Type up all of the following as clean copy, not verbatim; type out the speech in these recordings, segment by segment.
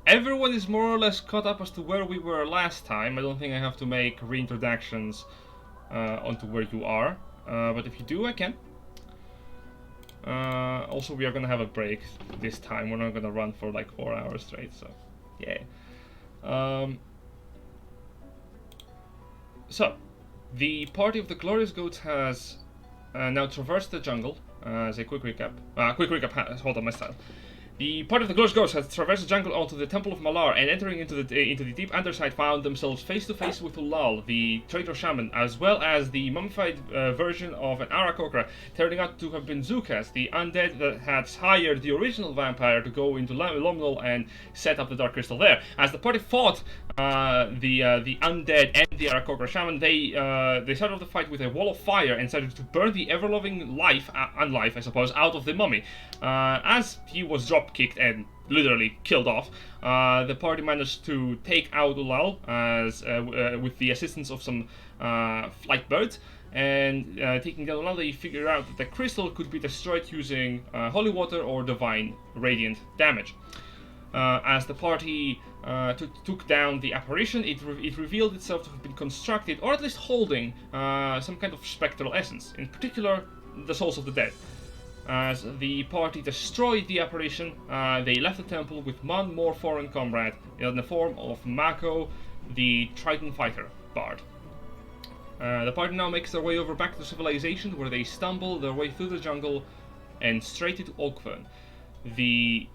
everyone is more or less caught up as to where we were last time. I don't think I have to make reintroductions onto where you are. But if you do, I can. Also, we are gonna have a break this time. We're not gonna run for like 4 hours straight, so yeah. So, the party of the Glorious Goats has now traversed the jungle. As a quick recap. Hold on, my style. The party of the Glorious Ghosts has traversed the jungle onto the Temple of Malar, and entering into the deep underside found themselves face to face with Ulal, the traitor shaman, as well as the mummified version of an Arakokra, turning out to have been Zukas, the undead that had hired the original vampire to go into Lomnol and set up the Dark Crystal there. As the party fought the undead and the Arakokra shaman, they started the fight with a wall of fire and started to burn the ever-loving unlife, I suppose, out of the mummy. As he was dropped kicked and literally killed off, the party managed to take out Ulal with the assistance of some flight birds, and taking down Ulal, they figured out that the crystal could be destroyed using holy water or divine radiant damage. As the party took down the apparition, it revealed itself to have been constructed, or at least holding, some kind of spectral essence, in particular the souls of the dead. As the party destroyed the apparition, they left the temple with one more foreign comrade in the form of Mako, the Triton fighter bard. The party now makes their way over back to civilization, where they stumble their way through the jungle and straight into Oakvern, the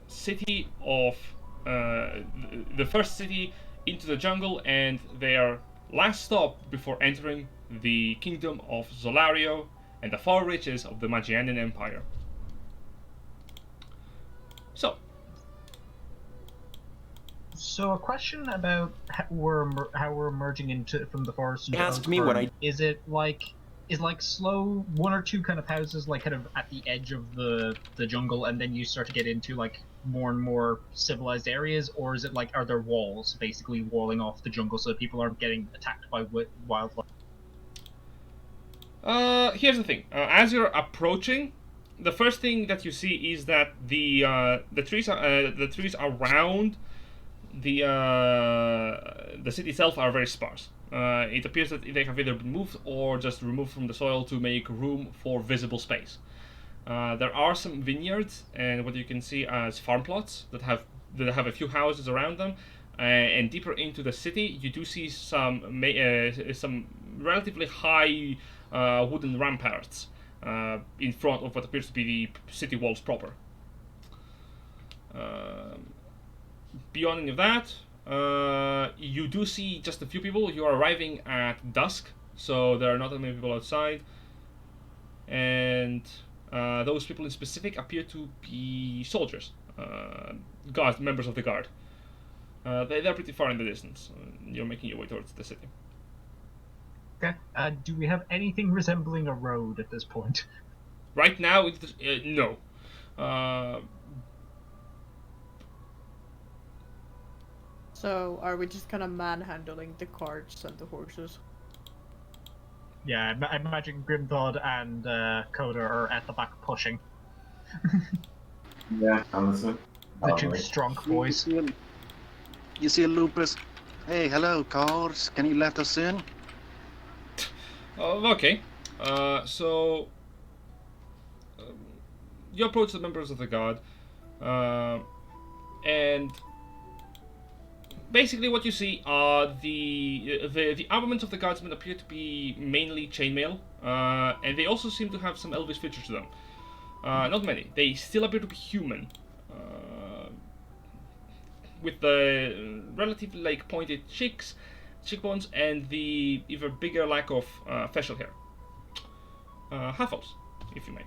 city of the first city into the jungle, and their last stop before entering the kingdom of Zolario and the far reaches of the Magianan Empire. So a question about how we're emerging into from the forest into Ask me what I... Is it like slow one or two kind of houses like kind of at the edge of the jungle, and then you start to get into like more and more civilized areas, or is it like, are there walls basically walling off the jungle so that people aren't getting attacked by wildlife? Here's the thing. As you're approaching, the first thing that you see is that the trees around the city itself are very sparse. It appears that they have either been moved or just removed from the soil to make room for visible space. There are some vineyards and what you can see as farm plots that have a few houses around them. And deeper into the city, you do see some relatively high wooden ramparts in front of what appears to be the city walls proper. Beyond any of that, you do see just a few people. You are arriving at dusk, so there are not that many people outside, and those people in specific appear to be soldiers, members of the guard. They're pretty far in the distance. You're making your way towards the city. Okay. Do we have anything resembling a road at this point? Right now, no. So, are we just kind of manhandling the carts and the horses? Yeah, I imagine Grimthod and Coda are at the back pushing. Yeah, honestly. The two strong boys. You see Lupus? Hey, hello, cars. Can you let us in? Okay. So you approach the members of the guard, and basically what you see are the armaments of the guardsmen appear to be mainly chainmail, and they also seem to have some elvish features to them. Not many. They still appear to be human, with the relatively like pointed cheekbones, and the even bigger lack of facial hair. Half-elves, if you may.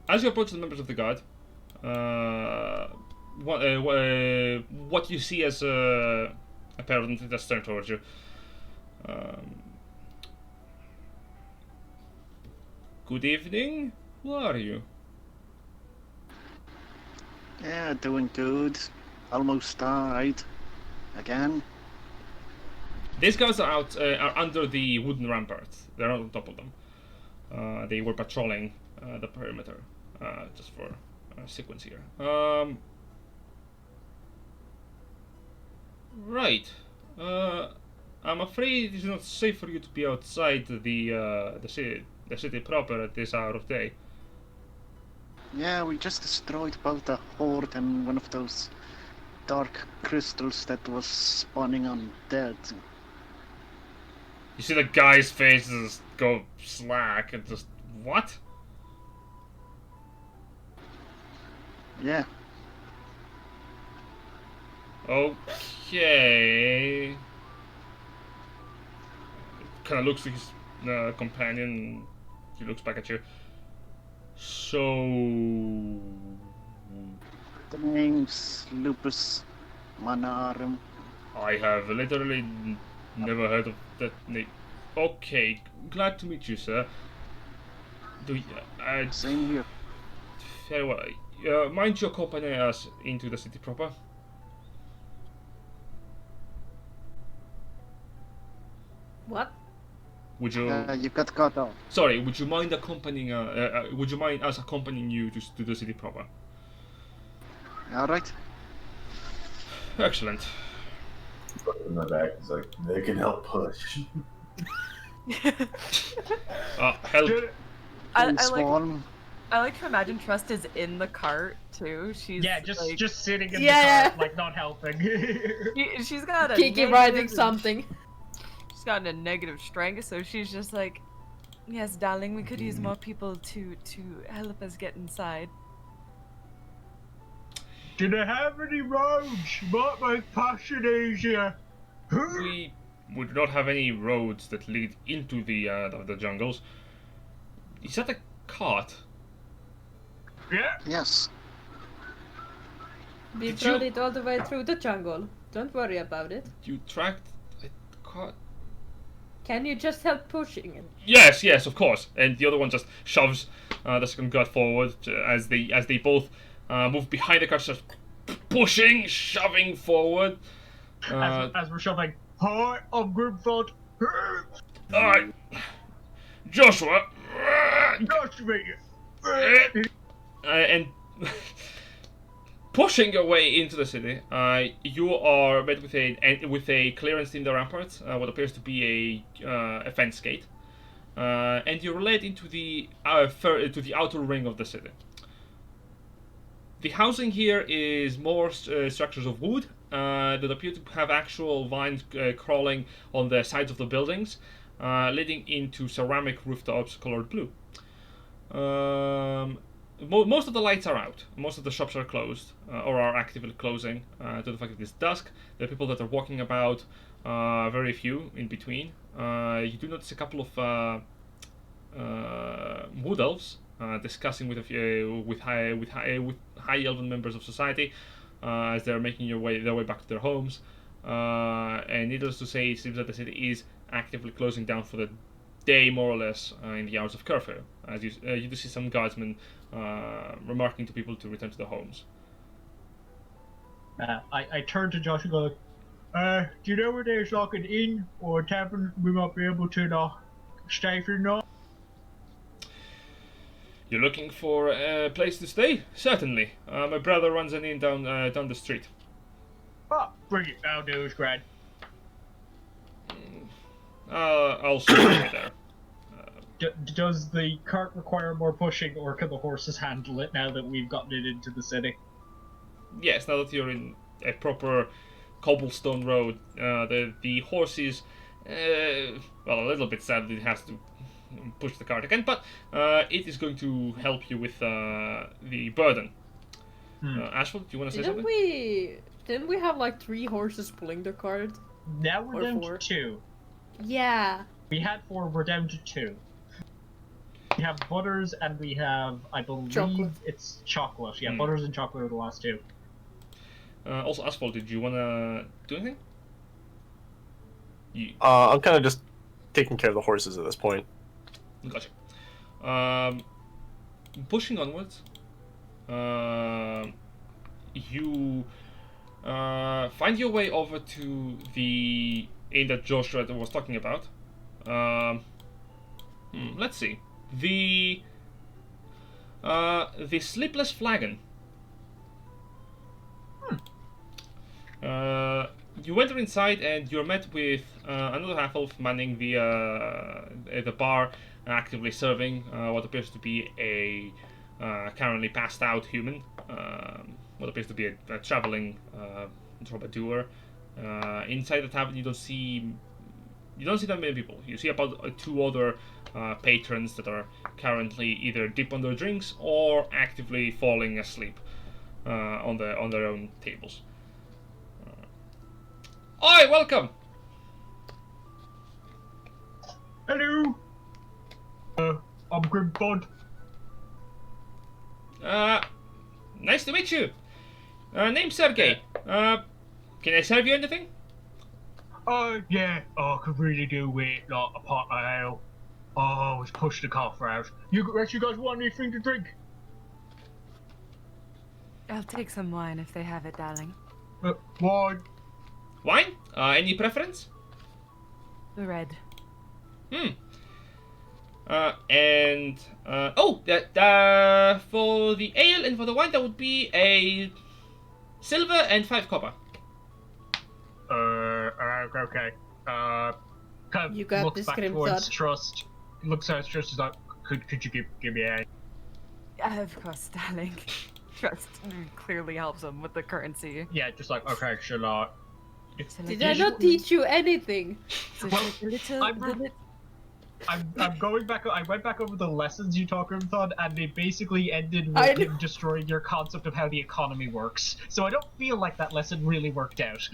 As you approach the members of the guard, what you see as apparently just turn towards you. Good evening. Who are you? Yeah, doing good. Almost died. Again. These guys are under the wooden ramparts. They're not on top of them. They were patrolling the perimeter, just for sequence here. Right. I'm afraid it's not safe for you to be outside the city proper at this hour of day. Yeah, we just destroyed both a horde and one of those dark crystals that was spawning on dead. You see the guy's face just go slack and just what? Yeah, Okay. Kind of looks to his companion. He looks back at you. So, the name's Lupus Manarum. I have literally never heard of that name. Okay, glad to meet you, sir. Do you, Same here. very well. Mind you accompany us into the city proper? What? Would you? You got cut off. Sorry, would you mind accompanying? Would you mind us accompanying you to the city proper? Alright. Excellent. In the back, it's like they can help push. Help. I Swarm. like to imagine Trust is in the cart too. She's Yeah, just like, just sitting in Yeah. the car, like not helping. she's got a Kiki negative- writing something. She's got a negative strength, so she's just like, yes, darling, we could use more people to help us get inside. Do they have any roads? Might make passing easier. We do not have any roads that lead into the jungles. Is that a cart? Yeah. Yes. We Did brought you- it all the way through the jungle. Don't worry about it. You tracked a cart? Can you just help pushing it? Yes, of course. And the other one just shoves the second guard forward as they both move behind the cart, just pushing, shoving forward. As we're shoving. Hi, I'm Grimford. Alright, Joshua. Nice to meet you. And pushing your way into the city, you are met with a clearance in the ramparts, what appears to be a fence gate, and you're led into the outer ring of the city. The housing here is more structures of wood that appear to have actual vines crawling on the sides of the buildings, leading into ceramic rooftops colored blue. Most of the lights are out. Most of the shops are closed or are actively closing to the fact that it's dusk. There are people that are walking about, very few in between. You do notice a couple of wood elves discussing with high elven members of society as they're making their way back to their homes. And needless to say, it seems that the city is actively closing down for the day, more or less, in the hours of curfew. As you do see some guardsmen remarking to people to return to their homes. I turn to Josh and go, do you know where there's like an inn or a tavern we might be able to stay for the night? You're looking for a place to stay? Certainly. My brother runs an inn down the street. Oh, bring it. I'll do it, Grad. I'll show you there. Does the cart require more pushing, or can the horses handle it now that we've gotten it into the city? Yes, now that you're in a proper cobblestone road, the horses, well, a little bit sad that it has to push the cart again, but it is going to help you with the burden. Ashford, do you want to say something? Didn't we have like 3 horses pulling the cart? Now we're Or down 4. to 2. Yeah. We had 4, we're down to 2. We have Butters and we have, I believe, Chocolate. it's Chocolate. Yeah, Butters and Chocolate are the last 2. Also, Asphalt, did you want to do anything? I'm kind of just taking care of the horses at this point. Gotcha. Pushing onwards, you find your way over to the inn that Joshua was talking about. Let's see. The Sleepless Flagon. You enter inside and you're met with another half-elf manning the bar, actively serving what appears to be a currently passed out human, what appears to be a traveling troubadour. Inside the tavern, you don't see that many people. You see about two other patrons that are currently either deep on their drinks or actively falling asleep on their own tables. Oi, welcome! Hello! I'm Grimpod. Nice to meet you. Name's Sergey. Can I serve you anything? Yeah, I could really do with, like, a pot of ale. Always push the cough out. You guys want anything to drink? I'll take some wine if they have it, darling. Wine? Wine? Any preference? The red. For the ale and for the wine, that would be a silver and 5 copper. Okay. Kind of You got looks this, back Grim towards Thud. Trust. Looks at Trust, is like, could you give me a... Of course, darling. Trust clearly helps him with the currency. Yeah, just like, okay, shall I... So Did like, I not teach you anything? so Well, like a little, I'm going back. I went back over the lessons you taught him, Thud, and they basically ended with I him destroying your concept of how the economy works. So I don't feel like that lesson really worked out.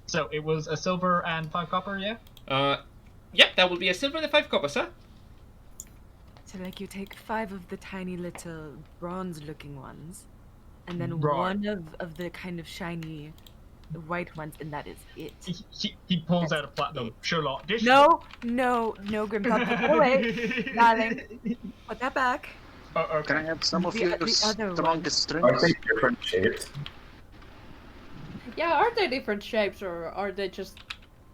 So it was a silver and 5 copper, yeah? Yep, that will be a silver and a 5 copper, sir. so like you take 5 of the tiny little bronze-looking ones, and then Right. one of the kind of shiny white ones, and that is it. He pulls out a platinum. Sherlock. Dish. No, Grimthod, put that away, darling. Put that back. Okay. Can I have some of The- your the other strongest Aren't drinks? they different shapes? Yeah, are they different shapes or are they just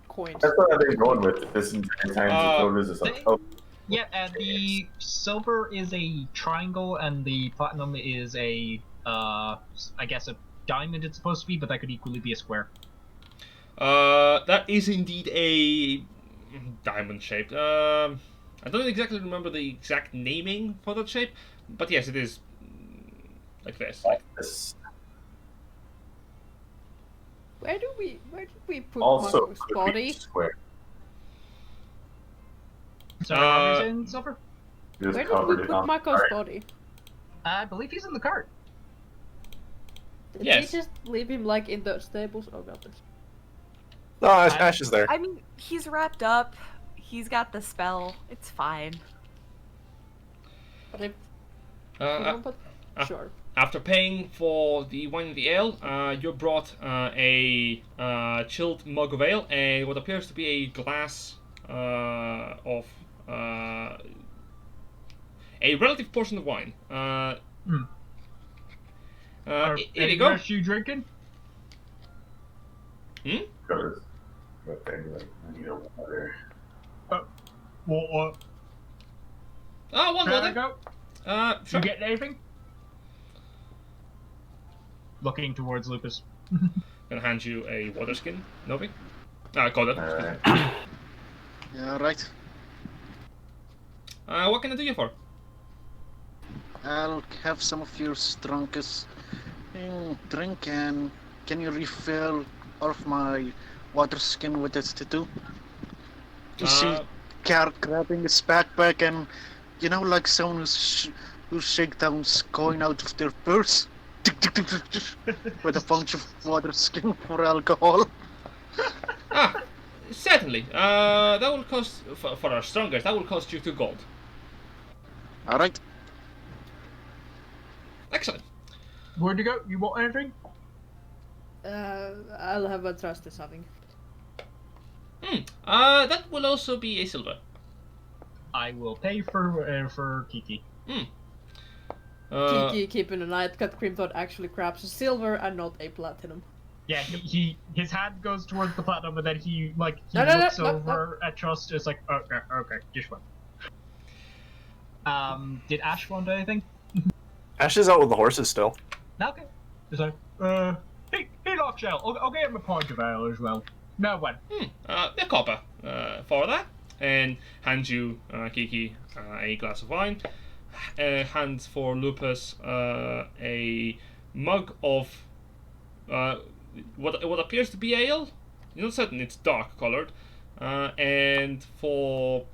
coins? That's what I've been going with this entire time. Or something. Oh, Yeah, and the silver is a triangle, and the platinum is a, I guess a diamond it's supposed to be, but that could equally be a square. That is indeed a diamond shaped. I don't exactly remember the exact naming for that shape, but yes, it is like this. this Where did we put also Marco's could be body? square. So, are you saying silver? Just Where did we covered it put on Marco's fire. body? I believe he's in the cart. Did Yes. they just leave him like in the stables? Oh god. No, Ash is there. I mean, he's wrapped up. He's got the spell. It's fine. But if Uh, sure. After paying for the wine and the ale, you're brought a chilled mug of ale and what appears to be a glass of a relative portion of wine. Here Any you go. rest you drinking? Covers. But anyway, I need a water. What? Oh, one There we water. go. Sure. You getting anything? Looking towards Lucas. Gonna hand you a water skin, Novi. Got it. Alright. Yeah, right. What can I do you for? I'll have some of your strongest drink, and can you refill all of my water skin with it too? You see, grabbing his backpack, and you know, like someone who's shakedowns going out of their purse with a bunch of water skin for alcohol. Certainly. That will cost for our strongest. That will cost you 2 gold. All right. Excellent. Where'd you go? You want anything? I'll have a trust or something. That will also be a silver. I will pay for Kiki. Kiki keeping an eye out that Grimthod actually grabs a silver and not a platinum. Yeah, his hand goes towards the platinum, and then he No, looks no, over at Trust. It's like, okay, just one. Did Ash want anything? Ash is out with the horses still. Okay. He's like, he locks out. I'll get him a pint of ale as well. No one. A copper for that, and hands you, Kiki, a glass of wine. Hands for Lupus a mug of what appears to be ale. You're not certain, it's dark colored. And for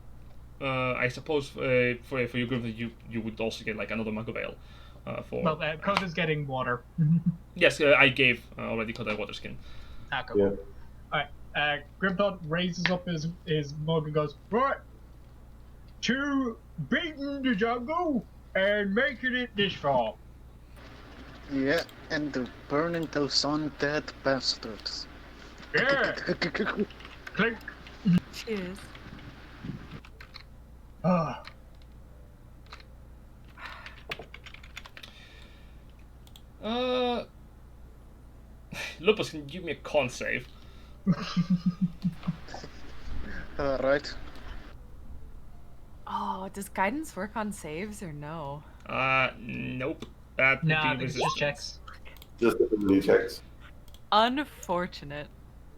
I suppose for your group, you would also get like another mug of ale. Well, Koda's getting water. Yes, I gave already Koda water skin. Cool. Yeah. Alright, Grimdot raises up his mug and goes, right, to beating the jungle and making it this far. Yeah, and to burning those undead bastards. Yeah. Clink. Cheers. Ah. Lupus, can you give me a con save? Alright. Oh, does guidance work on saves or no? Nope. That Nah, would be it's just resistance. checks. Just ability checks. Unfortunate.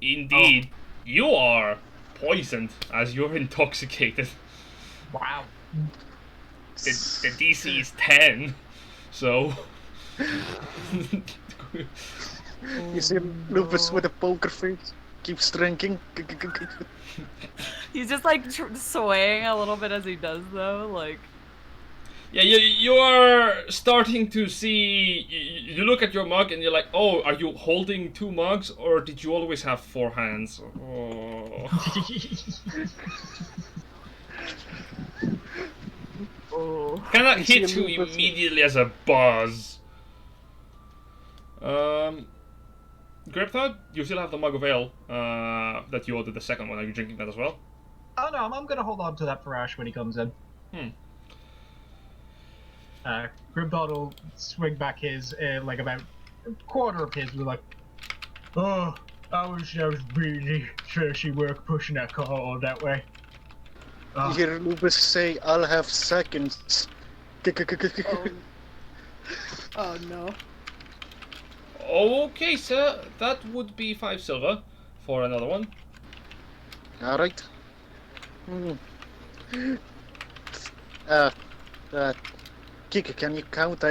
Indeed, you are poisoned as you're intoxicated. Wow. The DC is 10, so. You see Lupus with a poker face, keeps drinking. He's just like swaying a little bit as he does though, like. Yeah, you are starting to see. You look at your mug and you're like, oh, are you holding 2 mugs or did you always have 4 hands? Oh. Oh. Cannot see hit a you Lupus. immediately as a buzz. Gripthod, you still have the mug of ale that you ordered the second one. Are you drinking that as well? Oh no, I'm gonna hold on to that for Ash when he comes in. Grimdot will swing back his, like about a quarter of his, with like, oh, I was really trashy work pushing that car all that way. You hear Lupus say, I'll have seconds. Oh no. Okay, sir. That would be 5 silver for another one. Alright. Kika, can you count?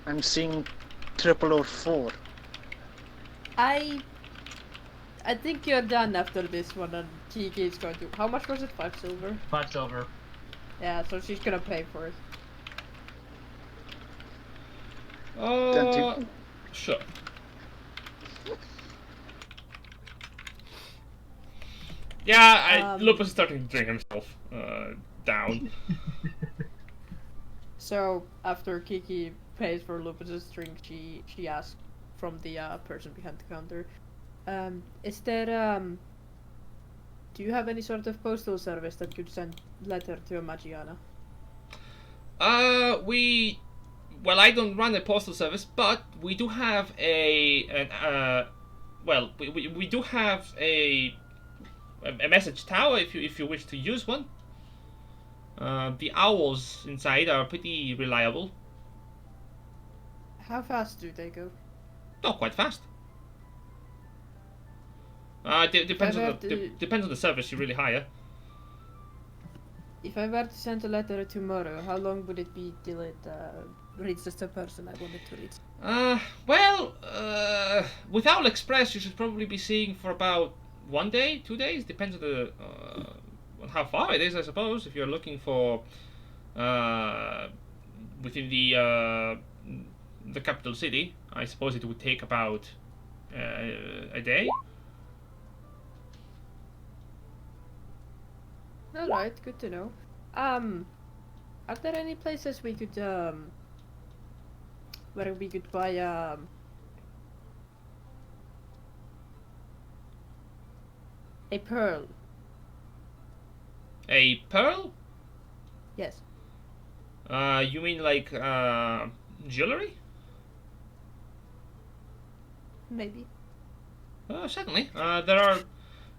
I'm seeing 3 or 4. I think you're done after this one, and Kiki is going to. How much was it? 5 silver. 5 silver. Yeah, so she's gonna pay for it. Sure. Yeah, Lupus is starting to drink himself down. So after Kiki pays for Lupus's drink, she asks from the person behind the counter, is there do you have any sort of postal service that could send letter to a Magiana? Well, I don't run a postal service, but we do have we do have a message tower if you wish to use one. The owls inside are pretty reliable. How fast do they go? Not quite fast. Depends on the service you really hire. If I were to send a letter tomorrow, how long would it be till it reaches the person I wanted to reach? With Owl Express, you should probably be seeing for about 1 day, 2 days. Depends on the on how far it is, I suppose. If you're looking for within the capital city, I suppose it would take about a day. Alright, good to know. Are there any places we could where we could buy a pearl? A pearl? Yes. You mean like jewelry? Maybe. Certainly. There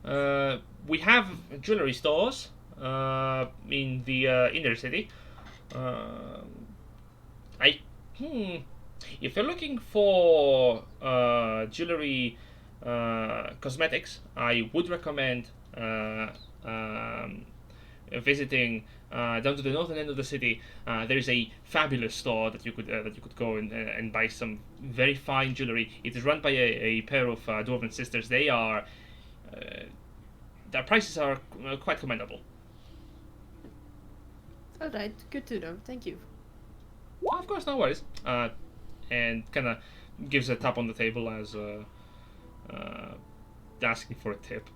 are. We have jewelry stores in the inner city. If you're looking for jewelry, cosmetics, I would recommend visiting down to the northern end of the city. There is a fabulous store that you could go and buy some very fine jewelry. It is run by a pair of dwarven sisters. They are their prices are quite commendable. Alright, good to know. Thank you. Oh, of course, no worries. And kind of gives a tap on the table as asking for a tip.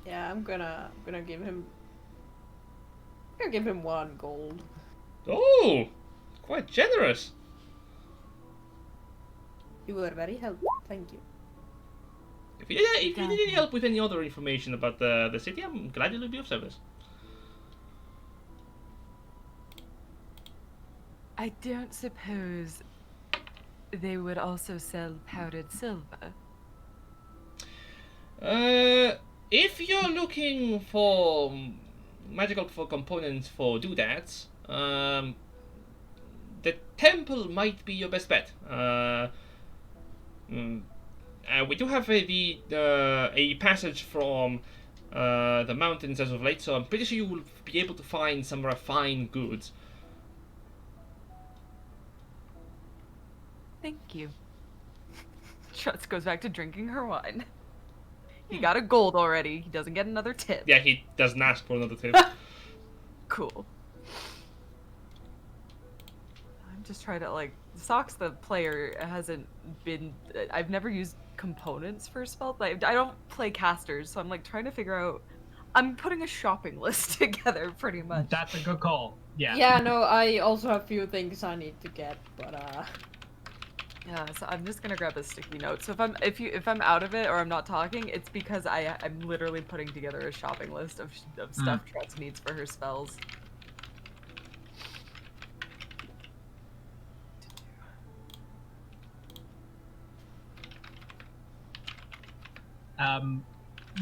Yeah, I'm gonna give him. I'm gonna give him 1 gold. Oh, quite generous. You were very helpful. Thank you. If you need any help with any other information about the city, I'm glad to be of service. I don't suppose they would also sell powdered silver. If you're looking for magical components for doodads, the temple might be your best bet. We do have a passage from the mountains as of late, so I'm pretty sure you will be able to find some refined goods. Thank you. Trutz goes back to drinking her wine. He got a gold already. He doesn't get another tip. Yeah, he doesn't ask for another tip. Cool. I'm just trying to, like, Socks the player hasn't been... I've never used components for spells. Like, I don't play casters, so I'm, like, trying to figure out... I'm putting a shopping list together, pretty much. That's a good call. Yeah. Yeah, no, I also have few things I need to get, but Yeah, so I'm just gonna grab a sticky note. So if I'm out of it or I'm not talking, it's because I'm literally putting together a shopping list of stuff Trutz needs for her spells.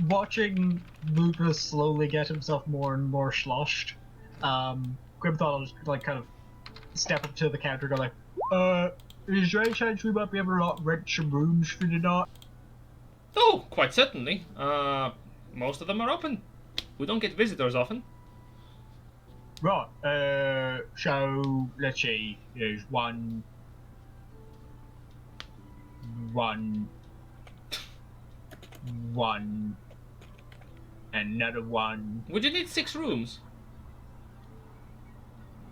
Watching Lucas slowly get himself more and more sloshed, Grim thought I'll just like kind of step up to the counter and go like, is there any chance we might be able to rent some rooms for the night? Oh, quite certainly. Most of them are open. We don't get visitors often. Right, so let's see, there's one, another one, Would you need 6 rooms?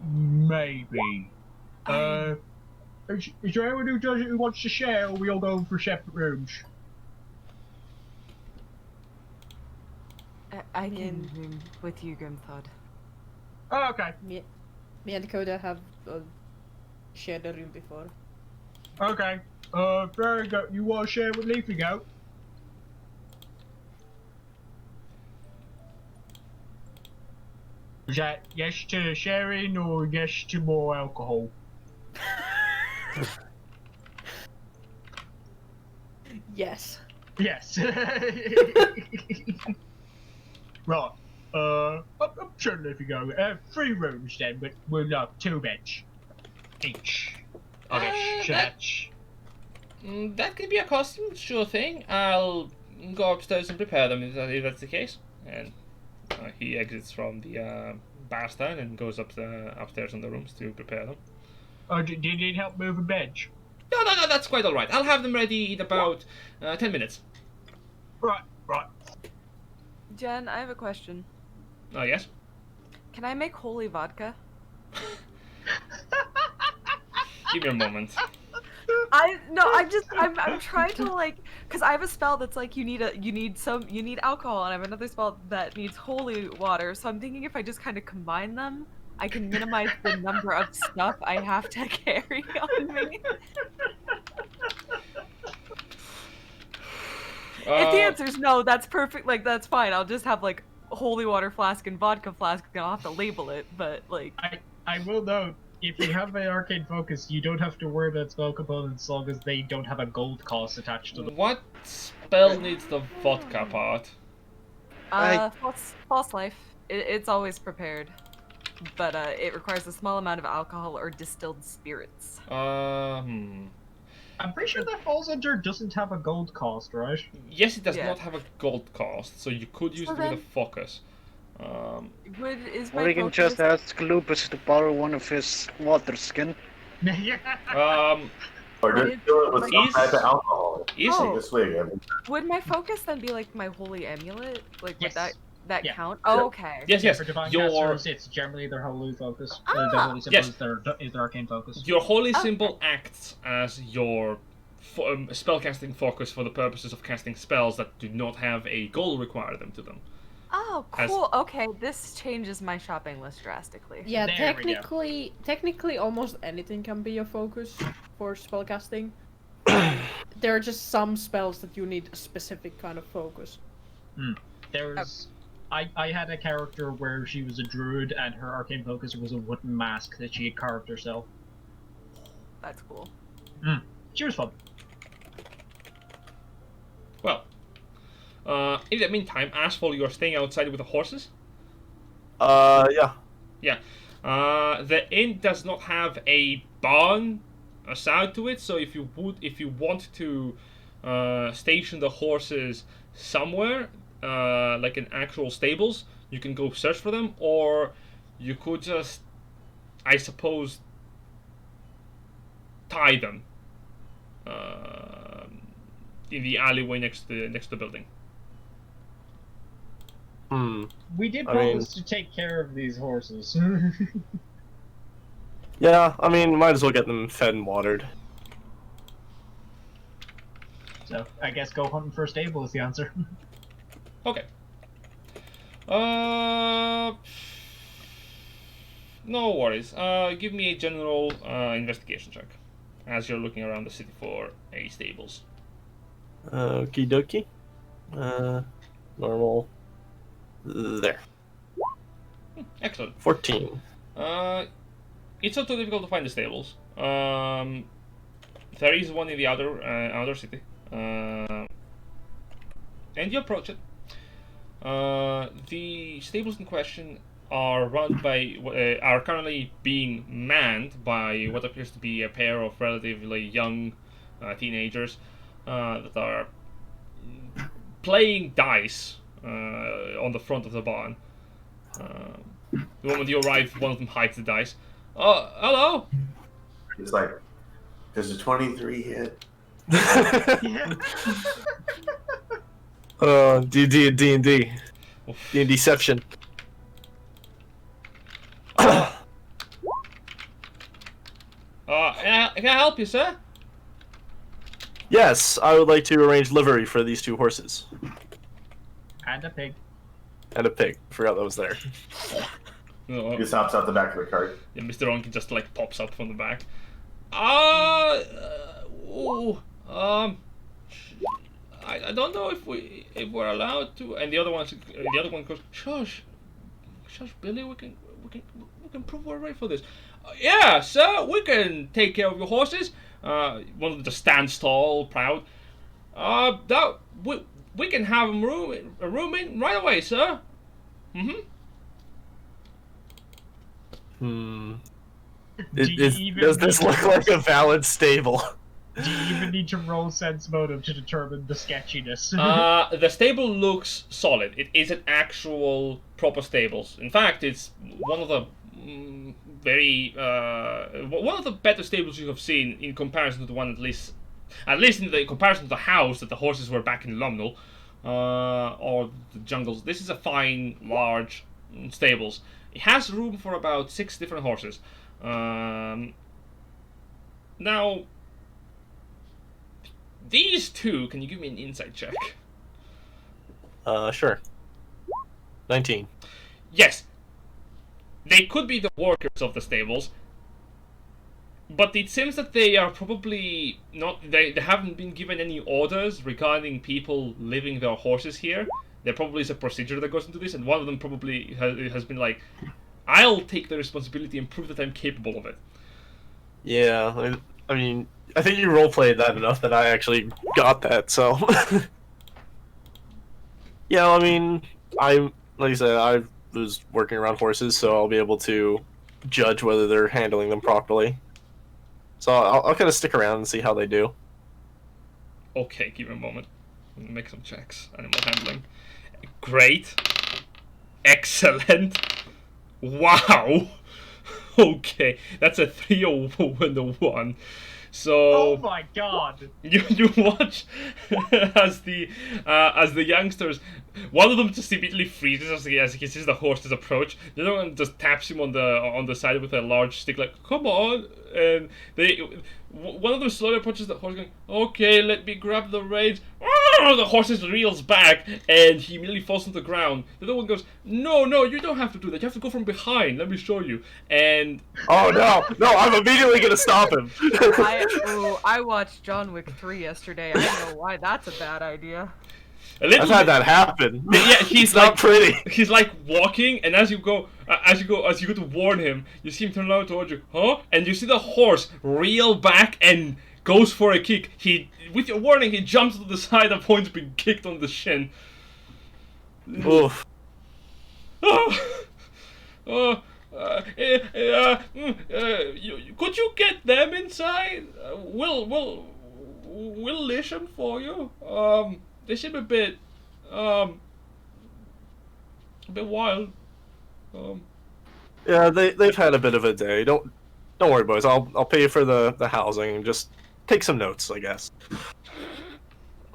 maybe. Is there anyone who wants to share, or we all go for separate rooms? I can room with you, Grimthod. Oh, okay. me and Dakota have shared a room before. Okay. Very good. You want to share with Leafy Goat? Is that yes to sharing or yes to more alcohol? Yes. Yes. Right. I'm sure Leafy Goat. 3 rooms then, but we'll have 2 beds each. That can be a custom, sure thing. I'll go upstairs and prepare them if that's the case. And he exits from the bar stand and goes upstairs in the rooms to prepare them. Oh, do you need help moving beds? No, that's quite alright. I'll have them ready in about 10 minutes. Right. Jen, I have a question. Oh, yes? Can I make holy vodka? Give me a moment. I'm trying to, like, because I have a spell that's like you need alcohol, and I have another spell that needs holy water. So I'm thinking if I just kind of combine them, I can minimize the number of stuff I have to carry on me. If the answer is no, that's perfect. Like, that's fine. I'll just have like holy water flask and vodka flask, and I'll have to label it. But like, I will note, if you have an arcane focus, you don't have to worry about spell components as long as they don't have a gold cost attached to them. What spell needs the vodka part? false life. It's always prepared. but it requires a small amount of alcohol or distilled spirits. I'm pretty sure that falls under doesn't have a gold cost, right? Yes, it does Yeah. not have a gold cost, so you could use So it with a then- focus. Is Or my we can focus... just ask Lupus to borrow one of his water skin. Or What just is- fill it with some is- type of alcohol. Is Oh. This way, Would my focus then be like my holy amulet? Like, Yes. would that Yeah. count? Oh, okay. Yes, Yeah, yes. for divine Your casters, it's generally their holy focus. The Ah! holy symbol Yes. is their arcane focus. your holy Okay. symbol acts as your spellcasting focus for the purposes of casting spells that do not have a goal required them to them. Oh, As- cool. Okay, this changes my shopping list drastically. Yeah, There we go. technically, almost anything can be a focus for spellcasting. There are just some spells that you need a specific kind of focus. There's, I had a character where she was a druid and her arcane focus was a wooden mask that she had carved herself. That's cool. She was fun. Well, in the meantime, Asphalt, you're staying outside with the horses? Yeah. Yeah. The inn does not have a barn assigned to it, so if you want to station the horses somewhere, like in actual stables, you can go search for them, or you could just, I suppose, tie them in the alleyway next to the building. We did I mean- promise to take care of these horses. Yeah, I mean, might as well get them fed and watered. So I guess go hunting for a stable is the answer. Okay. No worries. Give me a general investigation check as you're looking around the city for a stables. Okie dokie. Normal. There. Excellent. 14. It's not too difficult to find the stables. There is one in the other city, and you approach it. The stables in question are run by are currently being manned by what appears to be a pair of relatively young teenagers that are playing dice on the front of the barn. The moment you arrive, one of them hides the dice. Oh, hello! It's like, does a 23 hit? Yeah. D&D. D&D Deception. Can I help you, sir? Yes, I would like to arrange livery for these two horses. And a pig. And a pig. Forgot that was there. No, He just hops out the back of the cart. yeah, Mr. Onky just like pops up from the back. I don't know if we're allowed to. And the other one goes, shush, Billy, we can prove we're ready for this. Yeah, sir, we can take care of your horses. One of them just stands tall, proud. We can have a room in right away, sir. Does this look like a valid stable? Do you even need to roll sense motive to determine the sketchiness? The stable looks solid. It is an actual proper stables. In fact, it's one of the one of the better stables you have seen in comparison to the one at least in the comparison to the house that the horses were back in Lumnal or the jungles. This is a fine, large stables. It has room for about 6 different horses. Now, these two, can you give me an insight check? Sure. 19. Yes, they could be the workers of the stables, but it seems that they are probably not. They haven't been given any orders regarding people leaving their horses here. There probably is a procedure that goes into this, and one of them probably has been like, "I'll take the responsibility and prove that I'm capable of it." Yeah, I mean, I think you roleplayed that enough that I actually got that, so... Yeah, I mean, like I said, who's working around horses, so I'll be able to judge whether they're handling them properly. So I'll kind of stick around and see how they do. Okay, give me a moment. Make some checks. Animal handling. Great. Excellent. Wow. Okay, that's a 3 and a 1. So Oh my god! you watch as the youngsters, one of them just immediately freezes as he sees the horses approach. The other one just taps him on the side with a large stick, like, "Come on!" And one of them slowly approaches the horse, going, "Okay, let me grab the reins." The horse reels back, and he immediately falls on the ground. The other one goes, "No, you don't have to do that. You have to go from behind. Let me show you." And Oh no, I'm immediately gonna stop him. I watched John Wick 3 yesterday. I know why that's a bad idea. I've had that happen. Yeah, he's not like pretty. He's like walking, and as you go to warn him, you see him turn around towards you, and you see the horse reel back and goes for a kick. With your warning, he jumps to the side and points being kicked on the shin. Oof. Could you get them inside? We'll leash them for you. They seem a bit wild. Yeah, they've had a bit of a day. Don't worry, boys. I'll pay you for the housing and just take some notes, I guess.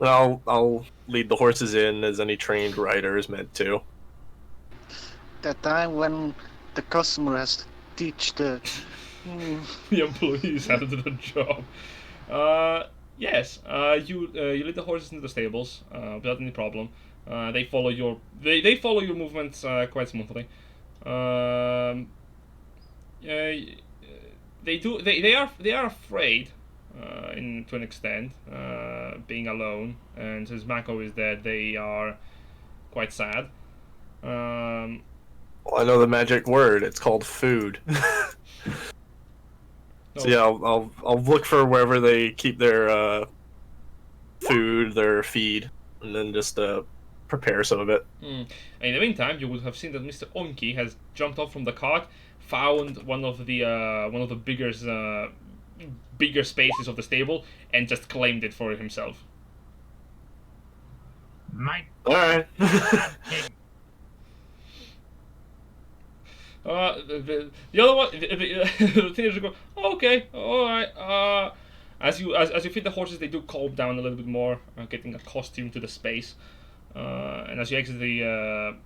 I'll lead the horses in as any trained rider is meant to. That time when the customer has to teach the The employees how to do the job. Yes. You lead the horses into the stables without any problem. They follow your movements quite smoothly. They are afraid to an extent, being alone, and since Mako is dead, they are quite sad. Well, I know the magic word. It's called food. So yeah, I'll look for wherever they keep their food, their feed, and then just prepare some of it. In the meantime, you would have seen that Mr. Onki has jumped off from the cart, found one of the bigger spaces of the stable, and just claimed it for himself. My All right. king. The other one, the teenagers go, "Okay, all right." As you feed the horses, they do calm down a little bit more, getting accustomed to the space. And as you exit the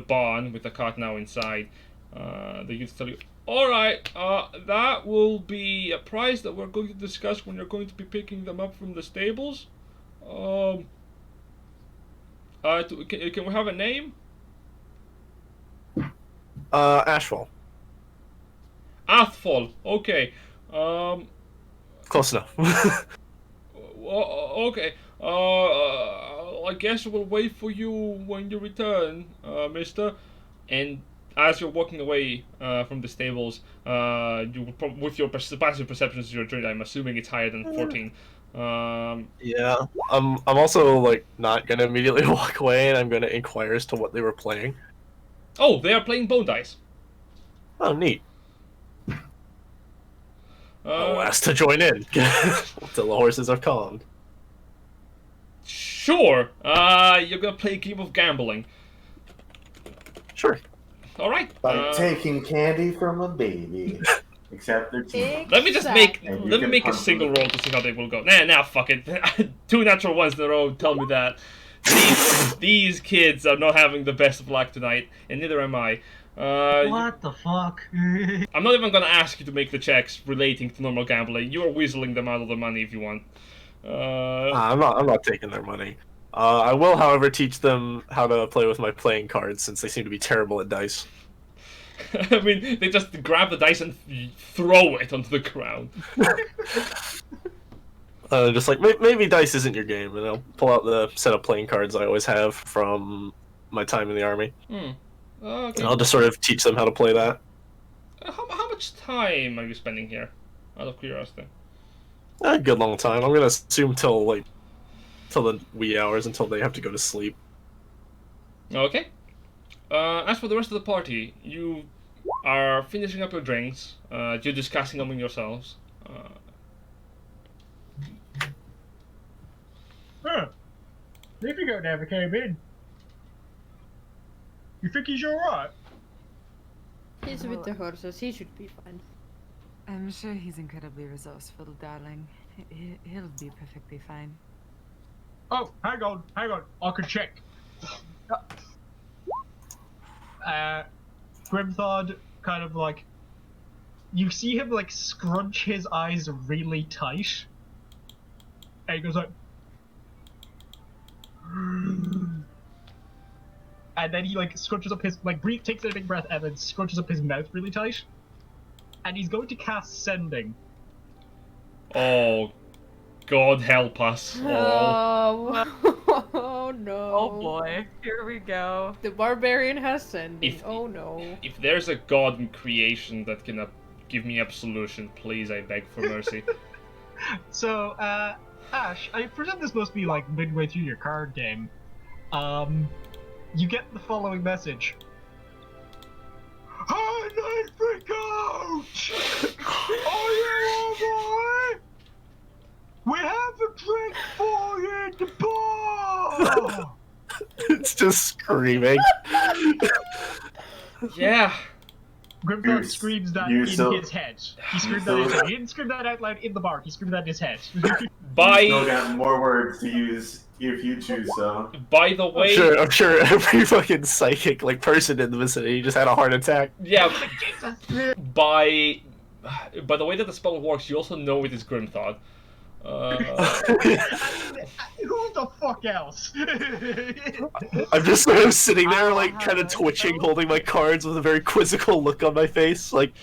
barn with the cart now inside, the youths tell you, "All right, that will be a price that we're going to discuss when you're going to be picking them up from the stables. Can we have a name?" Ashfall. Athfall. Okay. Close enough. Okay. I guess we'll wait for you when you return, mister. And as you're walking away from the stables, you with your passive perceptions of your journey, I'm assuming it's higher than 14. Yeah. I'm also like not gonna immediately walk away, and I'm gonna inquire as to what they were playing. Oh, they are playing bone dice. Oh, neat. I'll ask to join in until the horses are calmed. Sure. You're gonna play a game of gambling. Sure. All right. By taking candy from a baby. Except they're teeth. Let me just make And you let me can make a punch single them. roll to see how they will go. Nah, fuck it. 2 natural ones in a row tell me that these kids are not having the best of luck tonight, and neither am I. What the fuck? I'm not even gonna ask you to make the checks relating to normal gambling. You are weaseling them out of the money if you want. I'm not taking their money. I will, however, teach them how to play with my playing cards, since they seem to be terrible at dice. I mean, they just grab the dice and throw it onto the ground. Just like, maybe dice isn't your game, and I'll pull out the set of playing cards I always have from my time in the army. Okay. And I'll just sort of teach them how to play that. How much time are you spending here? Out of curiosity. A good long time. I'm gonna assume till the wee hours until they have to go to sleep. Okay. As for the rest of the party, you are finishing up your drinks. You're discussing among yourselves. Huh. They figured never came in. You think he's alright? He's with the horses. He should be fine. I'm sure he's incredibly resourceful, darling. He'll be perfectly fine. Oh, hang on. I can check. Grimthod kind of like... You see him like scrunch his eyes really tight. And he goes like... And then he like scrunches up his takes a big breath and then scrunches up his mouth really tight. And he's going to cast Sending. Oh, God help us all. Oh, oh no. Oh boy, here we go. The barbarian has Sending. If- Oh no. If there's a god in creation that can give me absolution, please, I beg for mercy. So, Ash, I presume this must be like midway through your card game. You get the following message. Hi, night freak out! Are you alright? We have a drink for you at the bar! It's just screaming. Yeah. Grimthod screams that in his head. He screamed that in his head. He didn't scream that out loud in the bar, he screamed that in his head. By Still got more words to use if you choose so. by the way, I'm sure every fucking psychic like person in the vicinity just had a heart attack. yeah. By the way that the spell works, you also know it is Grimthod. Who the fuck else? I'm just sort of sitting there, like, kind of twitching, holding my cards with a very quizzical look on my face, like,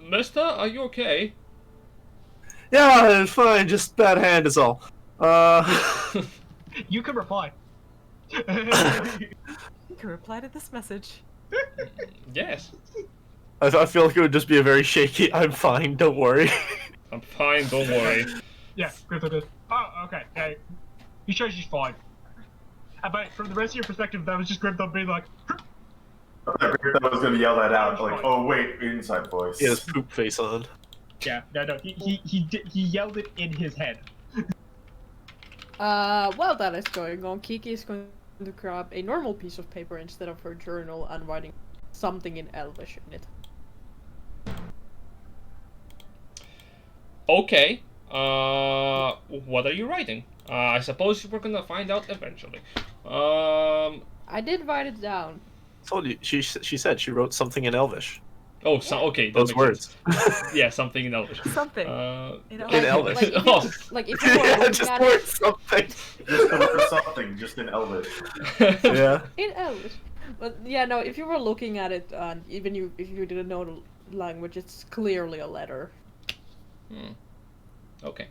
Mister, are you okay? yeah, fine, just bad hand is all. You can reply. You can reply to this message. Yes. I feel like it would just be a very shaky, I'm fine, don't worry. I'm fine, don't worry. Yeah, Grimthod goes, oh, okay, okay. He shows he's fine. But from the rest of your perspective, that was just Grimthod being like, I was gonna yell that out, like, oh wait, inside voice. He has poop face on. yeah, no, he yelled it in his head. While that is going on, Kiki is going to grab a normal piece of paper instead of her journal and writing something in Elvish in it. Okay. What are you writing? I suppose we're gonna find out eventually. I did write it down. Told you, she said she wrote something in Elvish. Oh, so okay. That Those makes words. sense. Yeah, something in Elvish. Something. In Elvish. Like, if Oh. you, like if you were Yeah, looking just at word it something. Just the word something, just in Elvish. Yeah. in Elvish. But yeah, no, if you were looking at it, and even if you didn't know the language, it's clearly a letter. Okay.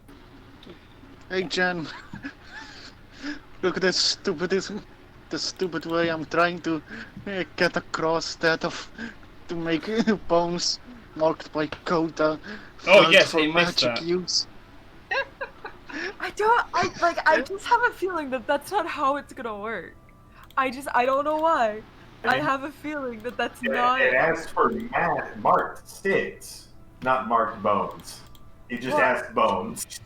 Hey, Jen. Look at this the stupid way I'm trying to get across that of to make bones marked by Kota. Oh yes, for I missed magic that. use. I just have a feeling that that's not how it's gonna work. I don't know why. I have a feeling that that's not. It asks for marked sticks, not marked bones. It just Well- asks bones.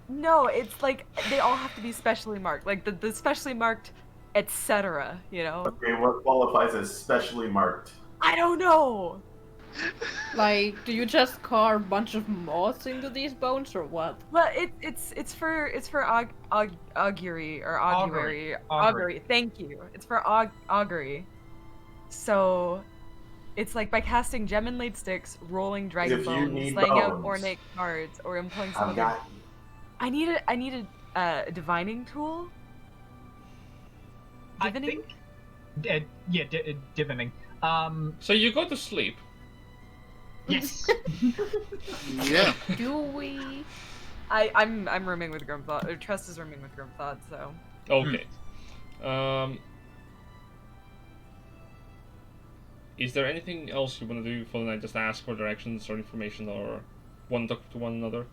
No, it's like they all have to be specially marked, like the specially marked, etc. You know. Okay, what qualifies as specially marked? I don't know. Like, do you just carve a bunch of moths into these bones, or what? But it's for augury or augury. Augury. Thank you. It's for augury. So, it's like by casting gem inlaid sticks, rolling dragon If you bones, need laying out bones, ornate cards, or employing some I've other. got I need a divining tool. Divining. I think, divining. So you go to sleep. Yes. Yeah. Do we? I'm rooming with Grimthod. Or Trust is rooming with Grimthod, so. Okay. Is there anything else you want to do for the night? Just ask for directions or information, or want to talk to one another,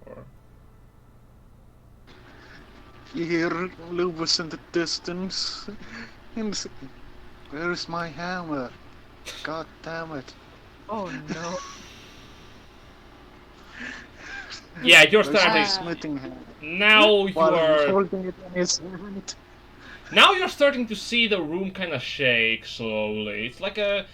or You hear Lubus in the distance. Where's my hammer? God damn it. Oh no. Yeah, you're Where's my starting. smithing hammer? Now you While I'm are. holding it in his hand. Now you're starting to see the room kind of shake slowly. It's like a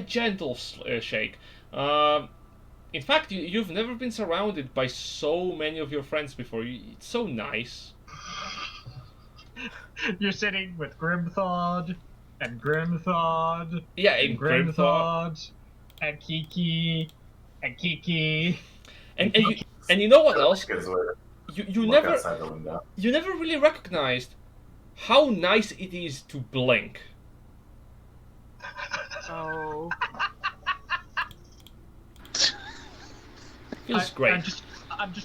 gentle shake. In fact, you've never been surrounded by so many of your friends before. It's so nice. You're sitting with Grimthod, and Grimthod, Yeah, and in Grimthod. Grimthod, and Kiki, and Kiki. And you know what else? Because we're You look never outside the window. you never really recognized how nice it is to blink. Oh. Feels great.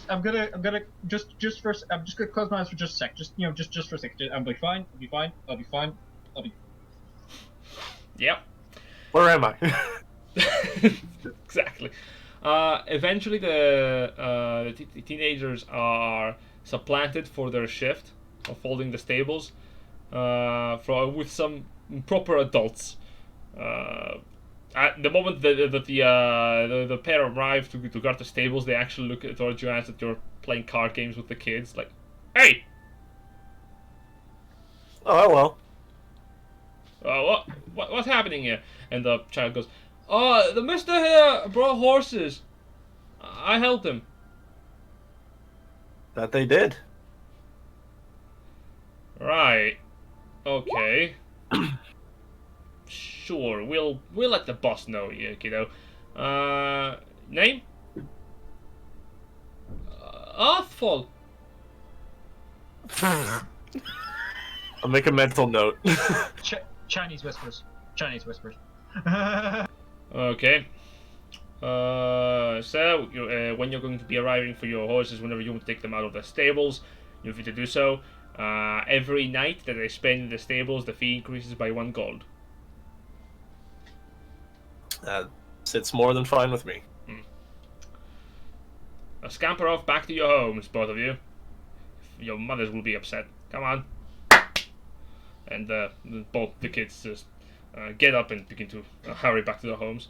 I'm gonna close my eyes for just a sec. Just for a sec. I'll be fine. Yep. Where am I? Exactly. Eventually, the teenagers are supplanted for their shift of holding the stables with some proper adults. At the moment that the pair arrive to guard the stables, they actually look towards you as that you're playing card games with the kids. Like, hey, Oh what's happening here? And the child goes, "Oh, the Mister here brought horses. I helped him." that they did. Right. Okay. Sure. We'll let the boss know, you kiddo. Name? Arthful. I'll make a mental note. Chinese whispers. Okay. So when you're going to be arriving for your horses, whenever you want to take them out of the stables, you're free to do so. Every night that they spend in the stables, the fee increases by 1 gold. It's more than fine with me. Now scamper off back to your homes, both of you. Your mothers will be upset. Come on. And both the kids just get up and begin to hurry back to their homes.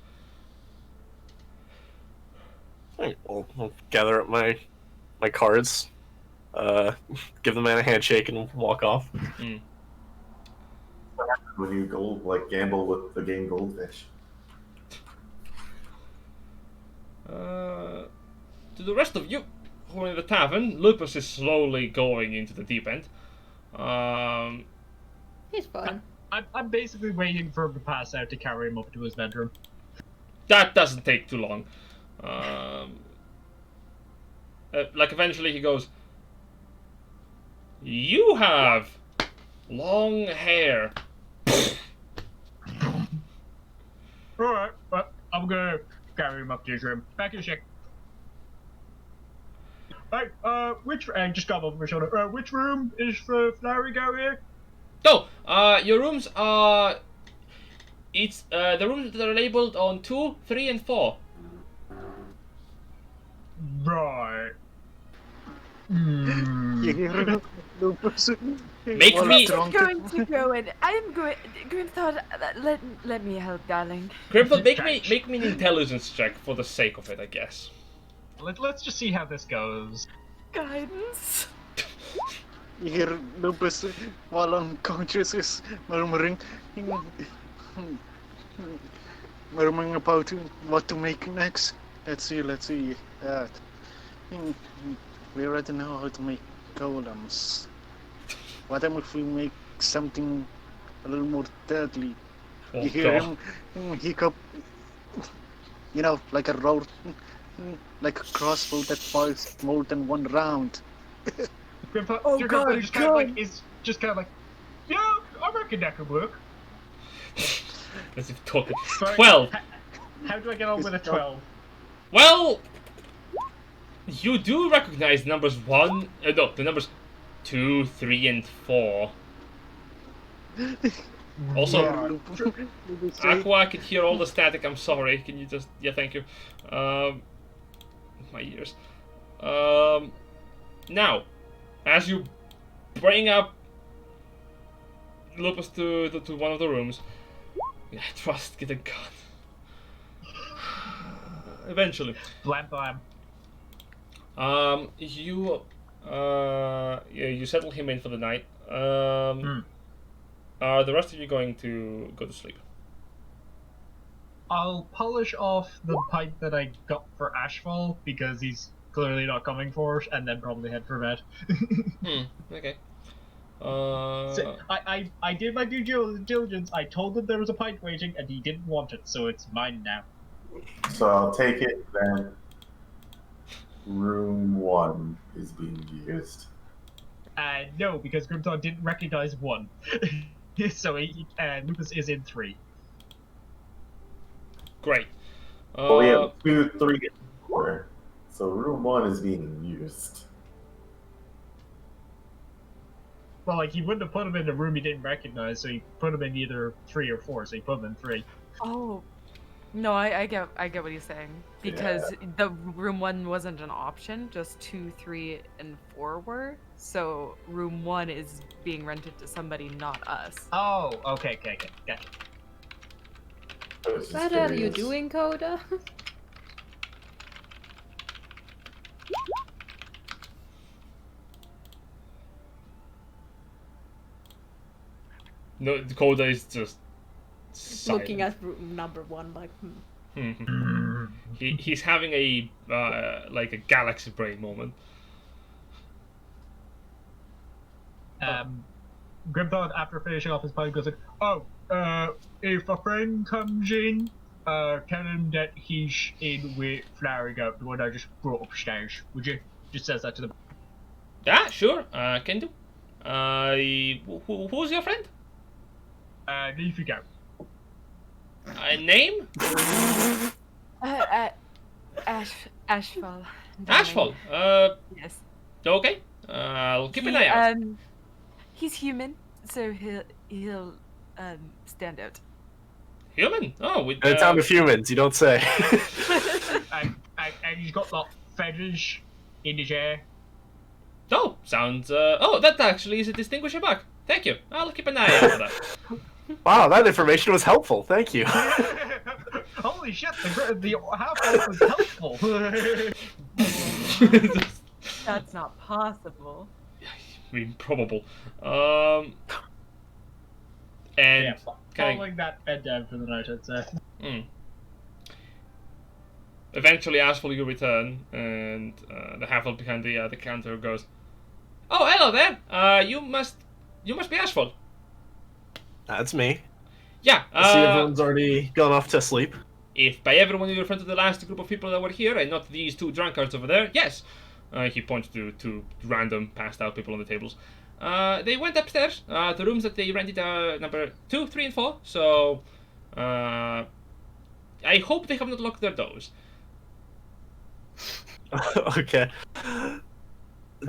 I'll gather up my cards, give the man a handshake, and walk off. When you gamble with the game Goldfish. To the rest of you who are in the tavern, Lupus is slowly going into the deep end. He's fine. I'm basically waiting for him to pass out to carry him up to his bedroom. That doesn't take too long. Eventually he goes, "You have long hair." Alright, well, I'm gonna carry him up to his room. Back in a sec. Right, just got over my shoulder. Which room is for Flowery Go here? Oh, your rooms are... It's the rooms that are labeled on 2, 3, and 4. Right. Make me... I'm going to go in. I'm going. Grimthod, let me help, darling. Grimthod, make me an intelligence check for the sake of it, I guess. Let's just see how this goes. Guidance. You hear Lupus while unconscious is murmuring about what to make next. Let's see. We already know how to make golems. What if we make something a little more deadly? Oh, You hear God. him hiccup, like a roar, like a crossbow that fires more than 1 round. Grandpa, Oh, your grandpa God, just kind of like, yeah, I reckon that could work. As if talking. Sorry, 12. How do I get on with a 12? Well, you do recognize numbers 1. The numbers 2, 3, and 4. Also, Aqua, I can hear all the static. I'm sorry. Can you just... Yeah, thank you. My ears. Now, as you bring up Lupus to one of the rooms. Yeah, trust, get a gun. Eventually. Blam blam. You settle him in for the night. Are the rest of you going to go to sleep? I'll polish off the pipe that I got for Ashfall because he's clearly not coming for it, and then probably head for bed. Okay. So, I did my due diligence. I told him there was a pint waiting, and he didn't want it, so it's mine now. So I'll take it then. Room 1 is being used. No, because Grimthon didn't recognize 1. So Lupus is in 3. Great. Well, we have 2, 3, and 4. So room 1 is being used. Well, like, he wouldn't have put him in the room he didn't recognize, so he put him in either 3 or 4, so he put him in 3. Oh, no, I get what he's saying, because the room 1 wasn't an option, just 2, 3, and 4 were. So room 1 is being rented to somebody, not us. Oh, okay, gotcha. What are you doing, Coda? No, Coda is just silent. Looking at room number 1, like, He's having a like a galaxy brain moment. Grimthon, after finishing off his pipe, goes like, if a friend comes in, tell him that he's in with Flowery Goat, the one I just brought upstairs. Would you? Just says that to them. Yeah, sure. Can do. Who's your friend? Leafy Goat. Name? Ashfall. Ashfall. Yes. Okay. I'll keep an eye out. He's human, so he'll stand out. Human? Oh, with In a town of humans, you don't say. And he's got like feathers in his hair. Oh, sounds. Oh, that actually is a distinguisher back. Thank you. I'll keep an eye out for that. Wow, that information was helpful. Thank you. Holy shit! The half-elf was helpful. That's not possible. I mean, probable. And yeah, following that bed down for the night, I'd say. Eventually, Ashfall, you return, and the half-elf behind the counter goes, "Oh, hello there. You must be Ashfall." That's me. Yeah. I see everyone's already gone off to sleep. If by everyone you refer to the last group of people that were here, and not these 2 drunkards over there, yes. He points to 2 random passed out people on the tables. They went upstairs. The rooms that they rented are number 2, 3, and 4. So, I hope they have not locked their doors. Okay.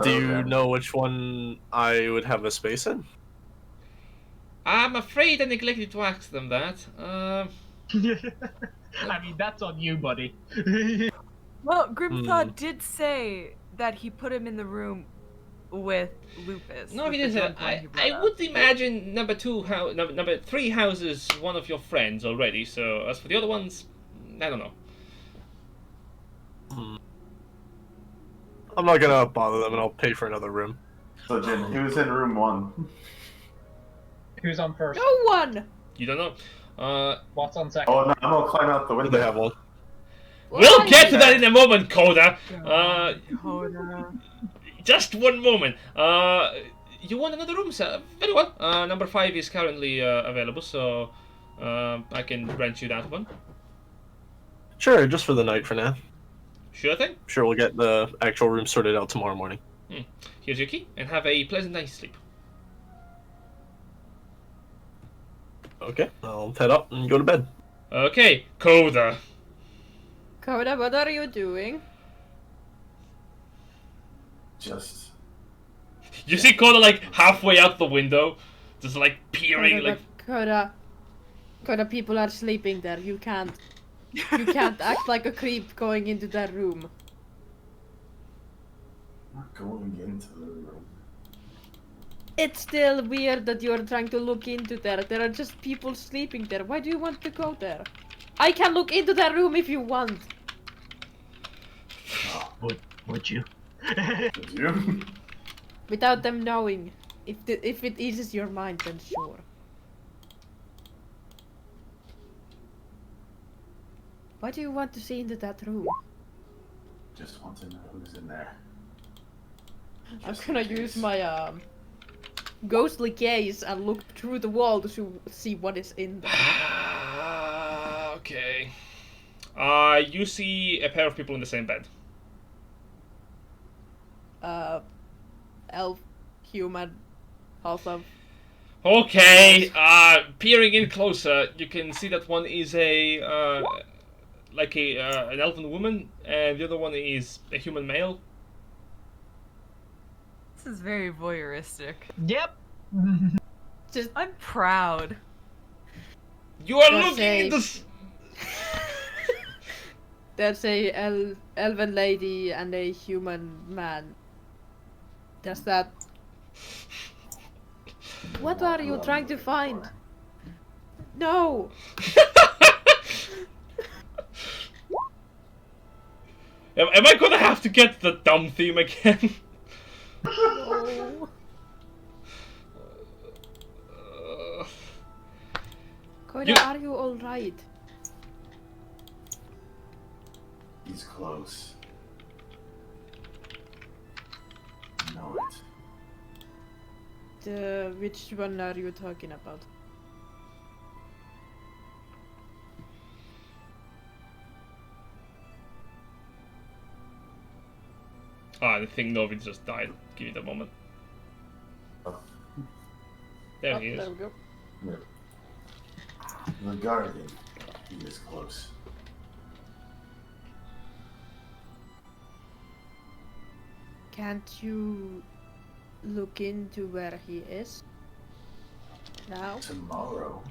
Do you know which one I would have a space in? I'm afraid I neglected to ask them that. I mean, that's on you, buddy. Well, Grimthon did say that he put him in the room with Lupus. No, he didn't. I would imagine number 3 houses one of your friends already. So as for the other ones, I don't know. I'm not gonna bother them, and I'll pay for another room. So Jin, who's in room 1? Who's on first? no one! You don't know. What's on second? Oh no, I'm gonna climb out the window. They have one. We'll get to that in a moment, Coda. Coda. Just one moment. You want another room, sir? Very well. Number 5 is currently available, so I can rent you that one. Sure, just for the night for now. Sure thing. Sure, we'll get the actual room sorted out tomorrow morning. Here's your key, and have a pleasant night's sleep. Okay, I'll head up and go to bed. Okay, Coda. Coda, what are you doing? Just. You see Coda like halfway out the window, just like peering, like. Coda, people are sleeping there. You can't act like a creep going into that room. I'm not going into the room. It's still weird that you're trying to look into there. There are just people sleeping there. Why do you want to go there? I can look into that room if you want. Would you? Would you? Without them knowing. If it eases your mind, then sure. Why do you want to see into that room? Just want to know who's in there. I'm Just gonna in use case. my ghostly gaze and look through the wall to see what is in there. Okay. You see a pair of people in the same bed. Elf, human, half-elf. Okay. Peering in closer, you can see that one is a like an elven woman, and the other one is a human male. This is very voyeuristic. Yep. Just I'm proud. You are That's looking a- into. there's a elven lady and a human man. Does that? What are you trying to find? No. Am I gonna have to get the dumb theme again? No. Koida, You- are you alright? He's close. I know it. Which one are you talking about? The thing Novid just died. Give it a moment. Oh, There Oh, he is. there we go. the guardian. He is close. Can't you look into where he is? Now? Tomorrow.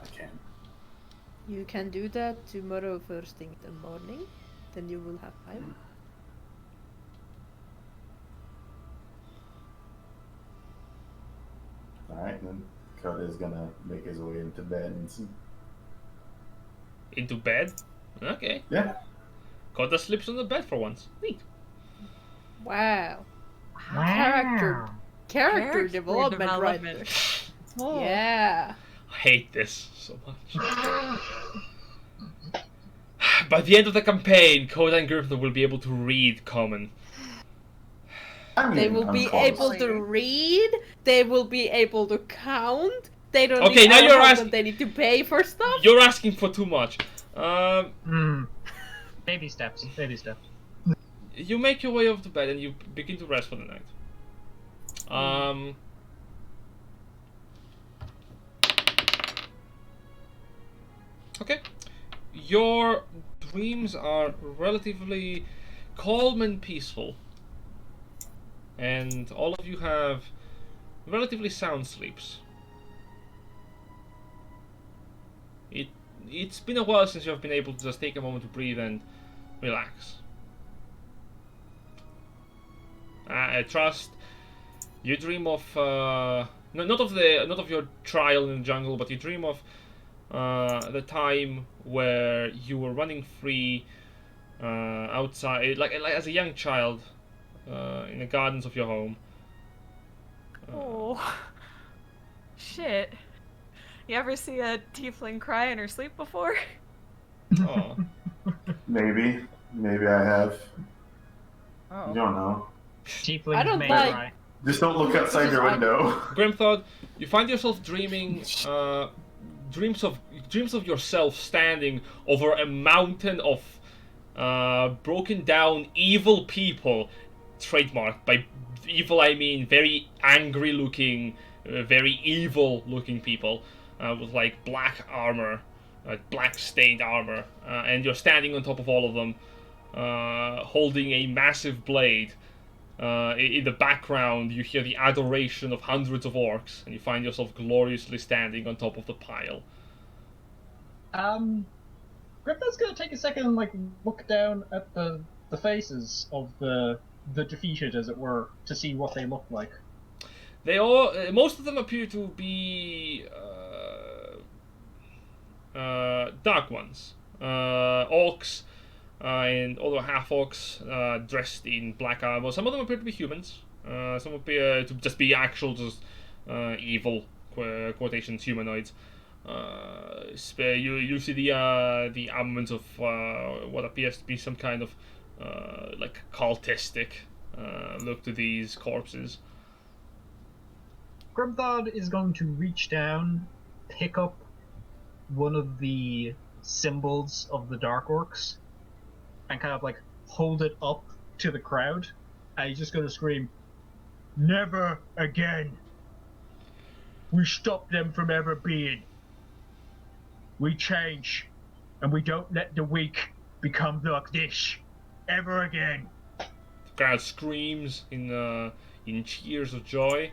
I can. You can do that tomorrow first thing in the morning. Then you will have time. Alright, then Koda is gonna make his way into bed and see. Into bed? Okay. Yeah. Koda sleeps on the bed for once. Neat. Wow. Wow. Character development right there. Oh. Yeah. I hate this so much. By the end of the campaign, Koda and Griffith will be able to read common. I mean, They will I'm be close. able to read. They will be able to count. They don't Okay, need now our you're help asking- when they need to pay for stuff. You're asking for too much. Baby steps. Baby steps. You make your way off the bed and you begin to rest for the night. Okay. Your dreams are relatively calm and peaceful. And all of you have relatively sound sleeps. It's been a while since you have been able to just take a moment to breathe and relax. I trust you dream of not of your trial in the jungle, but you dream of the time where you were running free outside, like as a young child, in the gardens of your home. Oh. Shit. You ever see a tiefling cry in her sleep before? Oh. Maybe. Maybe I have. Oh. You don't know. Tieflings I don't may like- cry. Just don't look outside your window. Grimthod, you find yourself dreaming dreams of yourself standing over a mountain of broken down evil people, trademarked by evil I mean very angry looking, very evil looking people with like black armor, black stained armor, and you're standing on top of all of them, holding a massive blade. In the background, you hear the adoration of hundreds of orcs, and you find yourself gloriously standing on top of the pile. Griffith's gonna take a second and like look down at the faces of the defeated, as it were, to see what they look like. They all, most of them appear to be dark ones. Orcs and other half-orcs dressed in black armor. Some of them appear to be humans. Some appear to just be actual, just evil quotations humanoids. You see the armament of what appears to be some kind of like cultistic look to these corpses. Grimthod is going to reach down, pick up one of the symbols of the Dark Orcs, and kind of like hold it up to the crowd. And he's just going to scream, "Never again! We stop them from ever being. We change, and we don't let the weak become like this ever again." The crowd screams in cheers of joy.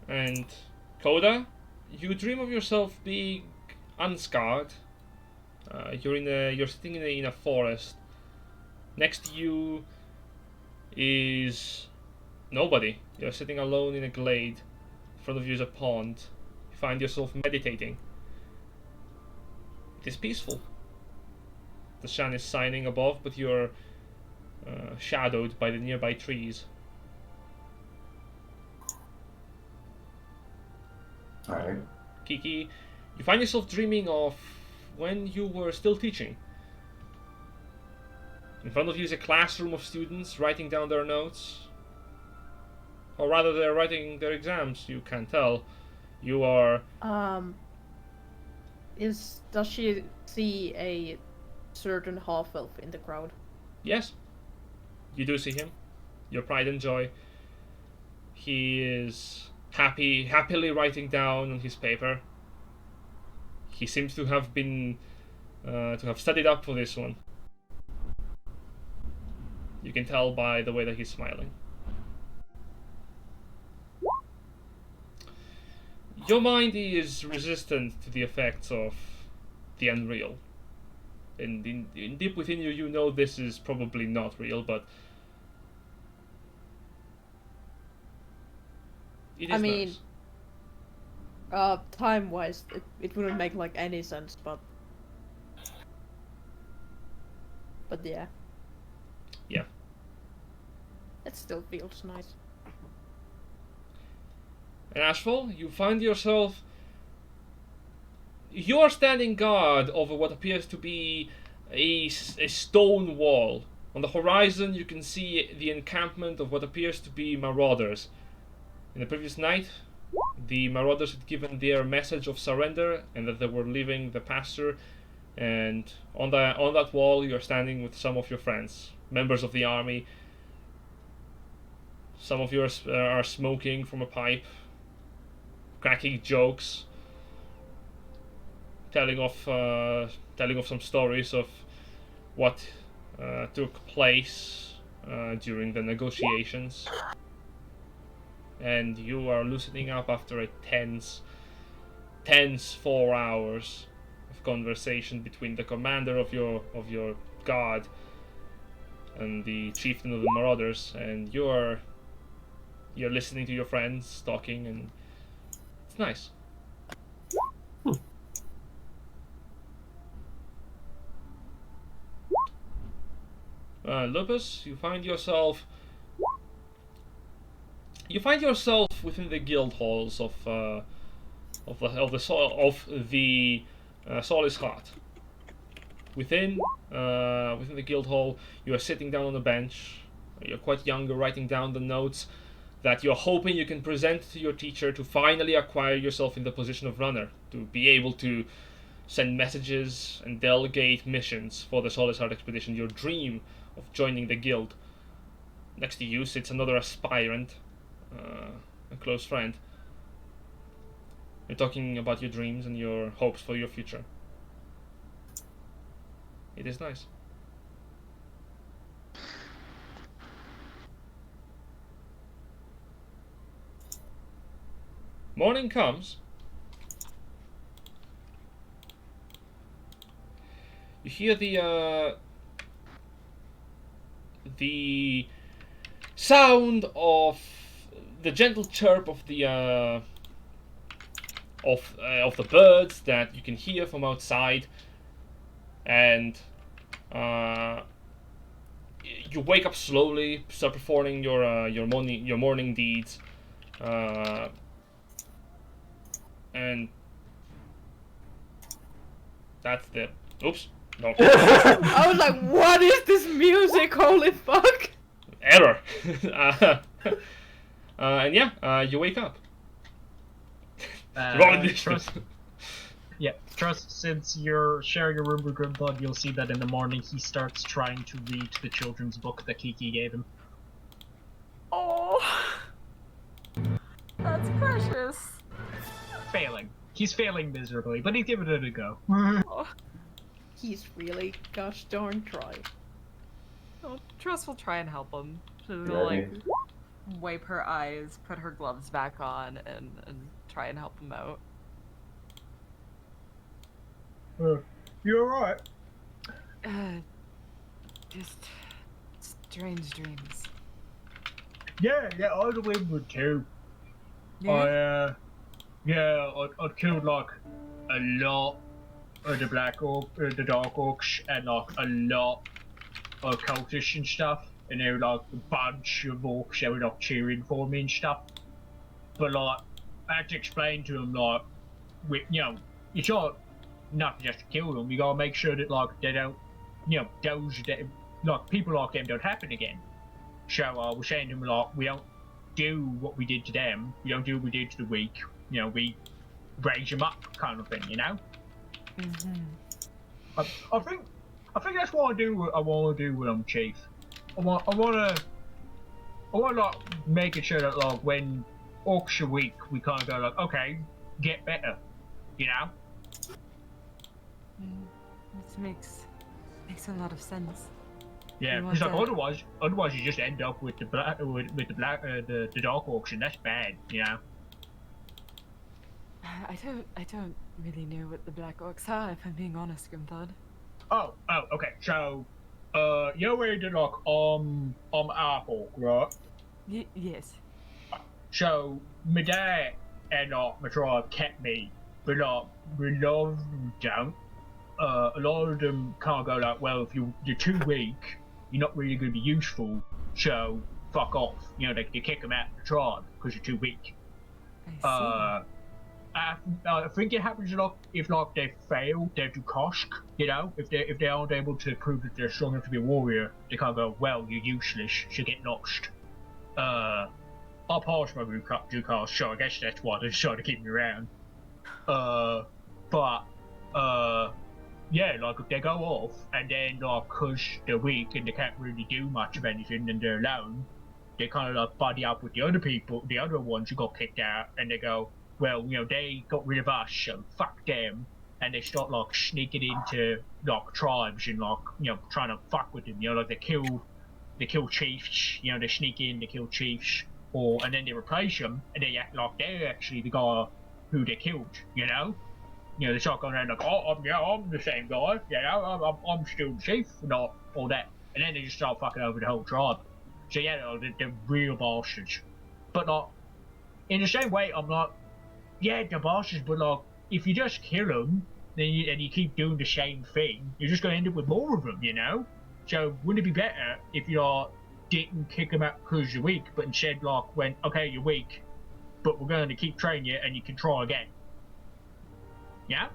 And Coda, you dream of yourself being unscarred. You're sitting in a forest. Next to you is nobody. You're sitting alone in a glade. In front of you is a pond. You find yourself meditating. It is peaceful. The sun is shining above, but you're shadowed by the nearby trees. Alright. Kiki, you find yourself dreaming of when you were still teaching. In front of you is a classroom of students writing down their notes. Or rather, they're writing their exams, you can't tell. You are... Does she see a certain half-elf in the crowd? Yes. You do see him. Your pride and joy. He is happily writing down on his paper. He seems to have been... to have studied up for this one. You can tell by the way that he's smiling. Your mind is resistant to the effects of the unreal. And in deep within you, you know this is probably not real, but... it is nice. Time-wise, it wouldn't make like any sense, but yeah. Yeah. It still feels nice. And Ashfall, you find yourself... You are standing guard over what appears to be a stone wall. On the horizon, you can see the encampment of what appears to be marauders. In the previous night, the marauders had given their message of surrender and that they were leaving the pasture. And on that wall, you're standing with some of your friends, members of the army. Some of you are smoking from a pipe, cracking jokes, telling of some stories of what took place during the negotiations. And you are loosening up after a tense 4 hours of conversation between the commander of your guard and the chieftain of the marauders, and you're listening to your friends talking, and it's nice. Lupus, you find yourself within the guild halls of the Solace Heart. Within the guild hall, you are sitting down on a bench. You're quite young. You're writing down the notes that you're hoping you can present to your teacher to finally acquire yourself in the position of runner, to be able to send messages and delegate missions for the Solace Heart expedition. Your dream of joining the guild. Next to you sits another aspirant, a close friend. You're talking about your dreams and your hopes for your future. It is nice. Morning comes. You hear the sound of the gentle chirp of the of the birds that you can hear from outside, and you wake up slowly, start performing your morning deeds, and that's the oops no I was like, what is this music? Holy fuck! error. And yeah, you wake up. Roll initiative. Trust, yeah, trust. Since you're sharing a room with Grimthod, you'll see that in the morning he starts trying to read the children's book that Kiki gave him. Oh, that's precious. Failing. He's failing miserably, but he's giving it a go. Oh, He's really gosh darn try. Trust will try and help him. She'll Ready? like wipe her eyes, put her gloves back on, and try and help him out. You alright? Just strange dreams. Yeah, I remember too. Yeah. I killed like a lot of the the dark orcs, and like a lot of cultists and stuff, and there were like a bunch of orcs that were like cheering for me and stuff. But like, I had to explain to them like, it's not enough just to kill them. You gotta make sure that like they don't, like people like them don't happen again. So I was saying to them like, we don't do what we did to them. We don't do what we did to the weak. We raise them up, kind of thing. Mm-hmm. I think that's what I want to do when I'm chief. I want to like making sure that like when orcs are weak, we kind of go like, okay, get better. This makes a lot of sense. Yeah, You because like want otherwise you just end up with the dark orcs, and that's bad. I don't really know what the Black Orcs are, if I'm being honest, Grimthod. Oh, okay. So, you're where the like our orc, right? Yes. So my dad and my tribe kept me, but like we love don't. A lot of them can't go like, well, if you're too weak, you're not really going to be useful. So fuck off. They kick them out of the tribe because you're too weak. I I think it happens a lot if like they fail their Dukosk, if they aren't able to prove that they're strong enough to be a warrior, they can't go, well, you're useless, so get lost. I'll pass my Dukosk, so I guess that's why they decided to keep me around. Yeah, like if they go off and then like cause they're weak and they can't really do much of anything and they're alone, they kind of like buddy up with the other people, the other ones who got kicked out, and they go, well, they got rid of us, so fuck them, and they start like sneaking into like tribes and like trying to fuck with them. Like they kill chiefs. They sneak in, they kill chiefs, and then they replace them, and they act like they're actually the guy who they killed. They start going around like, oh, I'm the same guy. I'm still the chief, and all that, and then they just start fucking over the whole tribe. So yeah, they're real bastards. But like, in the same way, I'm like, yeah, they're bastards, but like, if you just kill them, and you keep doing the same thing, you're just going to end up with more of them, So wouldn't it be better if you didn't kick them out because you're weak, but instead like went, okay, you're weak, but we're going to keep training you, and you can try again. Yeah?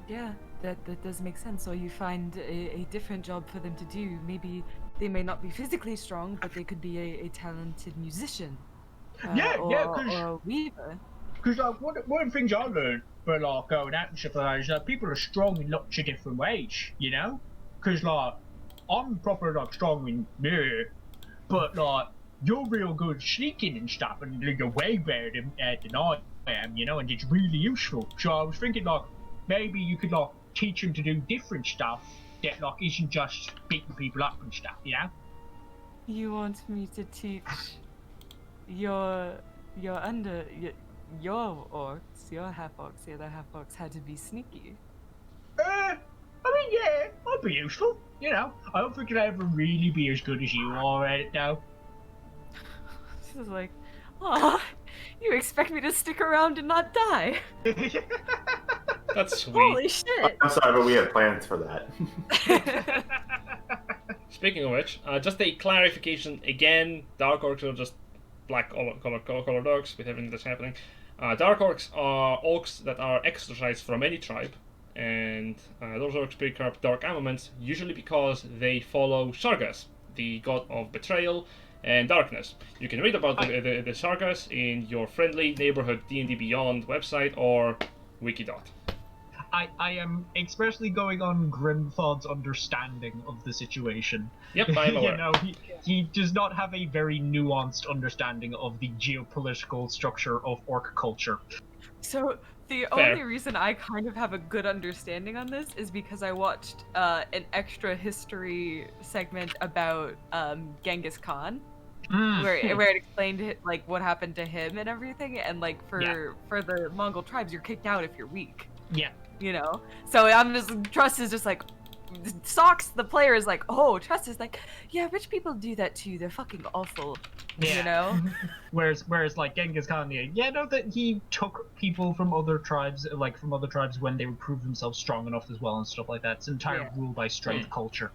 Yeah, that does make sense. Or you find a different job for them to do. Maybe they may not be physically strong, but they could be a talented musician. Or a weaver. Because like one of the things I learned for like going out and stuff like that is that people are strong in lots of different ways, Because like I'm proper like strong in there, but like you're real good sneaking and stuff, and you're way better than I am, and it's really useful. So I was thinking like maybe you could like teach them to do different stuff that like isn't just beating people up and stuff, You want me to teach your orcs, your half-orcs, the other half-orcs how to be sneaky? I mean, yeah, I'd be useful. I don't think I'd ever really be as good as you are at it, though. Trust is like, "Aw, you expect me to stick around and not die? That's sweet. Holy shit!" I'm sorry, but we have plans for that. Speaking of which, just a clarification again. Dark orcs are just black colored orcs with everything that's happening. Dark orcs are orcs that are exorcised from any tribe, and those orcs pick up dark armaments usually because they follow Sargas, the god of betrayal and darkness. You can read about the Sargas in your friendly neighborhood D&D Beyond website or Wikidot. I am especially going on Grimthod's understanding of the situation. Yep, I'm aware. You know, he does not have a very nuanced understanding of the geopolitical structure of orc culture. So the Fair. only reason I kind of have a good understanding on this is because I watched an extra history segment about Genghis Khan, where it explained like what happened to him and everything, and like for the Mongol tribes, you're kicked out if you're weak. Yeah. You know, so I'm just Trust is just like Socks. The player is like, oh, Trust is like, yeah, rich people do that too. They're fucking awful. Yeah. You know. whereas like Genghis Khan, know that he took people from other tribes, when they would prove themselves strong enough as well and stuff like that. It's entirely ruled by strength culture.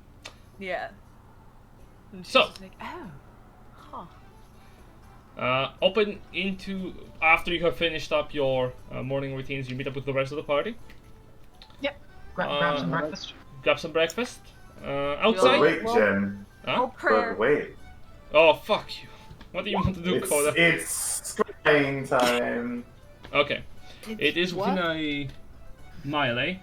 Yeah. And she's So. just like, oh, Open into after you have finished up your morning routines, you meet up with the rest of the party. Yep. Grab some breakfast. Grab some breakfast. But Outside. wait, Jen. Huh? prayer. But wait. Oh fuck you! What do you want to do, Coda? It's scrying time. Okay. It is what? within a mile, eh?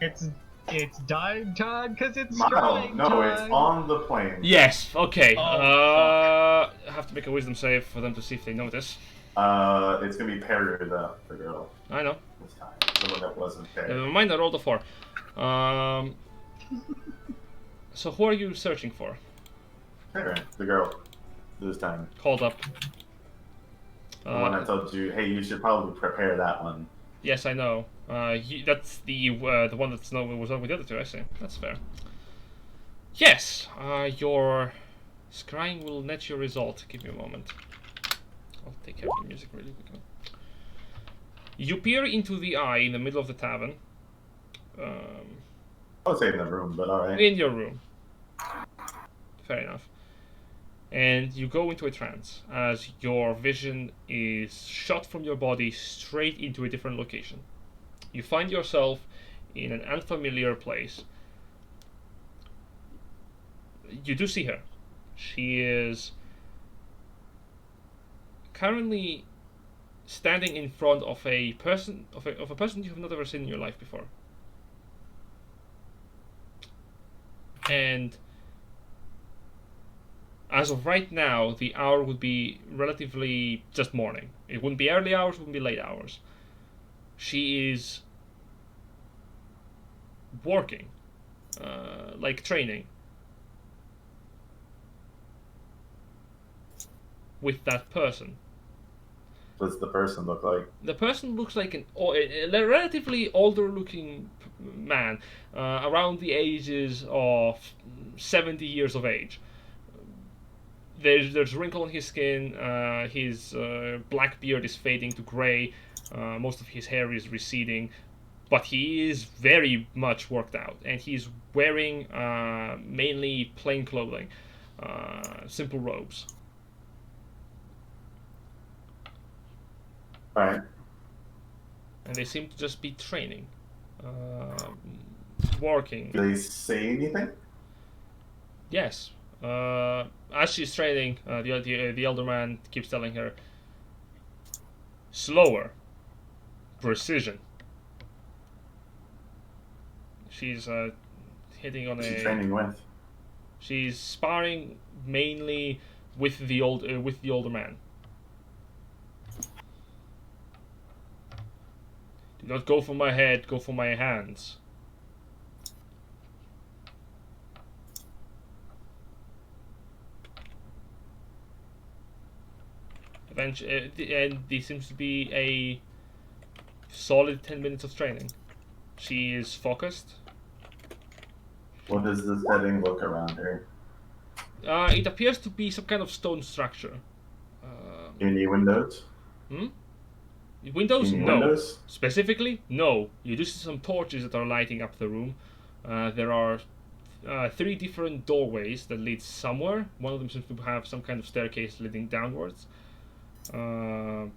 It's dying time because it's Mile. scrying No, time. it's on the plane. Yes. Okay. Oh, I have to make a wisdom save for them to see if they notice. It's gonna be paired up for girl I know. this time. Someone that wasn't paired. Never mind. I rolled a 4. So who are you searching for? Paired, the girl. This time. Hold up. The one I told you, hey, you should probably prepare that one. Yes, I know. That's the one that's was over the other two. I see. That's fair. Yes. Your scrying will net your result. Give me a moment. I'll take care of the music really quickly. You peer into the eye in the middle of the tavern. I would say in the room, but alright. In your room. Fair enough. And you go into a trance as your vision is shot from your body straight into a different location. You find yourself in an unfamiliar place. You do see her. She is currently standing in front of a person of a person you have not ever seen in your life before. And as of right now, the hour would be relatively just morning. It wouldn't be early hours, it wouldn't be late hours. She is working, like training, with that person. What's the person look like? The person looks like a relatively older-looking man, around the ages of 70 years of age. There's wrinkle on his skin. His black beard is fading to gray. Most of his hair is receding, but he is very much worked out, and he's wearing mainly plain clothing, simple robes. Alright. And they seem to just be training, working. Do they say anything? Yes. As she's training, the elder man keeps telling her, slower, precision. She's hitting on Who's she a. training with? She's sparring mainly with the older man. Do not go for my head, go for my hands. Eventually, and there seems to be a solid 10 minutes of training. She is focused. What does the setting look around her? It appears to be some kind of stone structure. Any windows? Windows? Any No. windows? Specifically, no. You do see some torches that are lighting up the room. There are 3 different doorways that lead somewhere. One of them seems to have some kind of staircase leading downwards. And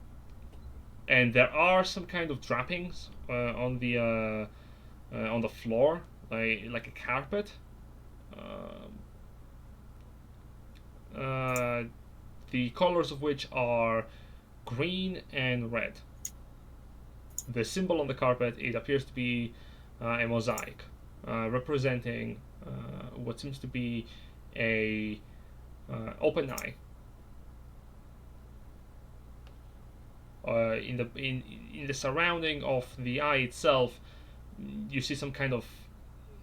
there are some kind of trappings on the floor, like a carpet. The colors of which are green and red. The symbol on the carpet, it appears to be a mosaic representing what seems to be a open eye. In the surrounding of the eye itself, you see some kind of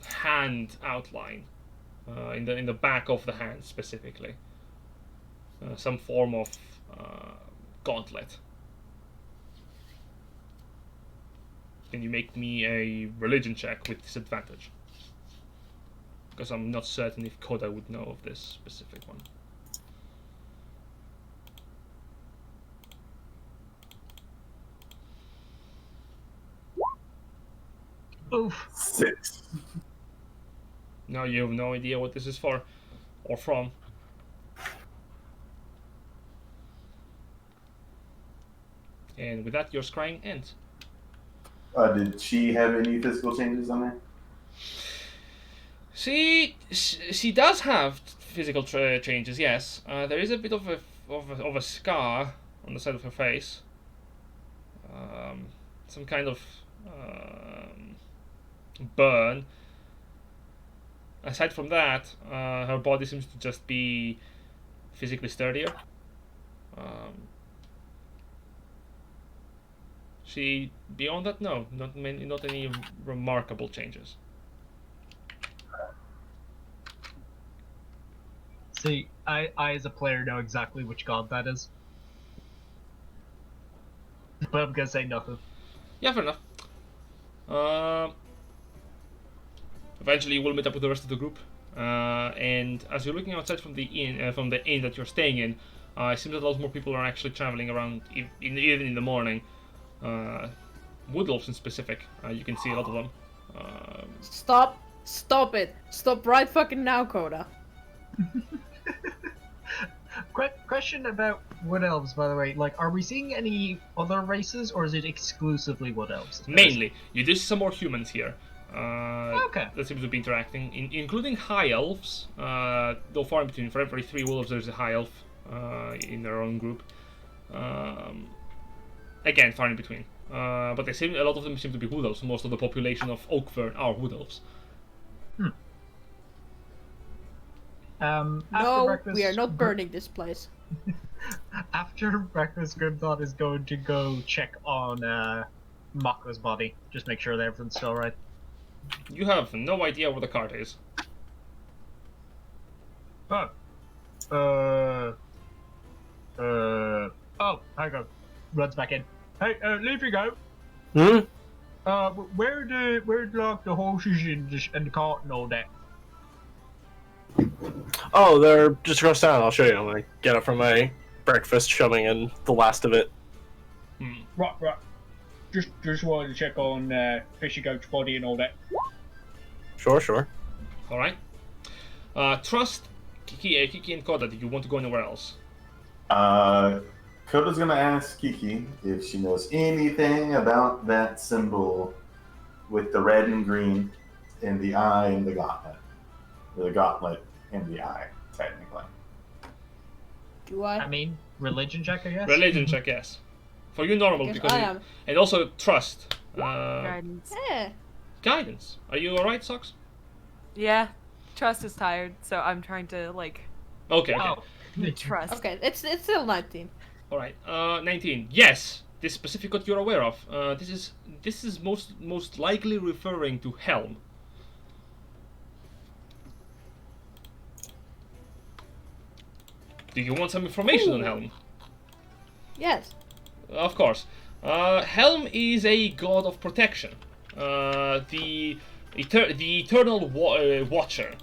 hand outline in the back of the hand specifically. Some form of gauntlet. Can you make me a religion check with disadvantage? Because I'm not certain if Koda would know of this specific one. Oof. 6. No, you have no idea what this is for or from. And with that, your scrying ends. Did she have any physical changes on her? She does have physical changes. Yes, there is a bit of a scar on the side of her face. Some kind of burn. Aside from that, her body seems to just be physically sturdier. Beyond that, no, not any remarkable changes. See, I as a player know exactly which god that is. But I'm gonna say nothing. Yeah, fair enough. Eventually, you will meet up with the rest of the group, and as you're looking outside from the inn that you're staying in, it seems that a lot more people are actually traveling around, even in the morning. Wood elves in specific, you can see a lot of them. Stop it! Stop right fucking now, Koda. Question about wood elves, by the way. Like, are we seeing any other races, or is it exclusively wood elves? Mainly, you do see some more humans here. Okay. That seems to be interacting, including high elves. Though far in between. For every 3 wolves, there's a high elf in their own group. Again, far in between. But a lot of them seem to be wood elves. Most of the population of Oakvern are wood elves. No, breakfast, we are not burning this place. After breakfast, Grimthought is going to go check on Mako's body. Just make sure that everything's still right. You have no idea where the cart is. Oh, hang on. Runs back in. Hey, leave you go. Where'd like the horses and the cart and all that? Oh, they're just across town. I'll show you. I'm gonna get up from my breakfast, shoving in the last of it. Right. Just wanted to check on Fishy Goat's body and all that. Sure. Alright. Trust, Kiki and Koda, do you want to go anywhere else? Koda's gonna ask Kiki if she knows anything about that symbol with the red and green in the eye and the gauntlet. The gauntlet in the eye, technically. Do I? I mean, religion check, I guess? Religion check, yes. For you, normal, Yes, because I am. and also trust. Guidance. Guidance. Are you alright, Socks? Yeah. Trust is tired, so I'm trying to Okay. Oh. trust. Okay, it's still 19. Alright. 19. Yes. This specific what you're aware of. This is most likely referring to Helm. Do you want some information on Helm? Yes. Of course. Helm is a god of protection. The eternal watcher,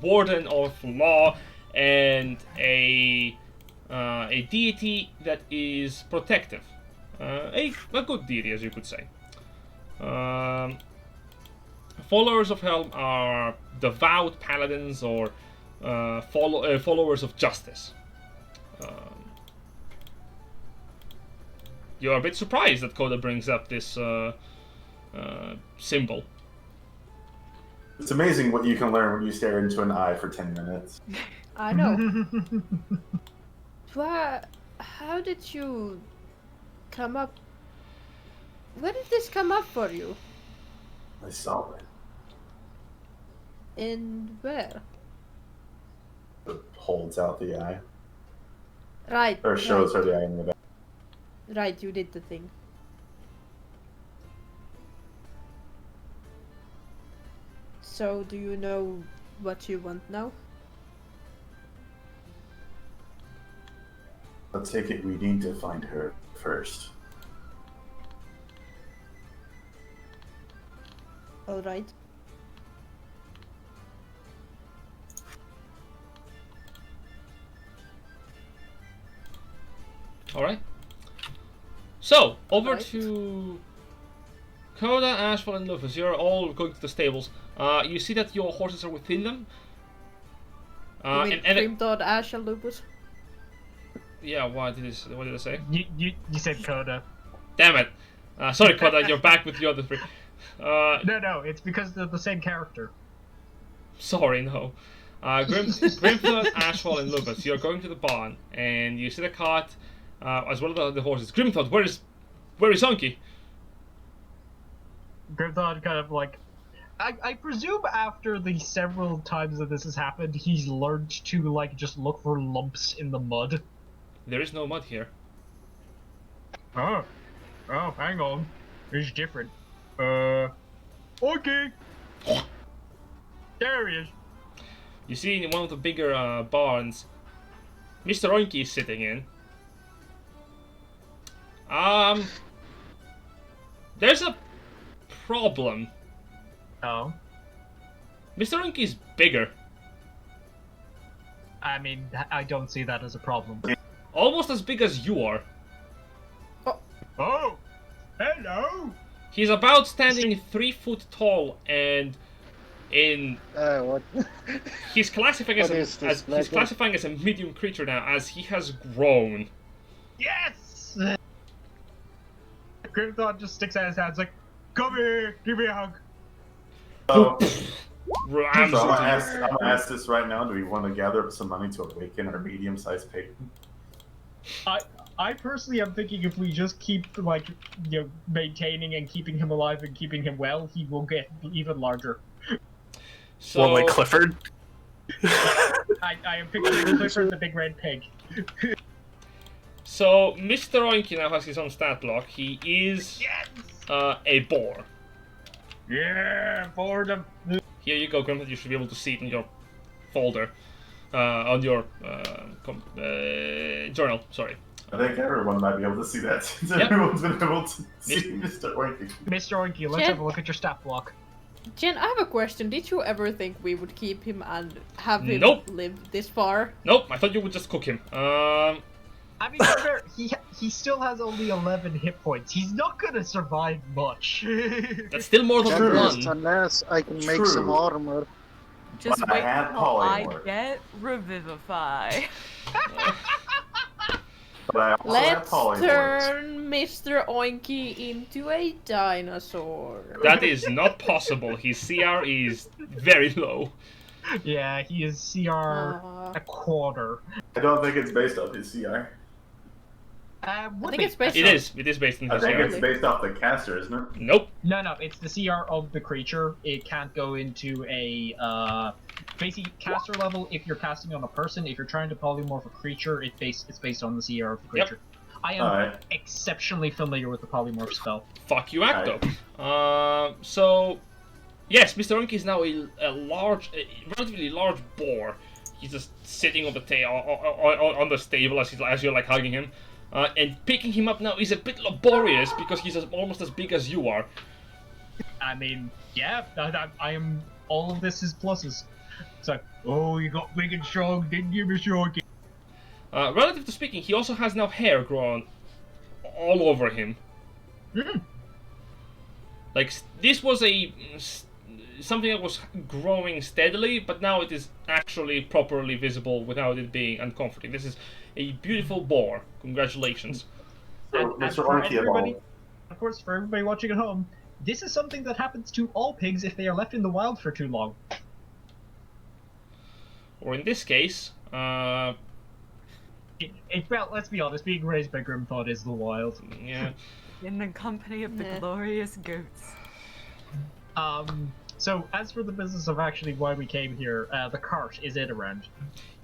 warden of law, and a a deity that is protective. A good deity, as you could say. Followers of Helm are devout paladins or followers of justice. You're a bit surprised that Coda brings up this symbol. It's amazing what you can learn when you stare into an eye for 10 minutes. I know. How did you come up? Where did this come up for you? I saw it. And where? It holds out the eye. Right. Or shows right. her the eye in the back. Right, you did the thing. So, do you know what you want now? Let's take it we need to find her first. Alright. Alright. So, over Right. to Coda, Ashfall, and Lufus. You're all going to the stables. You see that your horses are within them. You mean and Cream Toad, Ash, and Lupus? yeah, what did I say? You said Coda. Damn it! Sorry, Coda, you're back with the other three. No, it's because they're the same character. Sorry, no. Grimthorn, Ashfall, and Lupus. You're going to the barn, and you see the cart, as well as the horses. Grimthorn, where is Unky? Grimthon kind of like, I presume after the several times that this has happened, he's learned to like just look for lumps in the mud. There is no mud here. Oh, hang on, it's different. Okay. There he is. You see in one of the bigger barns, Mr. Oinky is sitting in. There's a problem. Oh. Mr. Oinky is bigger. I mean, I don't see that as a problem. Almost as big as you are. Oh, hello. He's about standing 3 foot tall, and What? he's classifying What is this, he's classifying as a medium creature now, as he has grown. Yes. Grimthon just sticks out his hands like, "Come here, give me a hug." So, Rams I'm into gonna ask this right now. Do we want to gather up some money to awaken our medium-sized pig? I personally am thinking if we just keep like maintaining and keeping him alive and keeping him well, he will get even larger. So, Well, like Clifford. I am picturing Clifford the big red pig. So Mr. Oinky now has his own stat block. He is a boar. Yeah, boredom. Here you go, Grimthorn. You should be able to see it in your folder, on your journal. Sorry. I think everyone might be able to see that since Yep. everyone's been able to see Mr. Oinky. Mr. Oinky, let's Jen? have a look at your stat block. Jen, I have a question. Did you ever think we would keep him and have him Nope. live this far? Nope, I thought you would just cook him. I mean, to be fair, he still has only 11 hit points. He's not gonna survive much. That's still more than True. Just one. unless I can make True. some armor. Just But I wait had until I polymorph. get Revivify. But I also have Let's polymorphs. turn Mr. Oinky into a dinosaur. That is not possible. His CR is very low. Yeah, he is CR a quarter. I don't think it's based off his CR. I think it's based It on... is. It is based on I his think CR. it's based off the caster, isn't it? Nope. No, it's the CR of the creature. It can't go into a basically caster level if you're casting on a person. If you're trying to polymorph a creature, it's based on the CR of the creature. I am Alright. exceptionally familiar with the polymorph spell. Fuck you, Acto. So, yes, Mr. Oinky is now a relatively large boar. He's just sitting on the on the stable as you're like hugging him, and picking him up now is a bit laborious because he's almost as big as you are. I mean, yeah, I am. All of this is pluses. It's like, oh, you got big and strong, didn't you, Mr. Oinky? Relatively speaking, he also has now hair grown all over him. Like, this was something that was growing steadily, but now it is actually properly visible without it being uncomforting. This is a beautiful boar. Congratulations. So, And Mr. for Orky everybody, of course, for everybody watching at home, this is something that happens to all pigs if they are left in the wild for too long. Or in this case, Well, let's be honest, being raised by Grimthought is the wild. yeah. In the company of the Nah. glorious goats. So, as for the business of actually why we came here, the cart, is it around?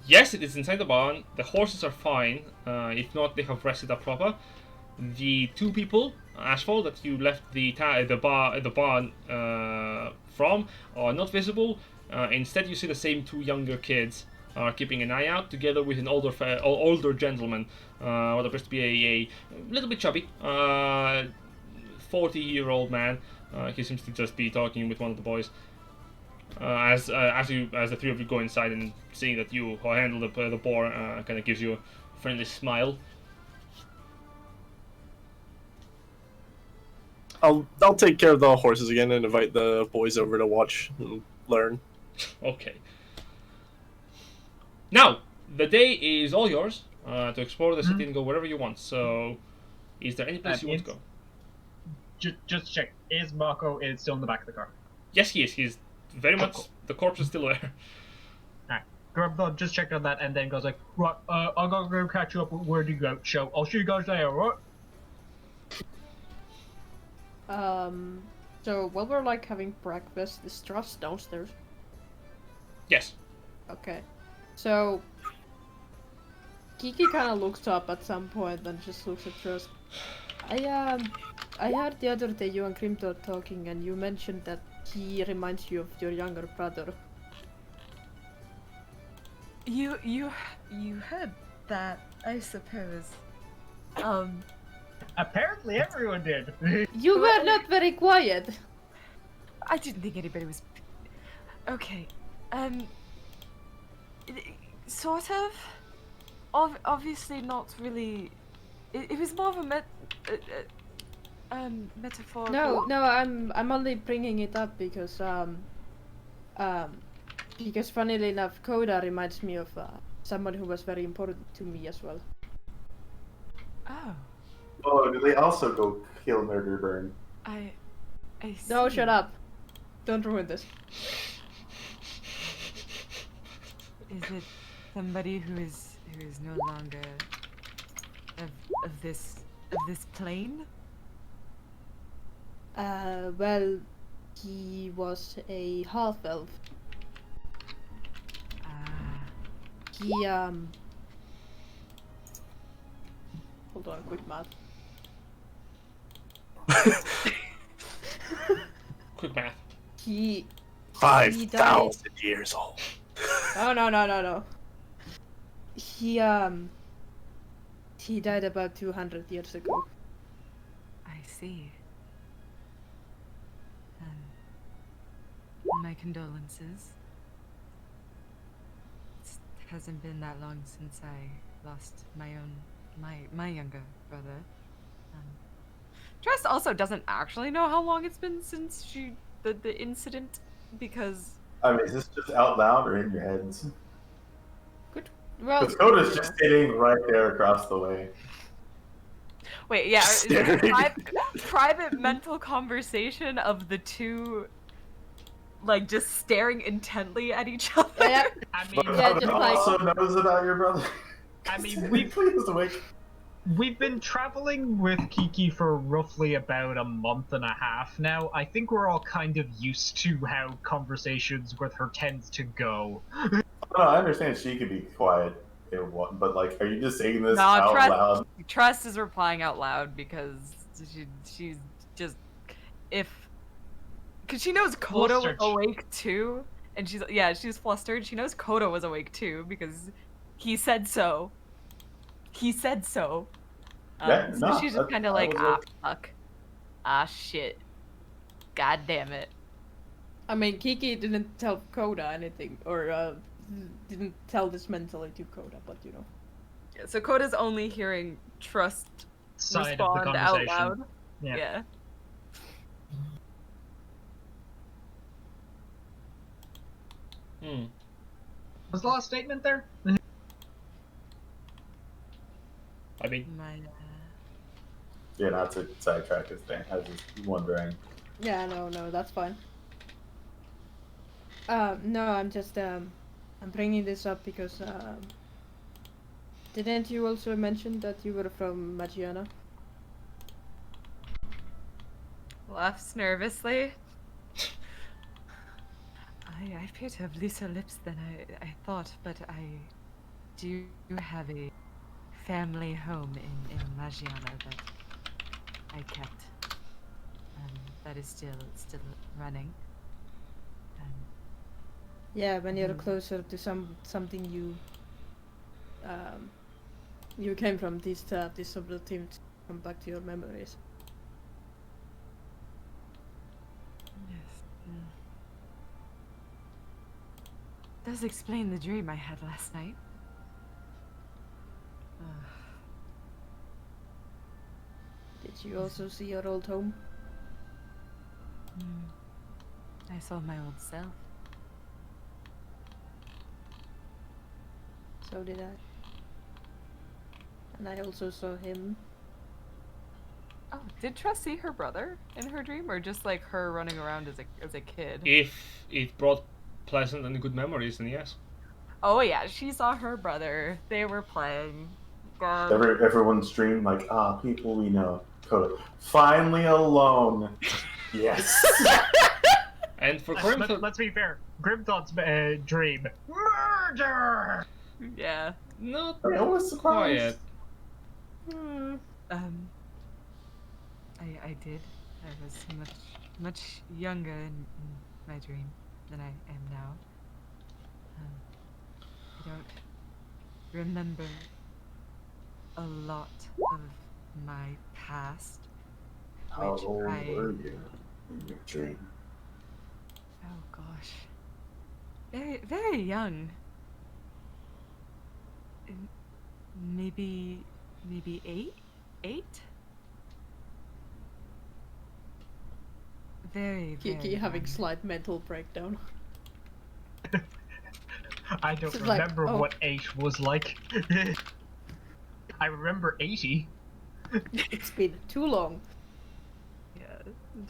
Yes, it is inside the barn. The horses are fine. If not, they have rested up proper. The two people, Ashfall, that you left the barn from, are not visible. Instead, you see the same two younger kids are keeping an eye out, together with an older gentleman, what appears to be a little bit chubby, 40-year-old man. He seems to just be talking with one of the boys. As the three of you go inside and seeing that you handle the boar, kind of gives you a friendly smile. I'll take care of the horses again and invite the boys over to watch and learn. Okay. Now, the day is all yours to explore the city and go wherever you want. So, is there any place you want to go? Just check. Is Mako still in the back of the car? Yes, he is. He's very much. Cool. The corpse is still there. Grimthought just checked on that and then goes like, right, I'll go catch you up with where you go. So I'll see you guys there, alright? So while we're like having breakfast, is Trust downstairs? Yes. Okay. So Kiki kind of looks up at some point and just looks at Trust. I heard the other day you and Grimthor talking, and you mentioned that he reminds you of your younger brother. You heard that, I suppose. Apparently everyone did. You were not very quiet. I didn't think anybody was. Okay, sort of. Obviously not really. It was more of a metaphor. No, I'm only bringing it up because funnily enough, Coda reminds me of someone who was very important to me as well. Oh, Oh, do they also go kill, murder, burn? I see. No, shut up. Don't ruin this. Is it somebody who is no longer of this plane? Well, he was a half-elf. He, hold on, quick math. Quick math. He 5,000 years old. No. He died about 200 years ago. I see. My condolences. It hasn't been that long since I lost my younger brother. Trust also doesn't actually know how long it's been since the incident, because I mean, is this just out loud or in your heads? Good. Well, Because Coda's just sitting right there across the way. wait, yeah, is it a Staring. private mental conversation of the two, like, just staring intently at each other? yeah, I But mean, Yeah, Coda just like- also knows about your brother. I mean, Please wake. we've been traveling with Kiki for roughly about a month and a half now. I think we're all kind of used to how conversations with her tends to go. No, I understand she could be quiet, but like, are you just saying this No, out loud? Trust is replying out loud because she's just because she knows Koda was Flustered. awake too, and she's flustered. She knows Koda was awake too because he said so. He said so. Yeah, So no, she's just that- kind of that like, was ah, it. fuck, ah, shit, god damn it. I mean, Kiki didn't tell Coda anything, or didn't tell this mentally to Coda, but you know. Yeah, so Coda's only hearing Trust Side of the respond out conversation. loud. Yeah. Yeah. Hmm. Was the last statement there? I mean, My, Yeah, not to sidetrack his thing. I was just wondering. Yeah, no, that's fine. No, I'm just I'm bringing this up because didn't you also mention that you were from Magiana? laughs nervously. I appear to have looser lips than I thought, but I do have a family home in Magiana that I kept. That is still running. Yeah, when you're closer to something you came from, these sort of things come back to your memories. Yes. Does explain the dream I had last night. Did you also see your old home? I saw my old self. So did I. And I also saw him. Oh, did Trust see her brother in her dream, or just like her running around as a kid? if it brought pleasant and good memories, then yes. Oh yeah, she saw her brother. They were playing. God. Everyone's dream, like, people we know. Coda, finally alone. Yes. And for Let's be fair. Grimthoug's dream. Murder! Yeah. not I was surprised. quiet. I did. I was much younger in my dream than I am now. I don't remember a lot of my past. How which old I... were you in your dream? Oh gosh. Very young. Maybe 8? Very Kiki having young. slight mental breakdown. I don't It's like, remember oh. what 8 was like. I remember 80. It's been too long. Yeah.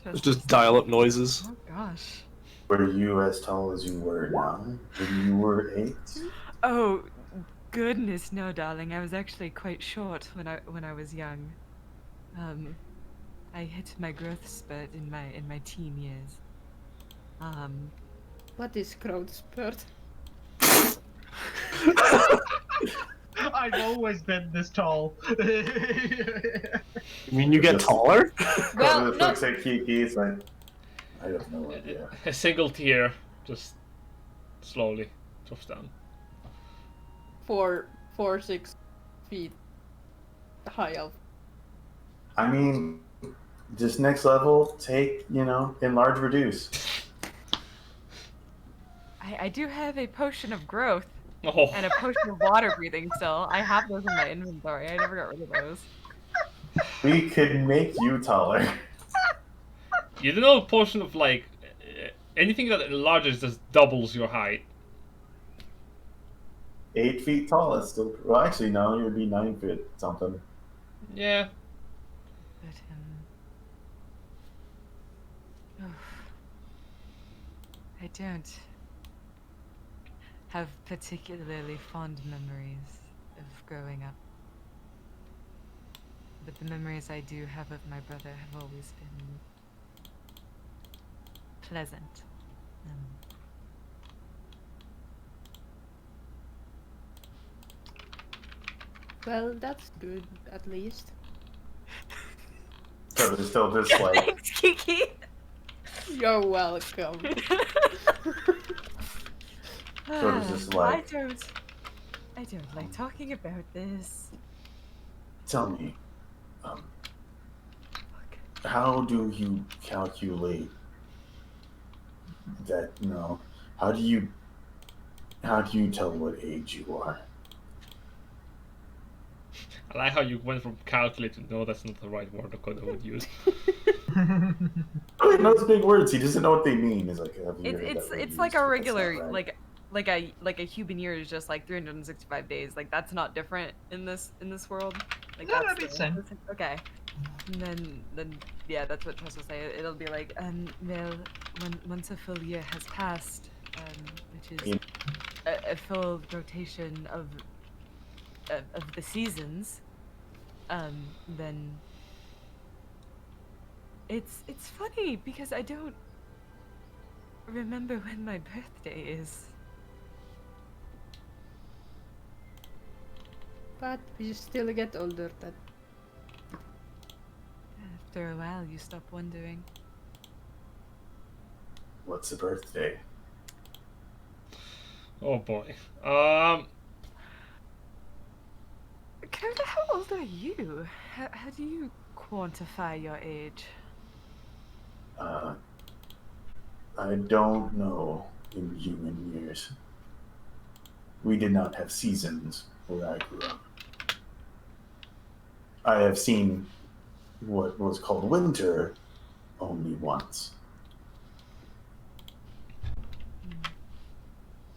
It's just dial-up noises. Oh gosh. Were you as tall as you were now when you were 8? Oh goodness, no, darling. I was actually quite short when I was young. I hit my growth spurt in my teen years. What is growth spurt? I've always been this tall. You mean you get taller? Well, Coda looks at Kiki, it's like, I have no idea. A single tear just slowly drops down. 6 feet high elf. I mean, just next level, take, enlarge, reduce. I do have a potion of growth Oh, and a potion of water breathing still. I have those in my inventory. I never got rid of those. We could make you taller. you don't know a portion of like anything that enlarges just doubles your height. 8 feet tall is still. Well, actually, no, you'd be 9 feet something. Yeah. But I don't have particularly fond memories of growing up. But the memories I do have of my brother have always been pleasant. Well, that's good, at least. So they're still just like. Thanks, Kiki. You're welcome. So it's just like- I don't like talking about this. Tell me, how do you calculate that? How do you tell what age you are? I like how you went from calculate to no, that's not the right word Dakota would use. Oh, he knows big words. He doesn't know what they mean. He's like, have you heard It's that word it's like used? a But that's not regular right. like a human year is just like 365 days. Like that's not different in this world. Like No, that's that makes sense. okay. And then yeah, that's what Tress will say. It'll be like well, once a full year has passed, which is a full rotation of the seasons, then it's funny because I don't remember when my birthday is. But we still get older then. After a while, you stop wondering. What's a birthday? Oh boy. Coda, how old are you? How do you quantify your age? I don't know in human years. We did not have seasons where I grew up. I have seen what was called winter only once.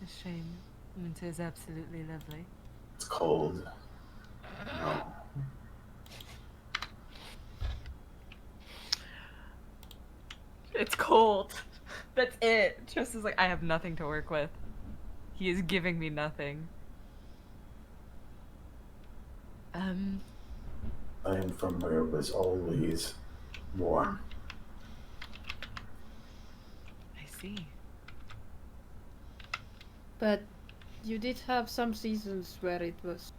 A shame. Winter is absolutely lovely. It's cold. No. It's cold. That's it. Tress is like, I have nothing to work with. He is giving me nothing. I am from where it was always warm. I see. But you did have some seasons where it was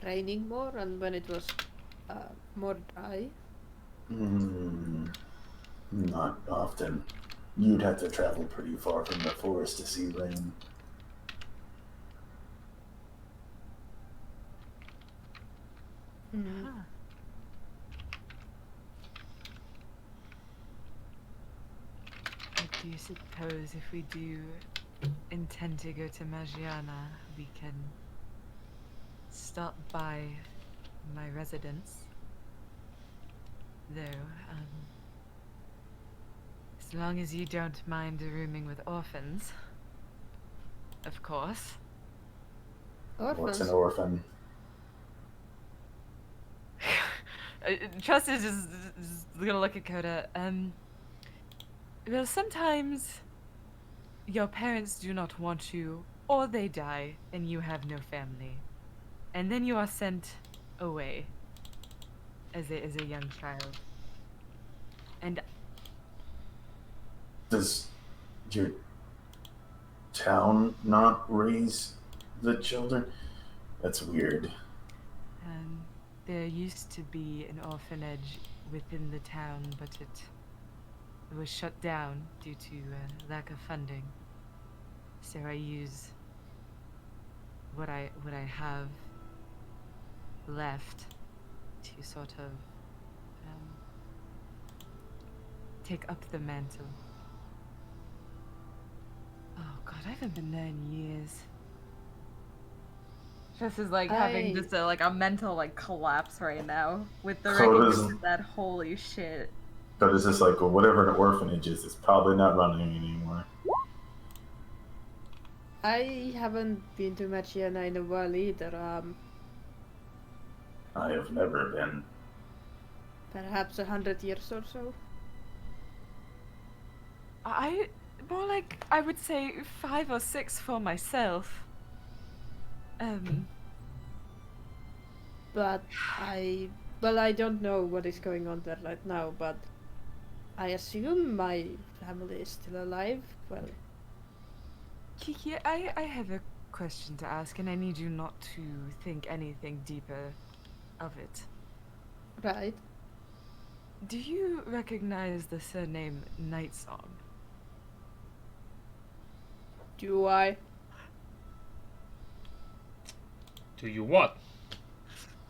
raining more and when it was more dry. Not often. You'd have to travel pretty far from the forest to see rain. Mm. Huh. I do suppose if we do intend to go to Magiana, we can stop by my residence. Though, as long as you don't mind rooming with orphans, of course. What's Orphans. an orphan? Trust is just gonna look at Coda. Well, sometimes your parents do not want you, or they die, and you have no family. And then you are sent away as a young child. And Does your town not raise the children? That's weird. there used to be an orphanage within the town, but it was shut down due to lack of funding. So I use what I have left to sort of take up the mantle. Oh god, I haven't been there in years. This is like having just a mental collapse right now with the recognition that holy shit. But it's just like, well, whatever an orphanage is, it's probably not running anymore. I haven't been to Magiana in a while either. I have never been. Perhaps 100 years or so. More like, I would say 5 or 6 for myself. But I don't know what is going on there right now, but I assume my family is still alive. Well, Kiki, I have a question to ask, and I need you not to think anything deeper of it. right. Do you recognize the surname Nightsong? Do I? Do you what?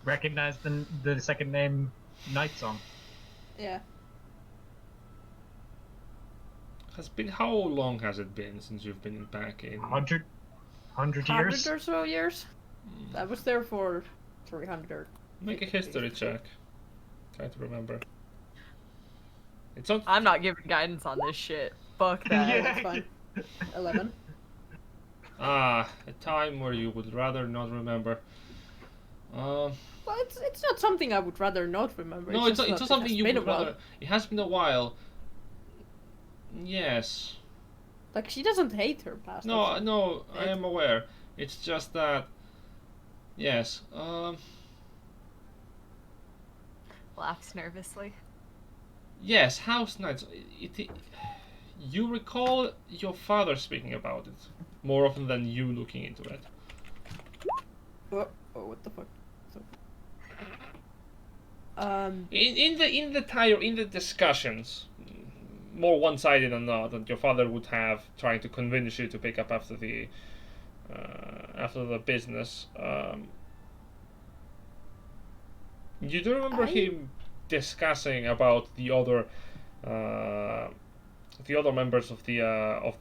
Recognize the second name, Night Song. Yeah. How long has it been since you've been back in? 100 years. 100 or so years? I was there for 300. Make a history check. Try to remember. It's not. I'm not giving guidance on this shit. Fuck that. Yeah. That's fine. 11. A time where you would rather not remember. Well, it's not something I would rather not remember. No, it's not just something it has you been would a while. rather. It has been a while. Yes. Like, she doesn't hate her past. No, that's- no, I am aware. It's just that. Yes. Laughs nervously. Yes, House Knights. You recall your father speaking about it more often than you looking into it. Oh, what the fuck? So, In the discussions, more one-sided than not, that your father would have trying to convince you to pick up after the business. You do remember him discussing about the other members of the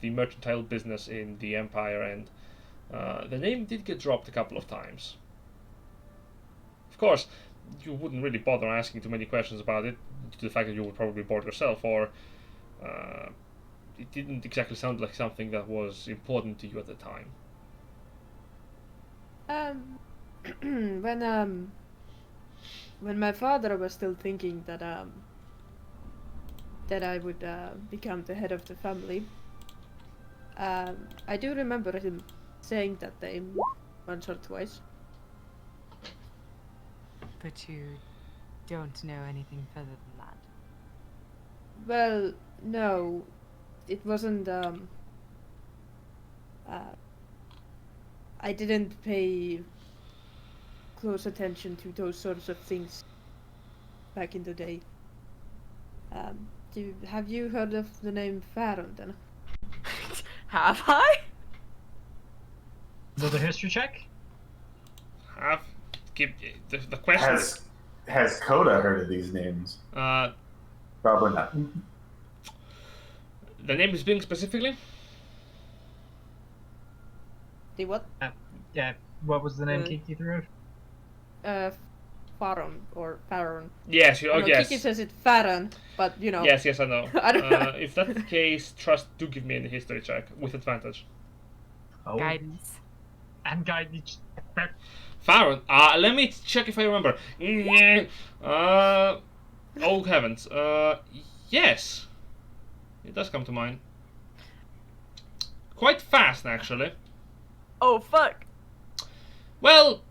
mercantile business in the Empire, and the name did get dropped a couple of times. Of course, you wouldn't really bother asking too many questions about it, due to the fact that you would probably bored yourself, or it didn't exactly sound like something that was important to you at the time. when my father was still thinking that I would become the head of the family, I do remember him saying that name once or twice. But you don't know anything further than that. Well, no, it wasn't. I didn't pay close attention to those sorts of things back in the day. Have you heard of the name Faron then? Have I? Another history check? Give the question. Has Coda heard of these names? Probably not. The name is being specifically. The what? Yeah, what was the name Uh, Kiki threw out? Faron or Faron. Yes, I know yes. Kiki says it Faron, but you know. Yes, I know. I don't know. If that's the case, do give me a history check with advantage. Oh. Guidance. And guidance. Farron, let me check if I remember. Oh heavens. Yes. It does come to mind. Quite fast, actually. Oh fuck. Well,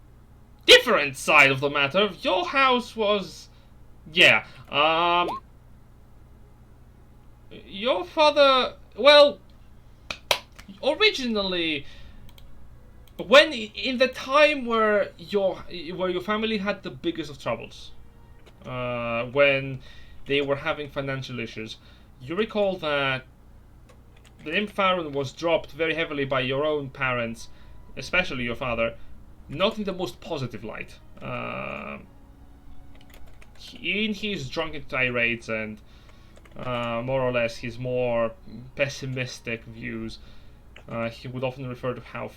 different side of the matter. Your house was... Yeah. Your father... Well, originally... When in the time where your family had the biggest of troubles, when they were having financial issues, you recall that the name Farron was dropped very heavily by your own parents, especially your father, not in the most positive light. In his drunken tirades and more or less his more pessimistic views, he would often refer to how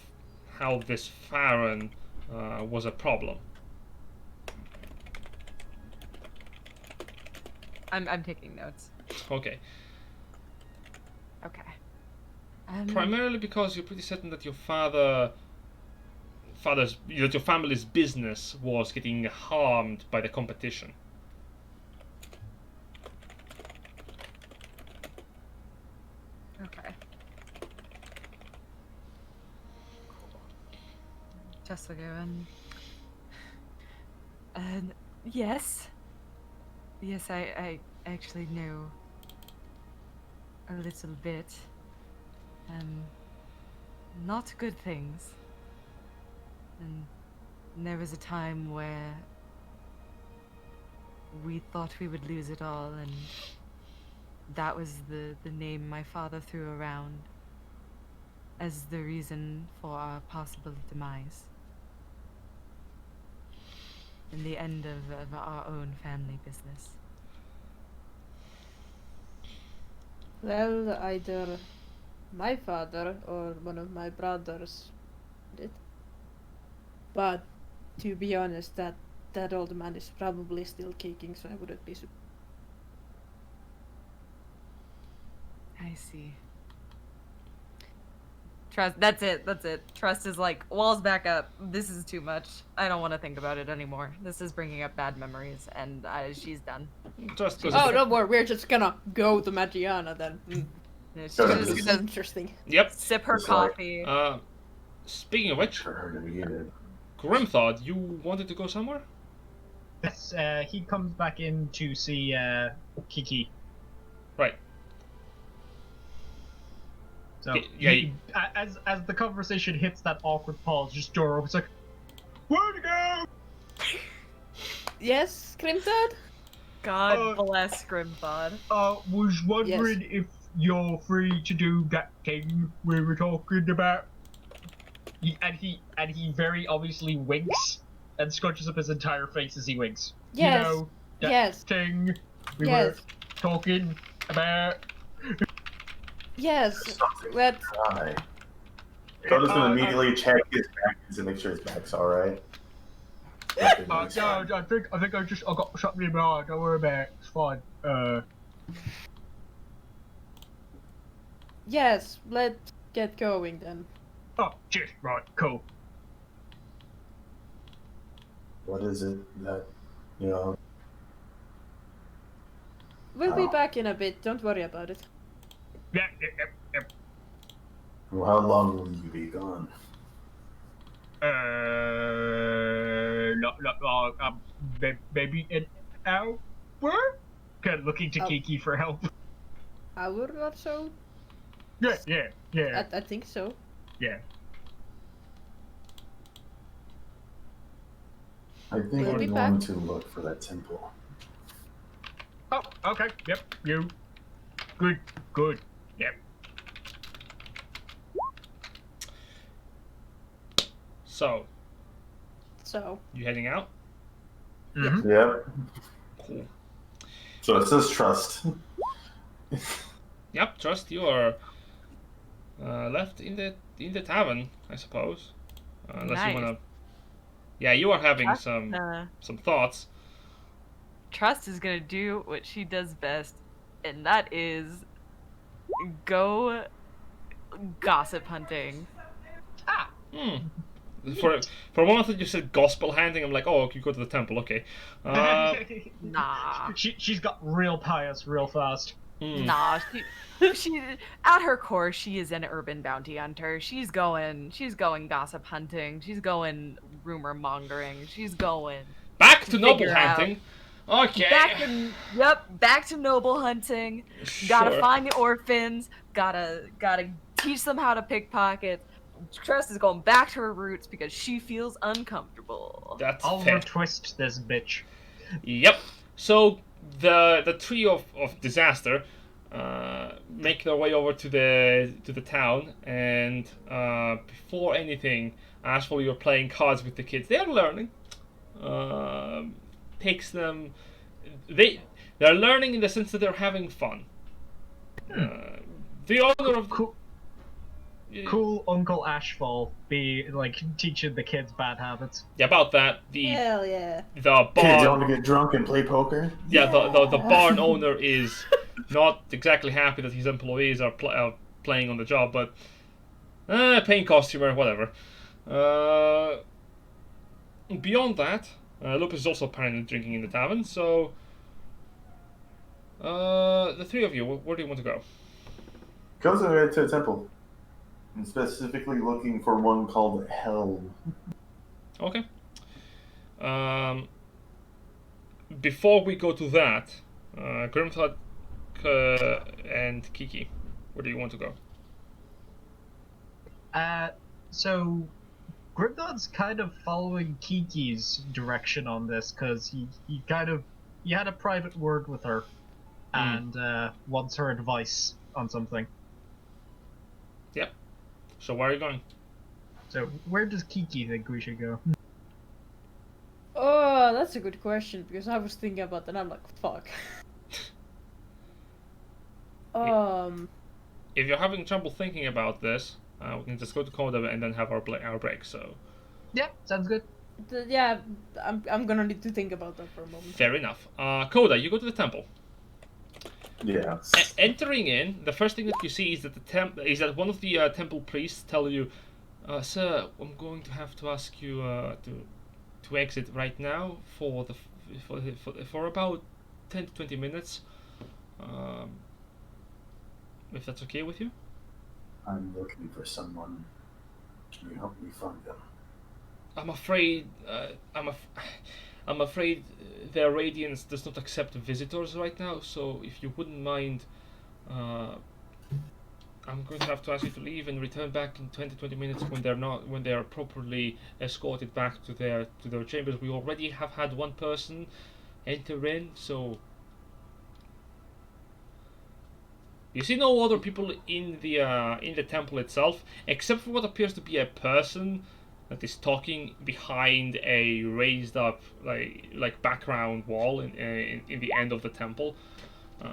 this Farron was a problem. I'm taking notes. Okay. Okay. Primarily because you're pretty certain that your your family's business was getting harmed by the competition. Okay. Just will go and yes. Yes, I actually know a little bit. Not good things. And there was a time where we thought we would lose it all, and that was the name my father threw around as the reason for our possible demise. In the end of our own family business. Well, either my father or one of my brothers did. But to be honest, that that old man is probably still kicking, so I wouldn't be surprised. I see. Trust. That's it. That's it. Trust is like, walls back up. This is too much. I don't want to think about it anymore. This is bringing up bad memories, and she's done. Trust goes. Oh, don't worry, we're just gonna go to Magiana then. Yeah, she's Go just ahead. This gonna is interesting. Yep. sip her It's like- coffee. Speaking of which, For her to be in. Grimthought, you wanted to go somewhere? Yes, he comes back in to see Kiki. Right. So Yeah, as the conversation hits that awkward pause, just door opens like, where'd you go? Yes, Grimtad? God bless Grimthod. Was wondering if you're free to do that thing we were talking about. And he very obviously winks and scrunches up his entire face as he winks. Yes. You know, that Yes. thing we Yes. were talking about. Yes. Something Let's. dry. Coda's gonna immediately check his back to make sure his back's alright. No, I think I got something in my eye. Don't worry about it. It's fine. Yes, let's get going then. Oh, cheers. Right, cool. What is it that, you know? We'll be Oh. back in a bit, don't worry about it. Yeah. Well, how long will you be gone? Maybe an hour? Kind of looking to Oh. Kiki for help. Hour or so? Yeah. I think so. Yeah. I think We'll we're be going back. to look for that temple. Oh, okay. Yep. You. Good. Yep. So, So, you heading out? Mm-hmm. Yep. Cool. So it says trust. Yep, Trust, you are left in the tavern, I suppose. Unless you Nice. wanna. Yeah, you are having Trust, some thoughts. Trust is gonna do what she does best, and that is go gossip hunting. Hmm. For a moment that you said gospel handing, I'm like, oh, you go to the temple, okay. Nah. She's got real pious real fast. Nah, she at her core she is an urban bounty hunter. She's going gossip hunting. She's going rumor mongering. She's going Back to noble Figure out. hunting. Okay. back to noble hunting. Gotta Sure. find the orphans. Gotta teach them how to pickpocket. Trust is going back to her roots because she feels uncomfortable. That's Oliver fair. Twist this bitch. Yep. So the trio of disaster make their way over to the town, and before anything, as for you're playing cards with the kids, they are learning. Takes them. They're learning in the sense that they're having fun. The owner of Cool Uncle Ashfall be like teaching the kids bad habits. yeah, about that the hell yeah. the Kids, you barn want to get drunk and play poker? yeah the barn owner is not exactly happy that his employees are playing on the job, but paying costumer, whatever. Beyond that, Lupus is also apparently drinking in the tavern. So the three of you, where do you want to go? Goes over to a temple. And specifically looking for one called Hell. Okay. Before we go to that, Grimthought and Kiki, where do you want to go? So Grimdod's kind of following Kiki's direction on this because he had a private word with her and wants her advice on something. Yep. So where are you going? So where does Kiki think we should go? Oh, that's a good question because I was thinking about that and I'm like, fuck. If you're having trouble thinking about this, we can just go to Coda and then have our break. So Yeah, sounds good. Yeah, I'm gonna need to think about that for a moment. Fair enough. Koda, you go to the temple. Yeah. Entering in, the first thing that you see is that one of the temple priests tell you, "Sir, I'm going to have to ask you to exit right now for about 10 to 20 minutes. Um, if that's okay with you." I'm looking for someone. Can you help me find them? I'm afraid. I'm afraid their radiance does not accept visitors right now. So if you wouldn't mind, I'm going to have to ask you to leave and return back in 20 minutes when they are properly escorted back to their chambers. We already have had one person enter in, so you see no other people in the temple itself, except for what appears to be a person that is talking behind a raised up like background wall in the end of the temple. All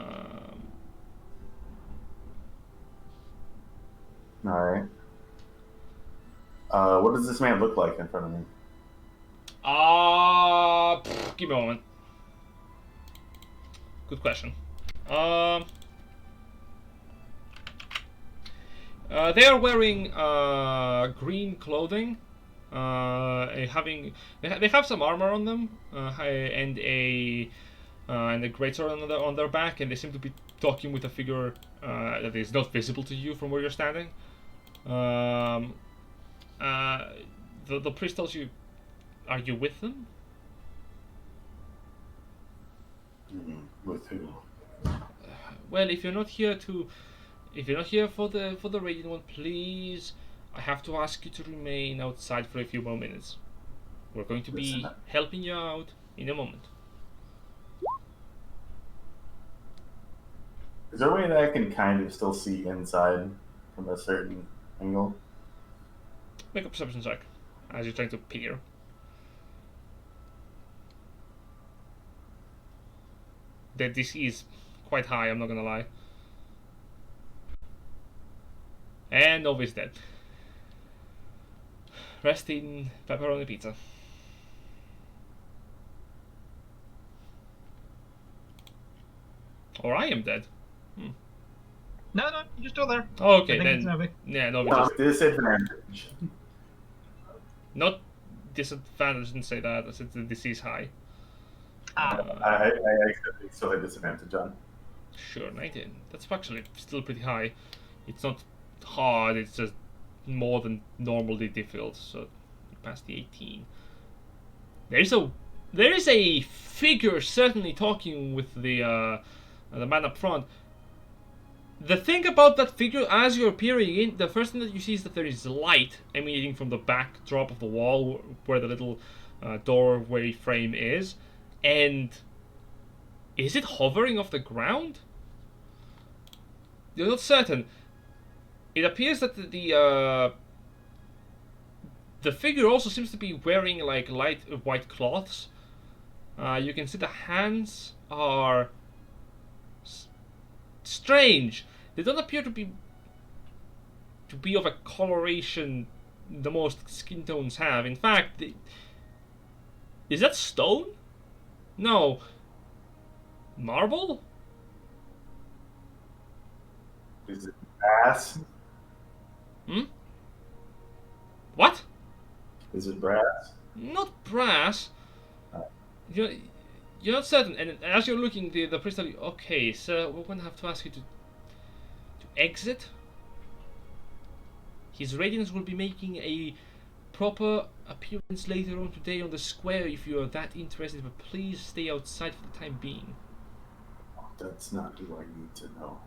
right. What does this man look like in front of me? Give me a moment. Good question. They are wearing green clothing. They have some armor on them, and a greatsword on their back, and they seem to be talking with a figure that is not visible to you from where you're standing. Um, the priest tells you, "Are you with them?" With who? Well, if you're not here for the radiant one, please, I have to ask you to remain outside for a few more minutes. We're going to be helping you out in a moment. Is there a way that I can kind of still see inside from a certain angle? Make a perception check as you're trying to peer. The DC is quite high, I'm not gonna lie. And Novi's dead. Rest in pepperoni pizza. Or I am dead. No, you're still there. Okay, I think it's then. Novi. Yeah, Novi No, just. disadvantage. Not disadvantage, didn't say that. I said the DC is high. I still had disadvantage on. Sure, 19. That's actually still pretty high. It's not hard, it's just more than normally difficult, so you passed the 18. There is a figure certainly talking with the man up front. The thing about that figure, as you're peering in, the first thing that you see is that there is light emanating from the backdrop of the wall where the little doorway frame is, and is it hovering off the ground? You're not certain. It appears that the figure also seems to be wearing like light white cloths. You can see the hands are strange. They don't appear to be of a coloration the most skin tones have. In fact, is that stone? No. Marble? Is it brass? What? Is it brass? Not brass. You're not certain, and as you're looking, the priest tells you, "Okay, sir, we're going to have to ask you to exit. His radiance will be making a proper appearance later on today on the square if you are that interested, but please stay outside for the time being." That's not who I need to know.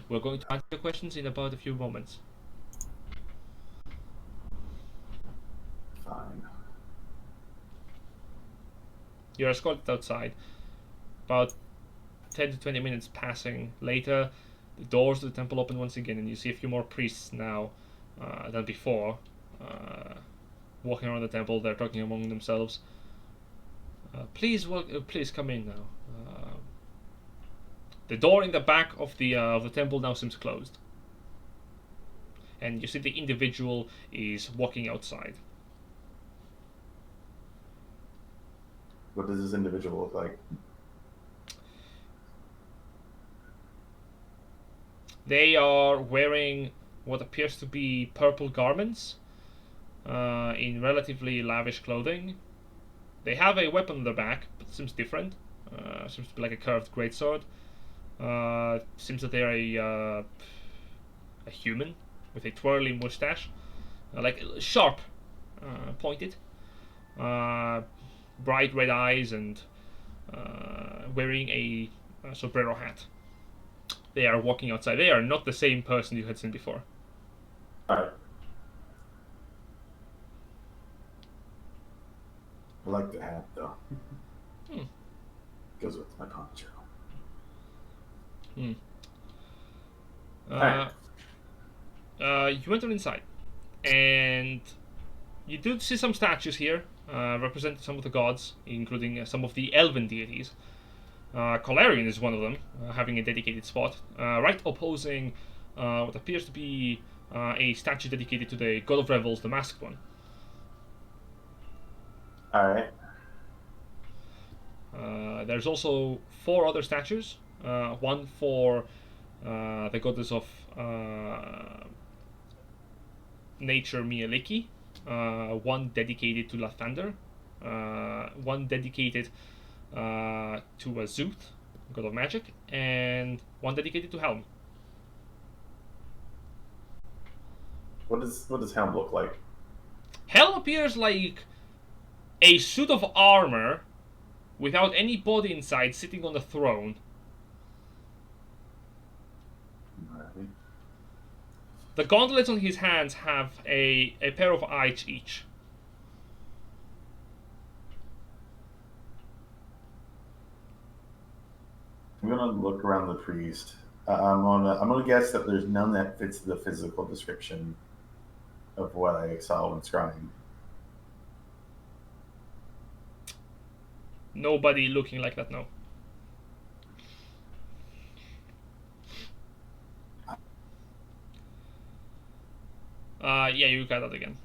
We're going to answer your questions in about a few moments. Fine. You're escorted outside. About 10 to 20 minutes passing later, the doors to the temple open once again, and you see a few more priests now than before, walking around the temple. They're talking among themselves. Please come in now. The door in the back of the temple now seems closed, and you see the individual is walking outside. What does this individual look like? They are wearing what appears to be purple garments in relatively lavish clothing. They have a weapon on their back, but it seems different. Seems to be like a curved greatsword. Seems that they are a human with a twirly mustache, like sharp, pointed, bright red eyes, and wearing a sombrero hat. They are walking outside. They are not the same person you had seen before. Alright. I like the hat, though. Goes with my poncho. You enter inside, and you do see some statues here, representing some of the gods, including some of the elven deities. Colarion is one of them, having a dedicated spot, right opposing what appears to be a statue dedicated to the god of revels, the masked one. Alright. There's also 4 other statues, one for the goddess of nature, Mieliki, one dedicated to Lathander, one dedicated to Azuth, god of magic, and one dedicated to Helm. What does Helm look like? Helm appears like a suit of armor without any body inside, sitting on a throne. Alright. The gauntlets on his hands have a pair of eyes each. I'm gonna look around the priest. I'm gonna guess that there's none that fits the physical description of what I saw when scrying. Nobody looking like that, no. Yeah, you got that again.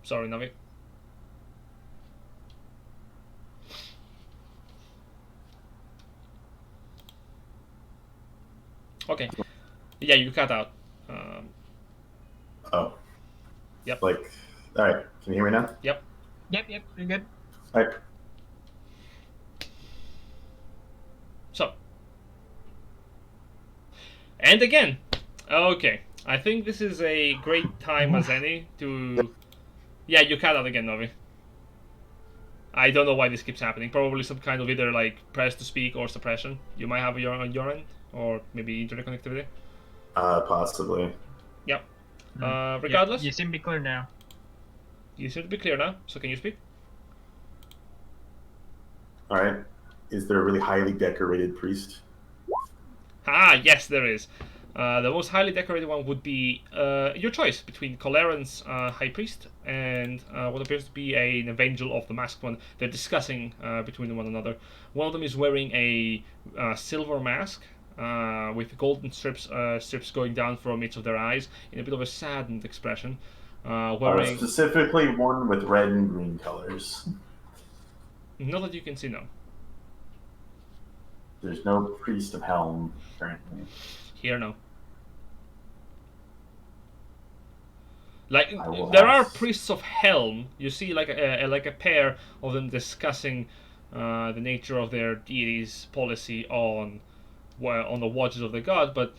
Sorry, Navi. Okay. Yeah, you cut out. Oh. Yep. Like, alright, can you hear me now? Yep. Yep, you're good. Alright. So. And again. Okay. I think this is a great time as any to... Yeah, you cut out again, Novi. I don't know why this keeps happening. Probably some kind of either like press to speak or suppression. You might have on your end, or maybe internet connectivity. Possibly. Yep. Regardless, You seem to be clear now. you seem to be clear now. So can you speak? Alright. Is there a really highly decorated priest? Ah, yes, there is. The most highly decorated one would be your choice between Coleran's High Priest and what appears to be an Evangel of the Masked One. They're discussing between one another. One of them is wearing a silver mask with golden strips going down from each of their eyes in a bit of a saddened expression. Wearing... Specifically one with red and green colors. Not that you can see, no. There's no priest of Helm currently. Here, no. Like there are priests of Helm. You see, like a pair of them discussing the nature of their deity's policy on the watches of the god, but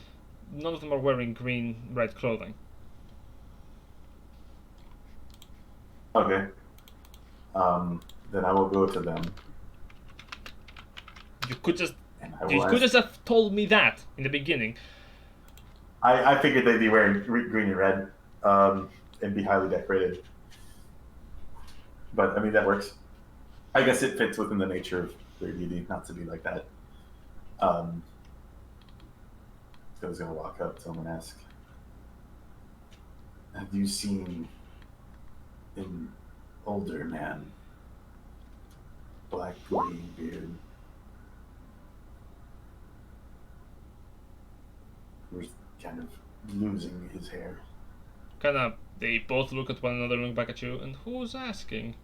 none of them are wearing green-red clothing. Okay. Then I will go to them. You could just You could just have told me that in the beginning. I figured they'd be wearing green and red, and be highly decorated. But I mean that works. I guess it fits within the nature of their deity not to be like that. So I was gonna walk up to them and ask, "Have you seen an older man, black green beard, who's kind of losing his hair?" They both look at one another, look back at you, and who's asking?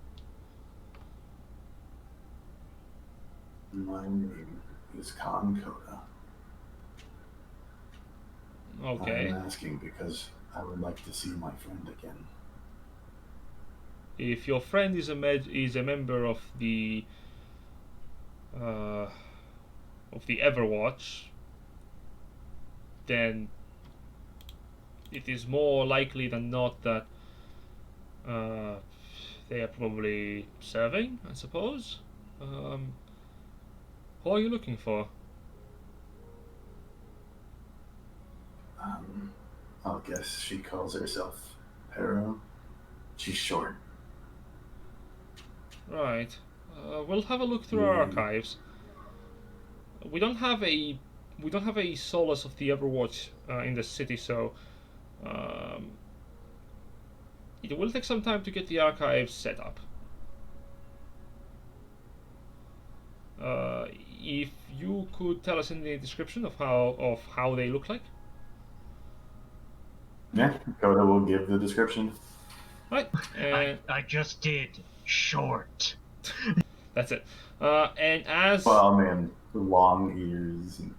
My name is Khan Koda. Okay. I'm asking because I would like to see my friend again. If your friend is a member uh, of the Everwatch, then it is more likely than not that uh, they are probably serving, I suppose. Who are you looking for? I'll guess she calls herself Pero. She's short. Right. We'll have a look through our archives. We don't have a Solace of the Everwatch in the city, so um, it will take some time to get the archives set up. If you could tell us in the description of how they look like. Yeah, Koda will give the description. Right. I just did. Short. That's it. And as Well, man, long ears, and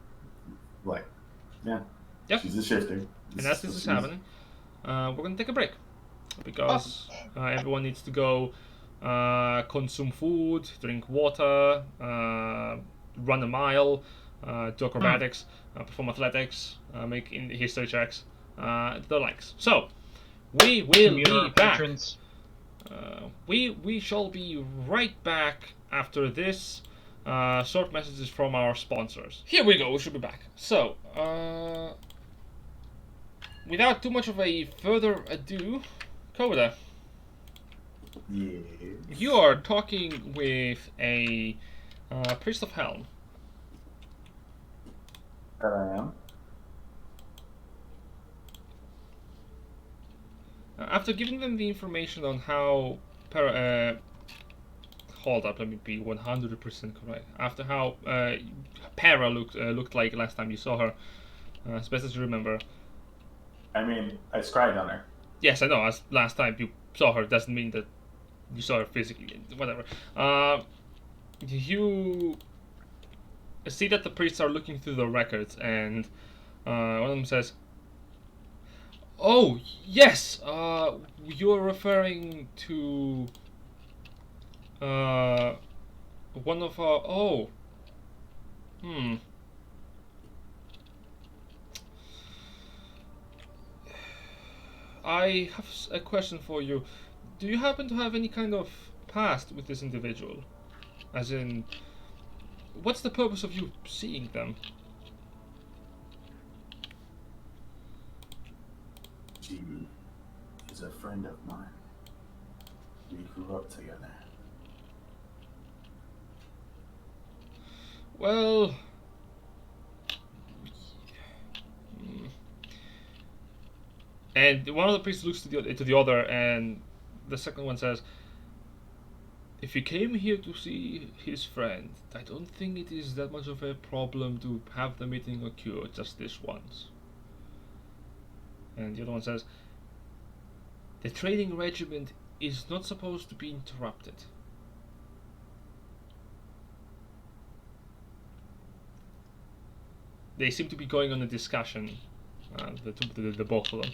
yeah. Yep. She's a shifter. And as this is happening, we're gonna take a break because everyone needs to go consume food, drink water, run a mile, do acrobatics, perform athletics, make history checks, the likes. So we will be back. Patrons. We shall be right back after this. Short messages from our sponsors. Here we go. We should be back. So, without too much of a further ado, Koda, Yes. you are talking with a priest of Helm. That I am. After giving them the information on how hold up, let me be 100% correct. After how Para looked like last time you saw her, as best as you remember. I mean, I scried on her. Yes, I know. As last time you saw her doesn't mean that you saw her physically. Whatever. You see that the priests are looking through the records, and one of them says, "Oh yes, you're referring to one of our I have a question for you. Do you happen to have any kind of past with this individual? As in, what's the purpose of you seeing them?" She is a friend of mine. We grew up together. Well, and one of the priests looks to the other, and the second one says, "If he came here to see his friend, I don't think it is that much of a problem to have the meeting occur just this once." And the other one says, "The training regiment is not supposed to be interrupted." They seem to be going on a discussion, the both of them.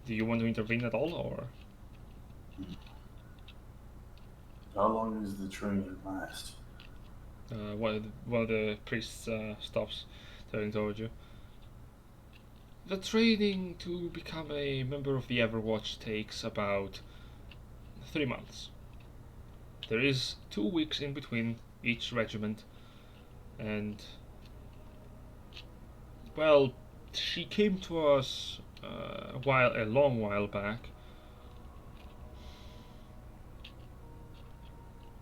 Do you want to intervene at all, or? How long does the training last? One of the priests stops, turning towards you. The training to become a member of the Everwatch takes about 3 months. There is 2 weeks in between each regiment, and well, she came to us a long while back.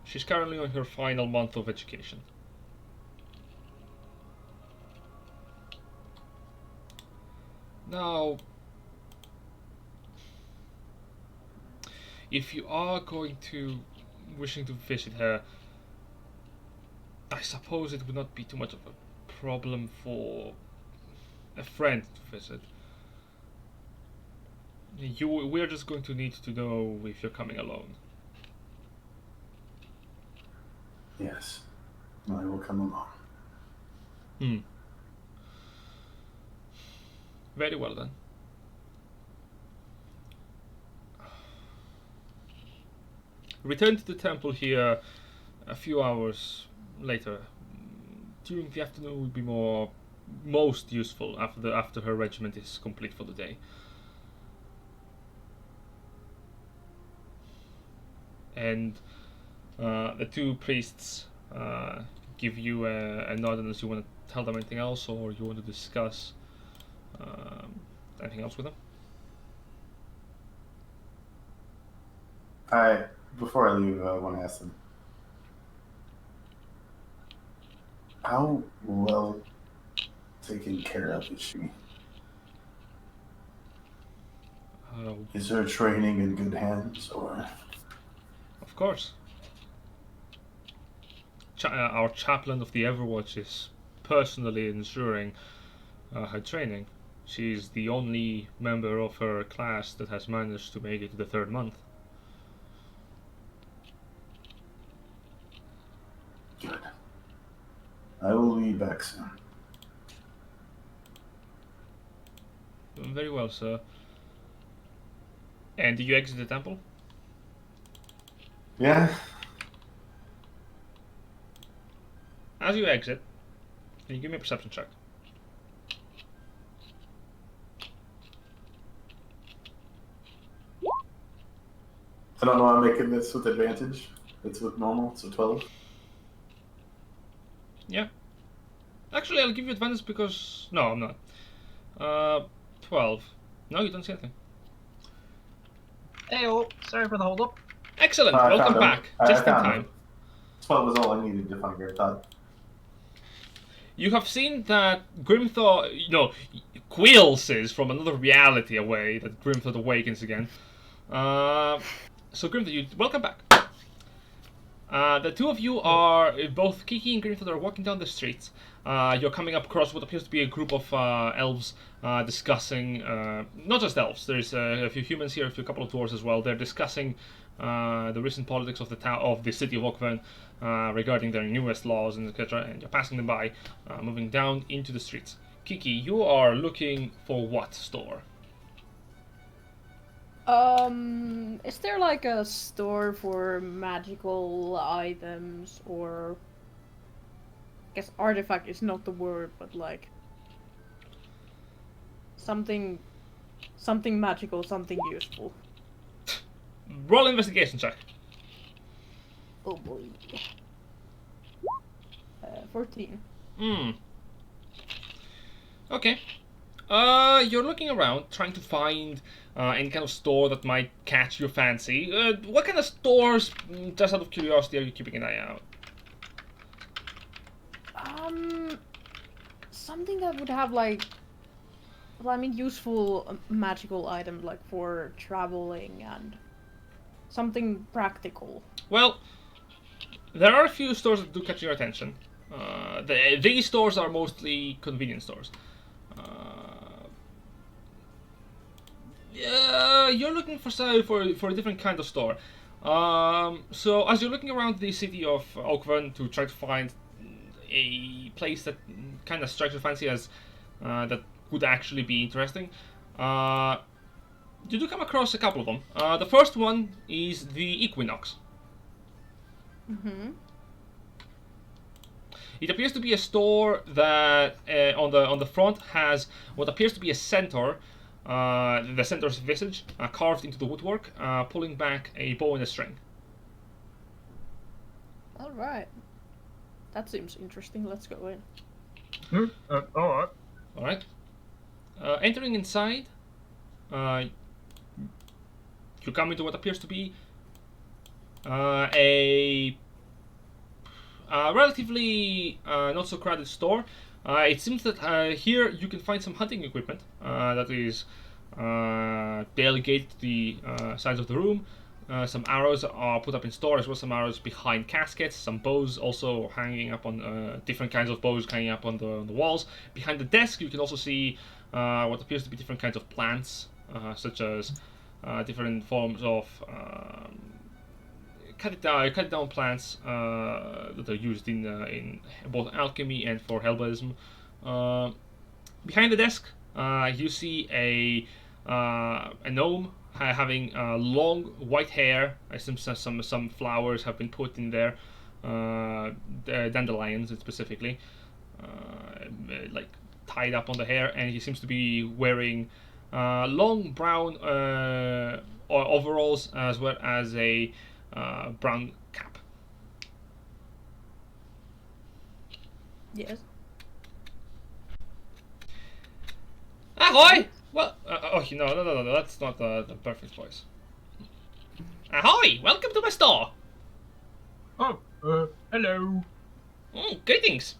She's currently on her final month of education. Now, if you are wishing to visit her, I suppose it would not be too much of a problem for a friend to visit. We're just going to need to know if you're coming alone. Yes, I will come along. Hmm. Very well then. Return to the temple here a few hours later. During the afternoon would be most useful after her regiment is complete for the day. And the two priests give you a nod unless you want to tell them anything else or you want to discuss anything else with them. Before I leave, I want to ask them, how well taken care of is she? Is her training in good hands, or? Of course. Our chaplain of the Everwatch is personally ensuring her training. She's the only member of her class that has managed to make it to the 3rd month. Good. I will be back soon. Very well, sir. And do you exit the temple? Yeah. As you exit, can you give me a perception check? I don't know. I'm making this with advantage. It's with normal, so 12. Yeah. Actually, I'll give you advantage because... No, I'm not. 12. No, you don't see anything. Hey-oh, sorry for the hold-up. Excellent! I Welcome found him. back. I Just in found time. him. 12 was all I needed to find your thought. You have seen that Grimthor, Quills from another reality away, that Grimthor awakens again. So Grimthor, welcome back. The two of you are, both Kiki and Grimthor are walking down the streets. You're coming up across what appears to be a group of elves discussing, not just elves, there's a few humans here, a couple of dwarves as well. They're discussing the recent politics of the city of Oakvern regarding their newest laws and etc. And you're passing them by, moving down into the streets. Kiki, you are looking for what store? Is there like a store for magical items or I guess artifact is not the word, but like something magical, something useful. Roll investigation check. Oh boy. 14. Okay. You're looking around, trying to find any kind of store that might catch your fancy. What kind of stores, just out of curiosity, are you keeping an eye out? Something that would have like, well, I mean, useful magical items like for traveling and something practical. Well, there are a few stores that do catch your attention. These stores are mostly convenience stores. You're looking for a different kind of store. So as you're looking around the city of Oakvern to try to find a place that kind of strikes your fancy as that would actually be interesting, you do come across a couple of them. The first one is the Equinox. It appears to be a store that on the front has what appears to be a centaur. The centaur's visage carved into the woodwork, pulling back a bow and a string. All right, that seems interesting. Let's go in. Alright. All right. Entering inside, you come into what appears to be a relatively not so crowded store. It seems that here you can find some hunting equipment that is delegated to the sides of the room. Some arrows are put up in store, as well as some arrows behind caskets. Some bows also hanging up on different kinds of bows hanging up on the walls. Behind the desk, you can also see what appears to be different kinds of plants, such as different forms of cut down plants that are used in both alchemy and for hellbladerism. Behind the desk, you see a gnome having long white hair. Some flowers have been put in there, dandelions specifically, like tied up on the hair, and he seems to be wearing long brown overalls as well as a brown cap. Yes. Ahoy! Well, no, that's not the perfect voice. Ahoy! Welcome to my store. Oh, hello. Greetings.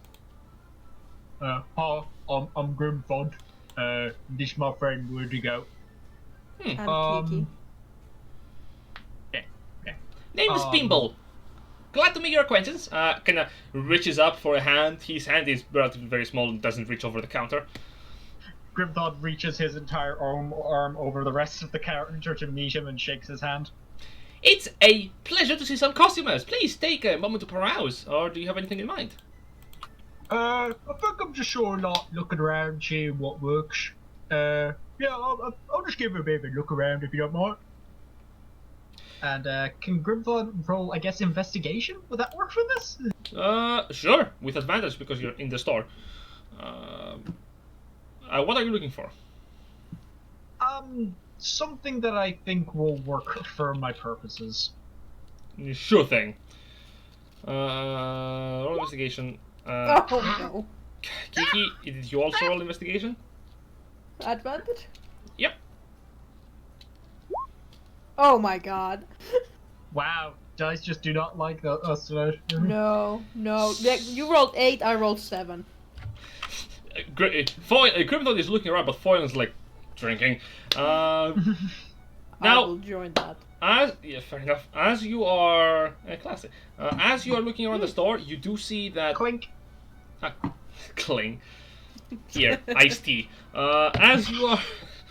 Hi, I'm Grimfod. This is my friend Rudigo. I'm Kiki. Name is Bimble. Glad to make your acquaintance. Kinda reaches up for a hand. His hand is relatively very small and doesn't reach over the counter. Grimfod reaches his entire arm over the rest of the counter to meet him and shakes his hand. It's a pleasure to see some customers. Please take a moment to peruse, or do you have anything in mind? I think I'm just sort of like looking around, seeing what works. Yeah, I'll just give it a bit of a look around if you don't mind. And can Grimfod roll, I guess, investigation? Would that work for this? Sure, with advantage because you're in the store. What are you looking for? Something that I think will work for my purposes. Sure thing. Roll investigation. Oh no. Kiki, did you also roll investigation? Advantage? Yep. Oh my god. Wow, dice just do not like us today. No. Like, you rolled 8, I rolled 7. Grimdon is looking around, but Foylan's like drinking. I Now, will join that. fair enough. As you are classic, as you are looking around the store, you do see that Clink. cling. Here, iced tea. As you are,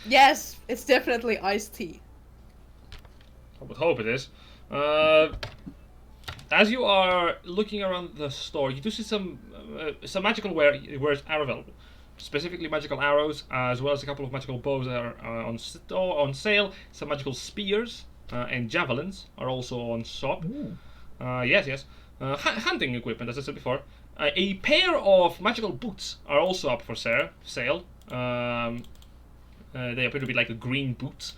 Yes, it's definitely iced tea. I would hope it is. As you are looking around the store, you do see some magical wares are available. Specifically magical arrows, as well as a couple of magical bows that are on sale. Some magical spears and javelins are also on shop. Yes. Hunting equipment, as I said before. A pair of magical boots are also up for sale. They appear to be like green boots.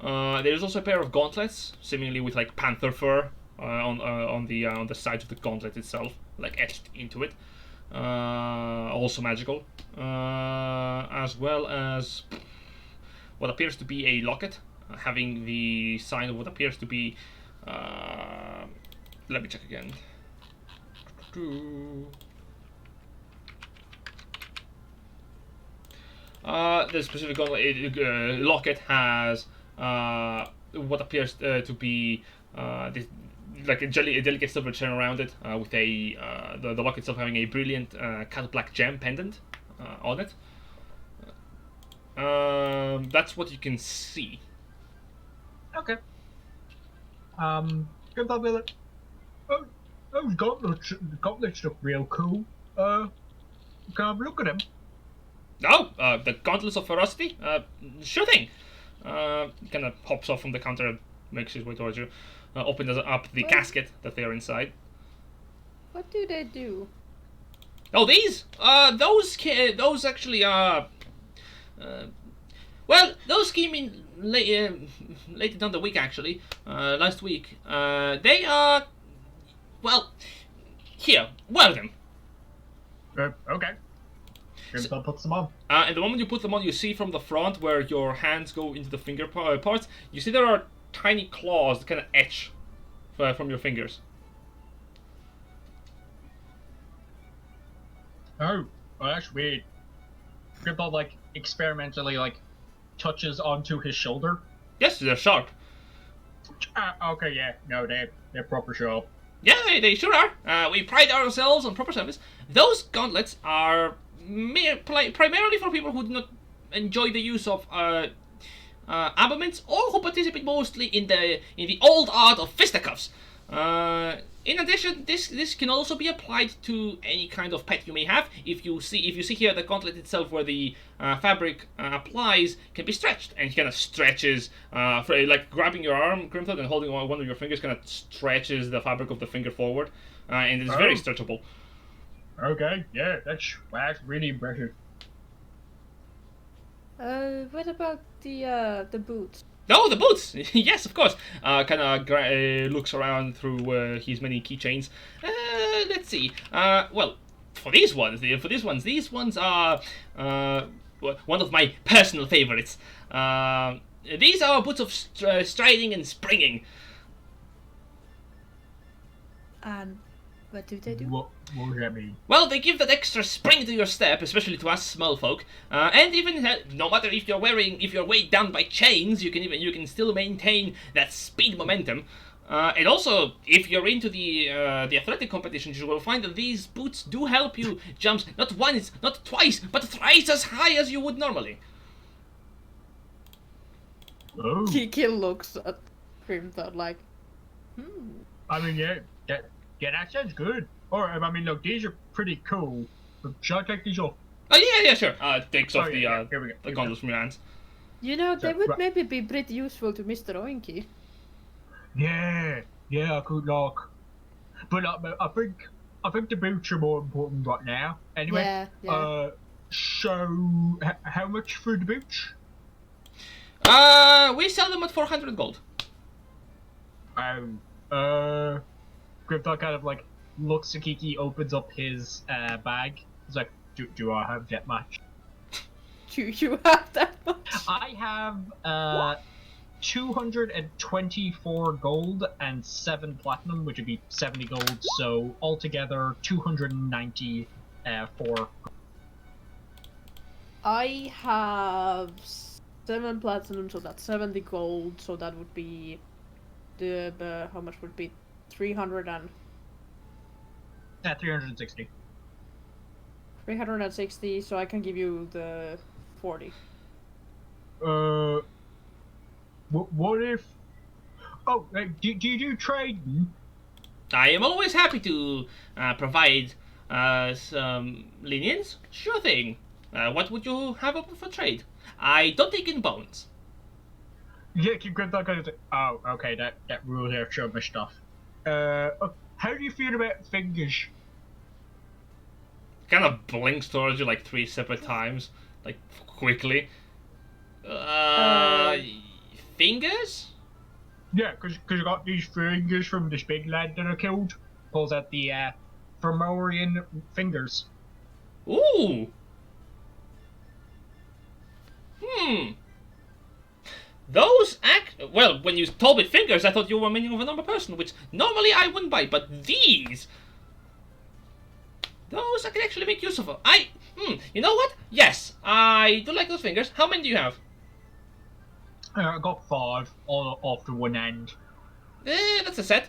There's also a pair of gauntlets, seemingly with like panther fur on the sides of the gauntlet itself, like etched into it. Also magical, as well as what appears to be a locket, having the sign of what appears to be. Let me check again. The specific locket has what appears to be this, like a delicate silver chain around it, with the locket itself having a brilliant cut black gem pendant on it. That's what you can see. Okay. Good luck with it. Oh, those gauntlets look real cool. Can I have a look at them? Oh, the gauntlets of ferocity? Sure thing. Kind of hops off from the counter and makes his way towards you. Opens up the casket that they are inside. What do they do? Oh, these? Those actually are. Well, those came in later down the week, actually. Last week. They are. Well, here, wear them. Okay. Grimfod puts them on. And the moment you put them on, you see from the front where your hands go into the finger parts, you see there are tiny claws that kind of etch from your fingers. Oh, well, that's weird. Grimfod, like, experimentally, like, touches onto his shoulder. Yes, they're sharp. Okay, yeah. No, they're proper sharp. Yeah, they sure are. We pride ourselves on proper service. Those gauntlets are primarily for people who do not enjoy the use of armaments, or who participate mostly in the old art of fisticuffs. In addition, this can also be applied to any kind of pet you may have. If you see here, the gauntlet itself, where the fabric applies, can be stretched, and it kind of stretches, like grabbing your arm, Grimthod, and holding one of your fingers, kind of stretches the fabric of the finger forward, and it's very stretchable. Okay, yeah, that's really impressive. What about the boots? Oh, the boots! Yes, of course. Kind of looks around through his many keychains. Let's see. Well, for these ones are one of my personal favorites. These are boots of striding and springing. And what do they do? What does that mean? Well, they give that extra spring to your step, especially to us small folk. And even no matter if you're weighed down by chains, you can still maintain that speed momentum. And also, if you're into the athletic competitions, you will find that these boots do help you jump not once, not twice, but thrice as high as you would normally. Oh, Kiki looks at Grimthod like, I mean, yeah, that sounds good. Alright, I mean, look, these are pretty cool. But should I take these off? Oh yeah, sure. Takes off Here we go. the gauntlets from your hands. you know, they So, would right. maybe be pretty useful to Mr. Oinky. Yeah, I could like. But I think the boots are more important right now. Anyway, Yeah. so how much for the boots? We sell them at 400 gold. Grimthod kind of like looks at Kiki, opens up his bag. He's like, do I have that much? Do you have that much? I have 224 gold and 7 platinum, which would be 70 gold. So altogether 294. I have 7 platinum, so that's 70 gold. So that would be the how much would be 300 and 360. 360. So I can give you the 40. What if? Oh, do you do trading? I am always happy to provide some lenience. Sure thing. What would you have open for trade? I don't take in bones. Yeah, keep going. Kind of. Oh, okay. That rules out some of my stuff. How do you feel about fingers? Kind of blinks towards you like 3 separate times, like quickly. Fingers? Yeah, because I got these fingers from this big lad that I killed. Pulls out the Fomorian fingers. Ooh. Those well, when you told me fingers, I thought you were meaning of a normal person, which normally I wouldn't buy, but these, those I can actually make use of. You know what? Yes, I do like those fingers. How many do you have? I got 5 all off to one end. That's a set.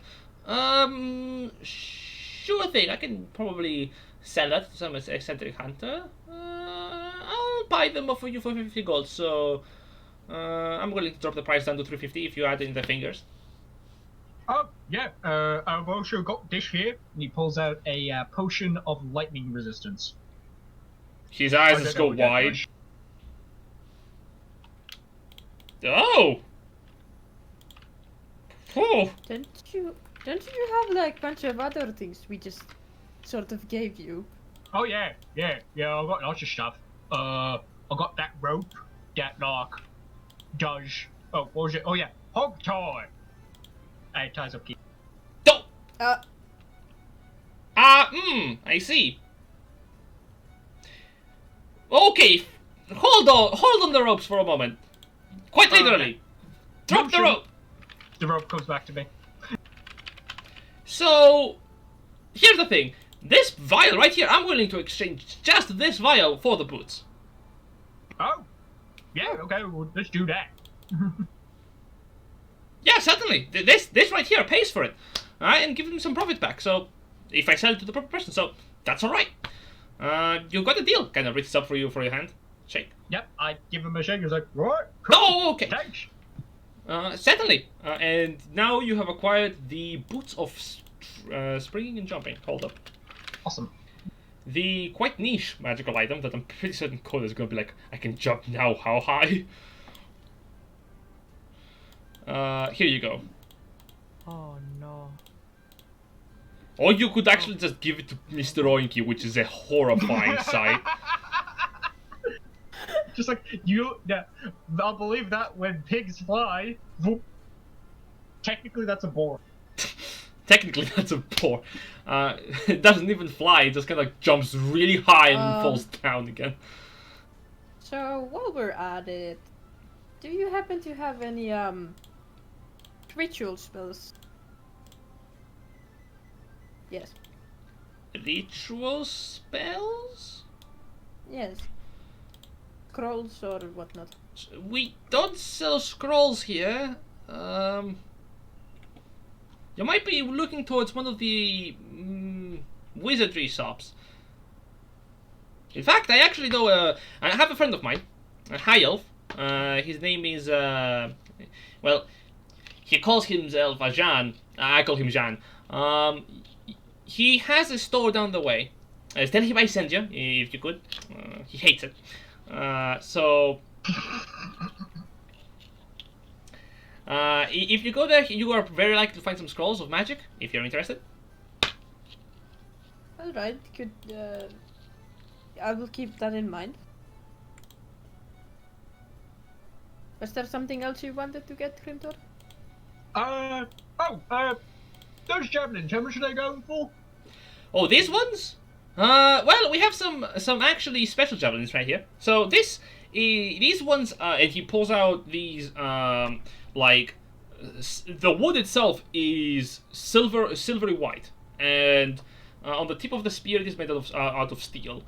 Sure thing. I can probably sell that to some eccentric hunter. I'll buy them for you for 50 gold. So, I'm willing to drop the price down to 350 if you add in the fingers. Oh, yeah. I've also got this here. And he pulls out a potion of lightning resistance. His eyes just go wide. Oh! Oh! Don't you have like a bunch of other things we just sort of gave you? Oh, yeah. I got lots of stuff. I got that rope that, like, does... Oh, what was it? Oh, yeah. Hog tie. It ties up Keith. Don't! Uh, I see. Okay, hold on the ropes for a moment. Quite literally. Drop the rope. The rope comes back to me. So, here's the thing. This vial right here, I'm willing to exchange just this vial for the boots. Oh. Yeah, okay, well, let's do that. Yeah, certainly. This right here pays for it. Alright, and give him some profit back. So, if I sell it to the proper person, so that's alright. You got a deal. Kind of reaches up for you for your hand. Shake. Yep, I give him a shake. He's like, right, cool. Oh, okay. Thanks. Certainly. And now you have acquired the boots of springing and jumping. Hold up. Awesome. The quite niche magical item that I'm pretty certain Coda is going to be like, I can jump now, how high? Here you go. Oh no. Or you could actually just give it to Mr. Oinky, which is a horrifying sight. Just like yeah, I'll believe that when pigs fly. Whoop. Technically, that's a boar. Technically, that's a boar. It doesn't even fly; it just kind of like jumps really high and falls down again. So while we're at it, do you happen to have any ritual spells? Yes. Ritual spells? Yes. Scrolls or whatnot. We don't sell scrolls here. You might be looking towards one of the wizardry shops. In fact, I actually know. I have a friend of mine, a high elf. His name is well, he calls himself Jean. I call him Jean. He has a store down the way. Tell him I send you, if you could. He hates it. If you go there, you are very likely to find some scrolls of magic, if you're interested. Alright, good. I will keep that in mind. Was there something else you wanted to get, Grimtor? Those javelins, how much are they going for? Oh, these ones? Well, we have some actually special javelins right here. So these ones, and he pulls out these, the wood itself is silvery white, and on the tip of the spear it is made out of steel.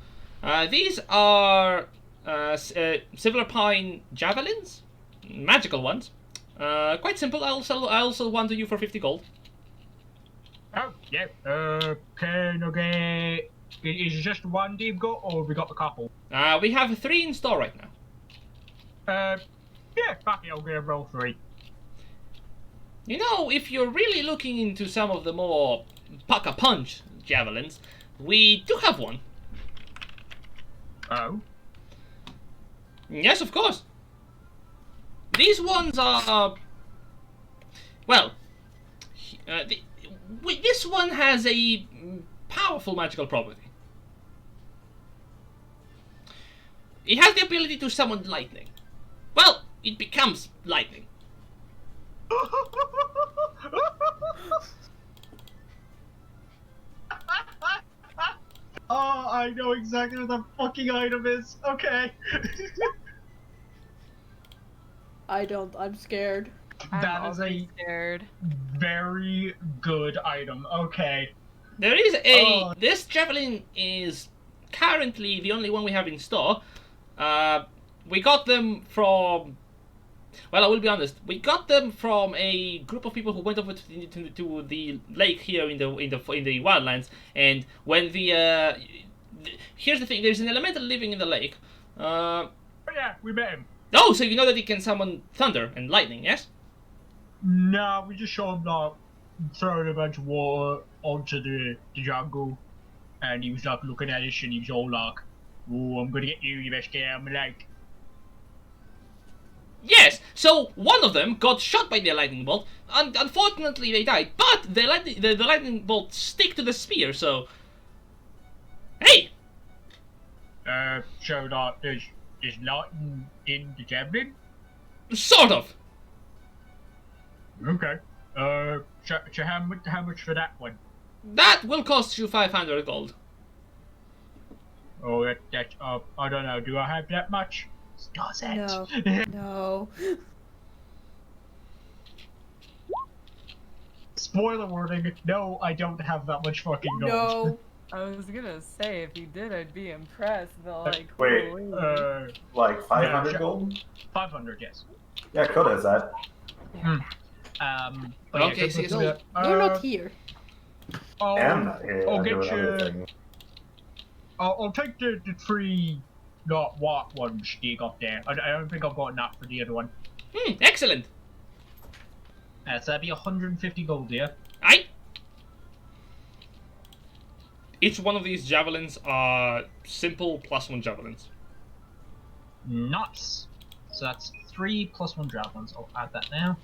These are silver pine javelins, magical ones. Quite simple. I'll sell one to you for 50 gold. Oh, yeah. Can I get... Is it just one deep got, or we got a couple? We have 3 in store right now. Yeah, fuck it, I'll get a roll 3. You know, if you're really looking into some of the more puck-a-punch javelins, we do have one. Oh? Yes, of course. These ones are... well, this one has a powerful magical property. It has the ability to summon lightning. Well, it becomes lightning. Oh, I know exactly what the fucking item is. Okay. I don't. I'm scared. That I'm is always a scared. very good item. Okay. There is a... This javelin is currently the only one we have in store. We got them from... well, I will be honest. We got them from a group of people who went over to the lake here in the wildlands, and when here's the thing: there's an elemental living in the lake. Oh yeah, we met him. Oh, so you know that he can summon thunder and lightning, yes? No, we just saw him like throwing a bunch of water onto the jungle, and he was like looking at us, and he was all like, "Oh, I'm gonna get you. You best get out of my lake." Yes. So one of them got shot by the lightning bolt, and unfortunately they died. But the lightning bolt stick to the spear. So, hey. So that is lightning in the javelin? Sort of. Okay. So how much for that one? That will cost you 500 gold. Oh, that's I don't know. Do I have that much? Does it? No. No. Spoiler warning. No, I don't have that much fucking gold. No. I was gonna say, if you did, I'd be impressed, but like, Wait. holy. Like 500 Yeah, gold? 500, yes. Yeah, Coda has that. But Okay, yeah, so- You're not here. I'm not here. I'll I'm get doing other you. things. I'll take the 3 white ones you got there. I don't think I've got enough for the other one. Excellent. So that'd be 150 gold, yeah? Aye. Each one of these javelins are simple +1 javelins. Nice. So that's 3 +1 javelins. I'll add that now.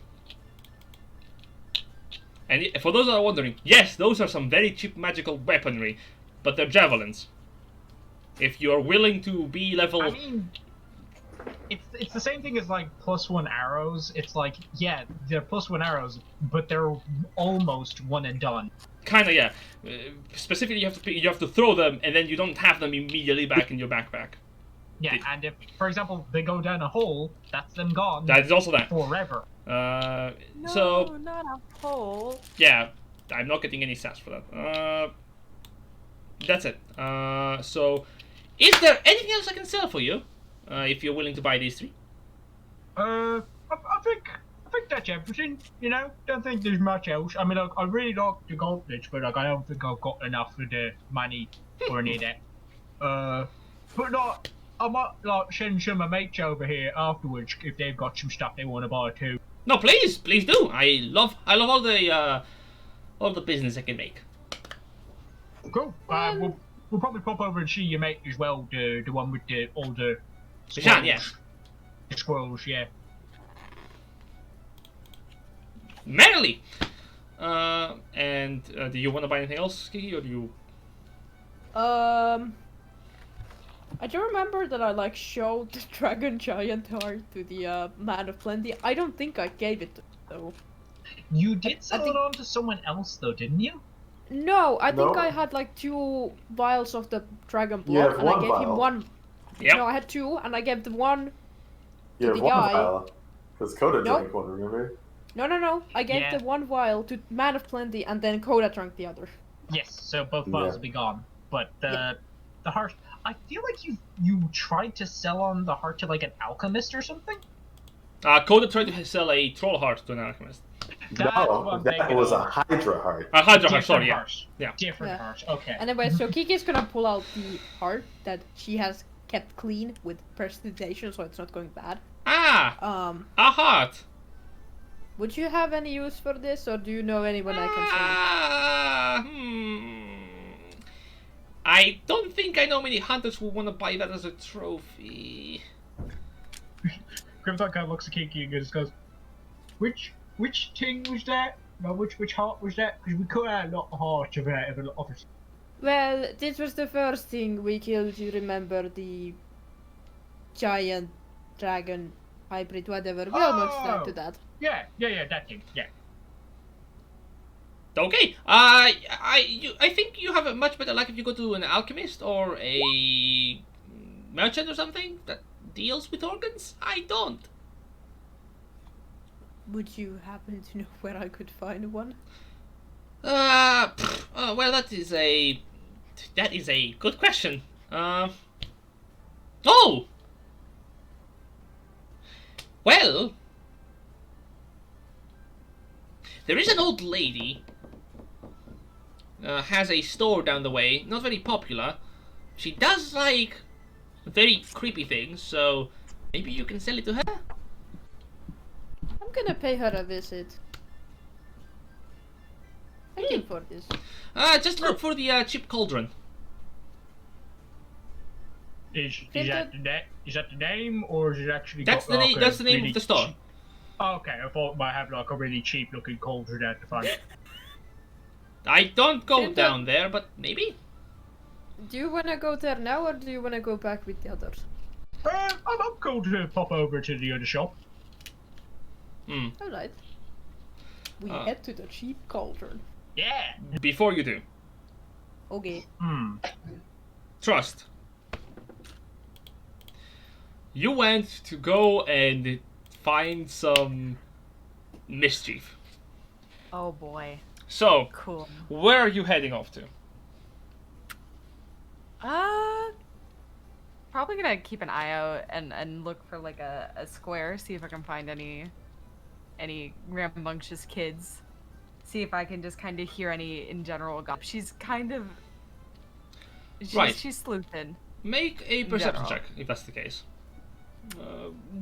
And for those that are wondering, yes, those are some very cheap magical weaponry, but they're javelins. If you're willing to be level... I mean, it's the same thing as like +1 arrows. It's like, yeah, they're +1 arrows, but they're almost one and done. Kinda, yeah. Specifically, you have to throw them, and then you don't have them immediately back in your backpack. Yeah, and if, for example, they go down a hole, that's them gone. That is also that. Forever. No, So not a hole. yeah, I'm not getting any stats for that. That's it. So, is there anything else I can sell for you? If you're willing to buy these 3. I think that's everything. You know, don't think there's much else. I mean, I really like the gauntlets, but like I don't think I've got enough of the money for any of that. But like, I might like send some of my mates over here afterwards if they've got some stuff they want to buy too. No, please do. I love all the business I can make. Cool. We'll probably pop over and see your mate as well. The one with all the Jean, yeah. The squirrels, yeah. Merrily. And do you want to buy anything else, Kiki, or do you? I do remember that I like showed the dragon giant heart to the man of plenty. I don't think I gave it to him, though. You did sell think- it on to someone else though, didn't you? No, I think No. I had like 2 vials of the dragon You blood, have and I one gave him vial. 1. Yep. No, I had 2, and I gave the 1. You have the one guy- vial. Because Coda Nope. drank one, remember? No. I gave Yeah. the 1 vial to man of plenty, and then Coda drank the other. Yes. So both vials Yeah. will be gone. But Yeah. the heart. I feel like you tried to sell on the heart to like an alchemist or something. Coda tried to sell a troll heart to an alchemist. That's what No, I'm that thinking was of. a Hydra heart. A Hydra heart, Different sorry, yeah. heart. Yeah. Different Yeah. heart. Okay. Anyway, so Kiki's gonna pull out the heart that she has kept clean with prestidigitation, so it's not going bad. Ah, a heart. Would you have any use for this, or do you know anyone I can I don't think I know many hunters who want to buy that as a trophy. Grimthar kind of looks at Kiki and just goes, "Which thing was that? No, which heart was that? Because we cut out a lot of hearts of it, obviously." Well, this was the first thing we killed. You remember the giant dragon hybrid, whatever. We almost died to that. Yeah, that thing. Yeah. Okay. I think you have a much better luck if you go to an alchemist or a merchant or something that deals with organs. I don't. Would you happen to know where I could find one? Well, that is a good question. Oh. Well, there is an old lady. Has a store down the way. Not very popular. She does like very creepy things. So maybe you can sell it to her. I'm gonna pay her a visit. I can afford this. Just look for the cheap cauldron. Is Think that the name, or is it actually? That's got, the like, name. a That's the name really of the store. Okay, I thought it might have like a really cheap looking cauldron at the front. I don't go Think down there, but maybe. Do you wanna go there now, or do you wanna go back with the others? I'm cool to pop over to the other shop. Hmm. Alright. We Uh. head to the cheap cauldron. Yeah. Before you do, Okay. trust. You went to go and find some mischief. Oh boy. So, Cool. where are you heading off to? Probably gonna keep an eye out and look for like a square, see if I can find any rambunctious kids. See if I can just kind of hear any in general gossip. She's kind of Right. she's sleuthing. Make a perception general. check, if that's the case.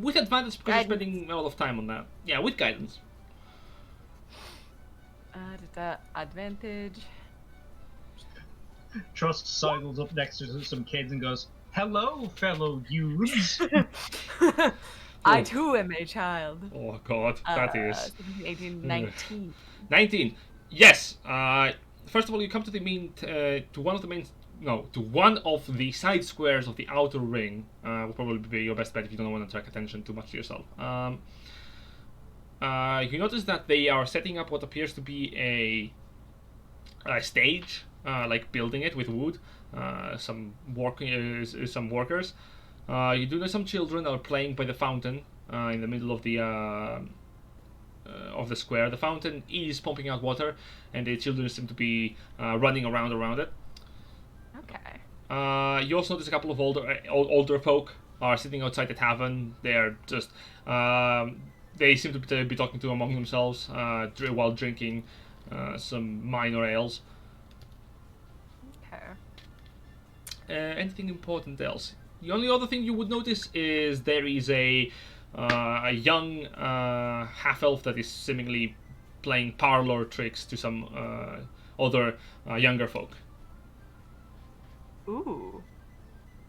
With advantage because you're Guidance. spending a lot of time on that. Yeah, with guidance. Advantage. Trust sidles up next to some kids and goes, "Hello, fellow youths." I too am a child. Oh god, that is 17, 18, 19. 19. Yes. First of all, you come to the main to one of the main. No, to one of the side squares of the outer ring. Will probably be your best bet if you don't want to attract attention too much to yourself. You notice that they are setting up what appears to be a stage, like building it with wood. Some workers. You do know some children are playing by the fountain in the middle of the square. The fountain is pumping out water, and the children seem to be running around it. Okay. You also notice a couple of older folk are sitting outside the tavern. They're just they seem to be talking to among themselves while drinking some minor ales. Okay. Anything important else? The only other thing you would notice is there is a young half-elf that is seemingly playing parlor tricks to some other younger folk. Ooh.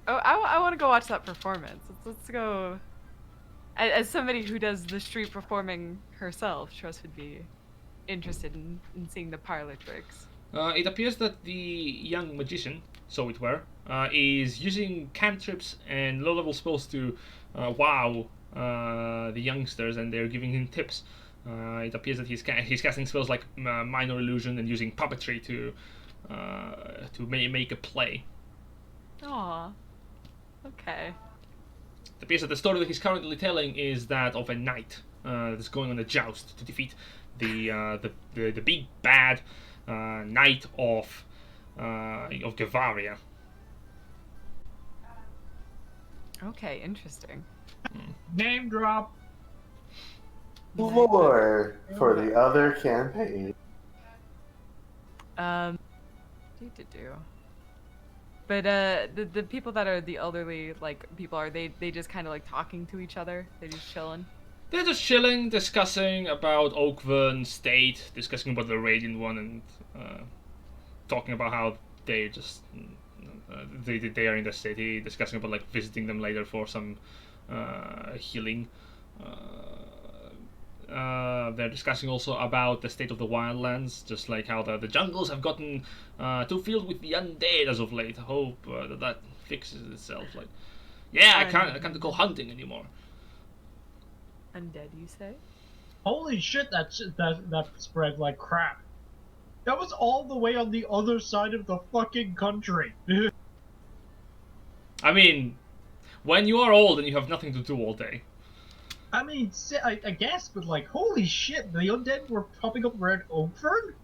Oh, I want to go watch that performance. Let's go. As somebody who does the street performing herself, Trust would be interested in seeing the parlor tricks. It appears that the young magician, so it were, is using cantrips and low-level spells to wow the youngsters, and they're giving him tips. It appears that he's casting spells like minor illusion and using puppetry to make a play. Aw. Okay. It appears that the story that he's currently telling is that of a knight that's going on a joust to defeat the big bad knight of Gavaria. Okay, interesting. Name drop. Lore for the other campaign. Do. But the people that are the elderly people, are they just kind of like talking to each other? They're just chilling. They're just chilling, discussing about Oakvern state, discussing about the Radiant One, and talking about how they just they are in the city, discussing about like visiting them later for some healing. They're discussing also about the state of the wildlands, just like how the jungles have gotten too filled with the undead as of late. I hope that fixes itself. Like, yeah, I can't go hunting anymore. Undead, you say? Holy shit! That spread like crap. That was all the way on the other side of the fucking country. I mean, when you are old and you have nothing to do all day. I mean, I guess, but like, holy shit, the undead were popping up around Oakvern?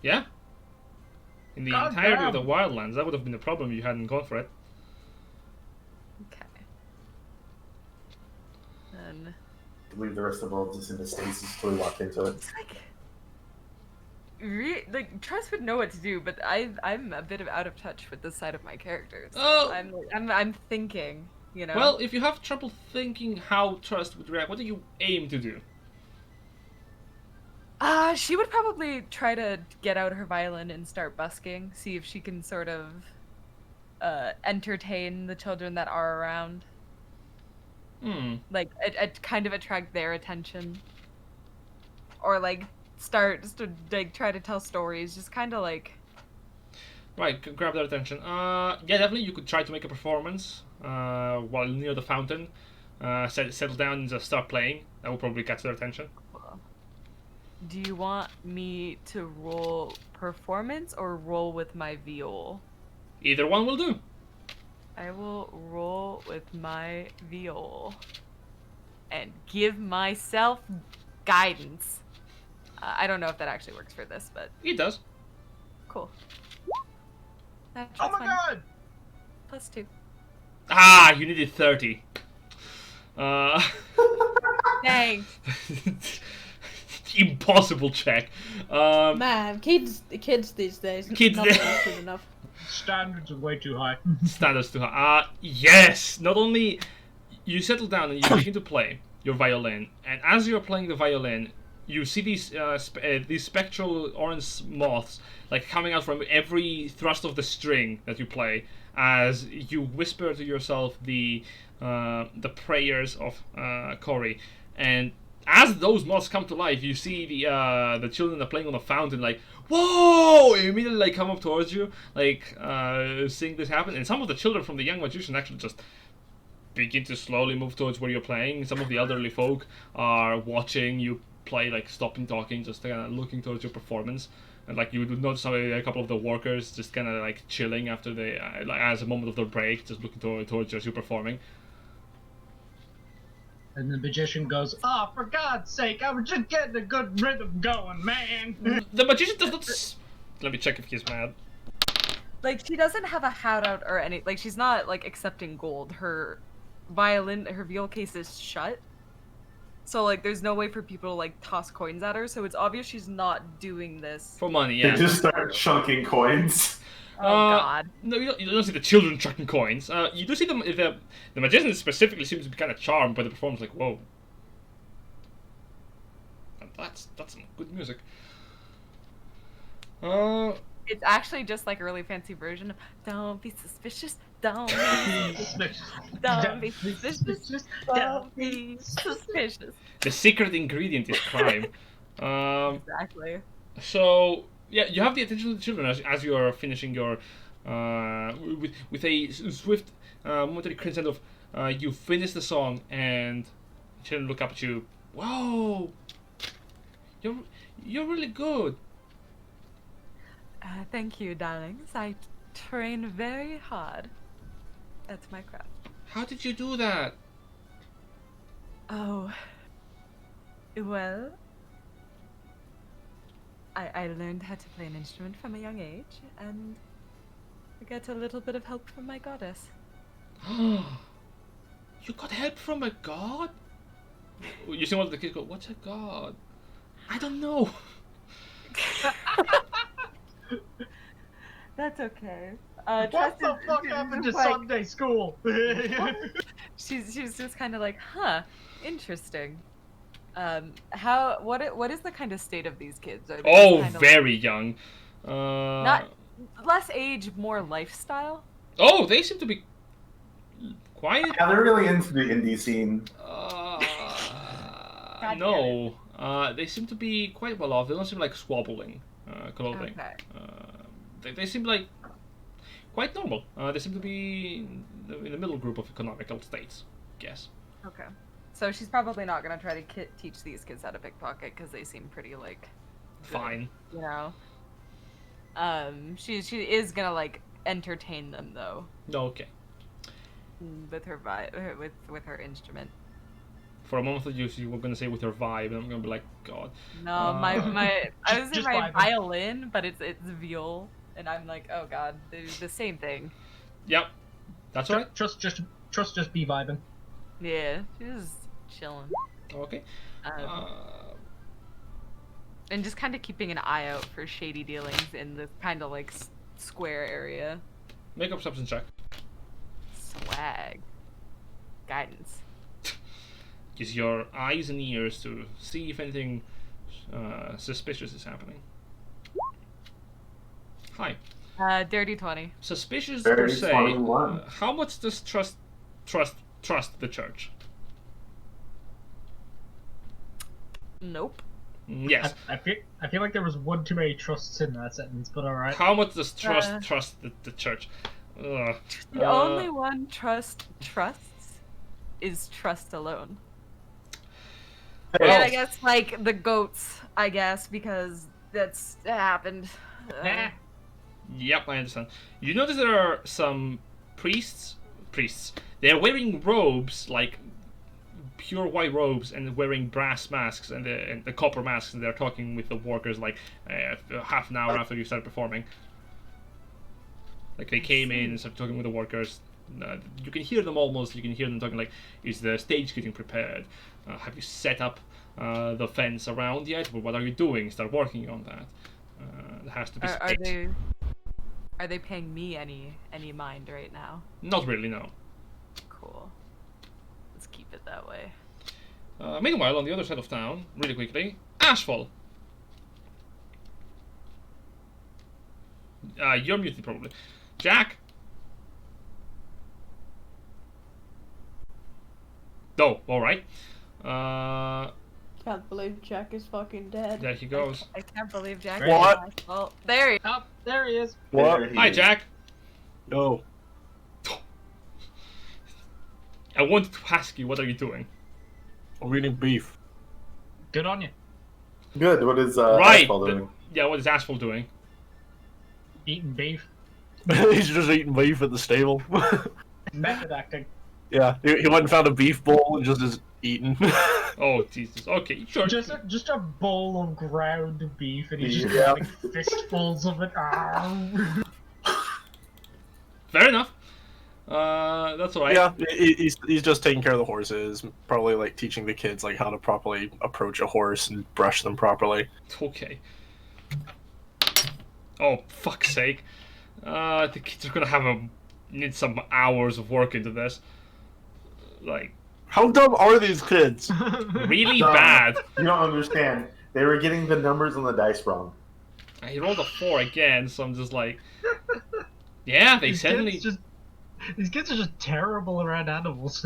Yeah. In the God entirety damn. of the wildlands, that would have been a problem if you hadn't gone for it. Okay. Then Leave the rest of the world just in the stasis until we walk into it. it's like Trust would know what to do, but I'm a bit out of touch with this side of my characters. Oh. I'm thinking, you know. Well, if you have trouble thinking how Trust would react, what do you aim to do? She would probably try to get out her violin and start busking, see if she can sort of entertain the children that are around. Like, kind of attract their attention. Or, like, start just to, like, try to tell stories, just kind of like... Right, grab their attention. Yeah, definitely you could try to make a performance while near the fountain. Settle down and just start playing. That will probably catch their attention. Do you want me to roll performance or roll with my viol? Either one will do. I will roll with my viol and give myself guidance. I don't know if that actually works for this, but It does. cool. That's Oh my fine. god! +2. Ah, you needed 30. Dang. Impossible check. Man, kids these days. Kids nothing these- is good enough. Standards are way too high. Standards too high. Yes! Not only you settle down and you begin to play your violin, and as you're playing the violin, you see these spectral orange moths like coming out from every thrust of the string that you play, as you whisper to yourself the prayers of Cory, and as those moths come to life, you see the children are playing on the fountain, like, whoa! Immediately like come up towards you, like seeing this happen, and some of the children from the young magician actually just begin to slowly move towards where you're playing. Some of the elderly folk are watching you play, like stopping talking, just kind of looking towards your performance. And like you would notice a couple of the workers just kind of like chilling after they, like as a moment of their break, just looking towards you as you're performing. And the magician goes, "Ah, for God's sake, I was just getting a good rhythm going, man." The magician does not. Let me check if he's mad. Like, she doesn't have a hat out or any. Like, she's not like accepting gold. Her viol case is shut. So like, there's no way for people to like toss coins at her. So it's obvious she's not doing this. For money, yeah. They just start chunking coins. Oh God. No, you don't see the children chucking coins. You do see the magician specifically seems to be kind of charmed by the performance. Like, whoa, that's some good music. It's actually just like a really fancy version of "Don't be suspicious, don't be suspicious, don't be suspicious, don't be suspicious." The secret ingredient is crime. Exactly. So yeah, you have the attention of the children as you are finishing your with a swift momentary crescent of you finish the song, and the children look up at you. Whoa, you're really good. Thank you, darlings. I train very hard. That's my craft. How did you do that? Oh. Well, I learned how to play an instrument from a young age, and I get a little bit of help from my goddess. You got help from a god? You see one of the kids go, "What's a god?" I don't know. That's okay. What the fuck happened to Sunday school? She's just kind of like, huh, interesting. What is the kind of state of these kids? Are they Oh, kind of very young. not less age, more lifestyle. Oh, they seem to be quite. Yeah, they're really into the indie scene. No. They seem to be quite well off. They don't seem like squabbling clothing. Okay. They seem like quite normal. They seem to be in the middle group of economical states, I guess. Okay. So she's probably not gonna try to teach these kids how to pickpocket because they seem pretty like good, Fine. you know. She is gonna like entertain them though Okay. with her with her instrument. For a moment, you were gonna say with her vibe, and I'm gonna be like, God. No, my I was in just my vibing. violin, but it's viol, and I'm like, oh God, they're the same thing. Yep. That's alright. Trust just be vibing. Yeah, she's chilling. Okay. And just kind of keeping an eye out for shady dealings in this kind of like square area. Make a perception check. Swag. Guidance. Use your eyes and ears to see if anything suspicious is happening. Hi. Dirty 20. Suspicious per Dirty se. 21. How much does trust the church? Nope. Yes. I feel like there was one too many trusts in that sentence, but alright. How much does trust the church? The only one trusts is trust alone. Well, And I guess like the goats, I guess, because that happened. Yep, I understand. You notice there are some priests. They're wearing robes, like pure white robes, and wearing brass masks and the copper masks, and they're talking with the workers like half an hour after you started performing. Like they came in and started talking with the workers. You can hear them almost. You can hear them talking like, "Is the stage getting prepared? Have you set up the fence around yet? Well, what are you doing? Start working on that. There has to be space." Are they paying me any mind right now? Not really, no. Cool. Let's keep it that way. Meanwhile, on the other side of town, really quickly, Ashfall. You're muted probably. Jack. Oh, all right. Can't believe Jack is fucking dead. There he goes. I can't believe Jack. What? Well, there he Oh, there he is. What? There he Hi, is. Jack. No. I wanted to ask you, what are you doing? I'm eating beef. Good on you. Good. What is Right. Asphalt doing? Yeah, what is Ashfall doing? Eating beef. He's just eating beef at the stable. Method acting. Yeah, he went and found a beef bowl and just is eating. Oh, Jesus. Okay, sure. Just a bowl of ground beef, and he's just Yeah. having fistfuls of it. Ah. Fair enough. That's alright. Yeah, he's just taking care of the horses, probably like teaching the kids like how to properly approach a horse and brush them properly. Okay. Oh, fuck's sake. The kids are gonna need some hours of work into this. Like, How dumb are these kids? really Dumb. bad. You don't understand. They were getting the numbers on the dice wrong. He rolled a 4 again, so I'm just like... Yeah, they suddenly... These kids are just terrible around animals.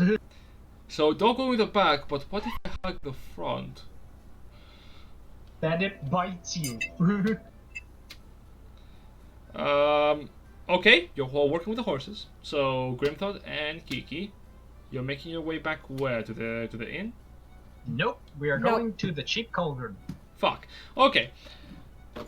So, don't go with the back, but what if I hug the front? Then it bites you. Okay, you're all working with the horses. So, Grimthod and Kiki, you're making your way back where? To the inn? Nope, we are Nope. going to the cheap cauldron. Fuck. Okay.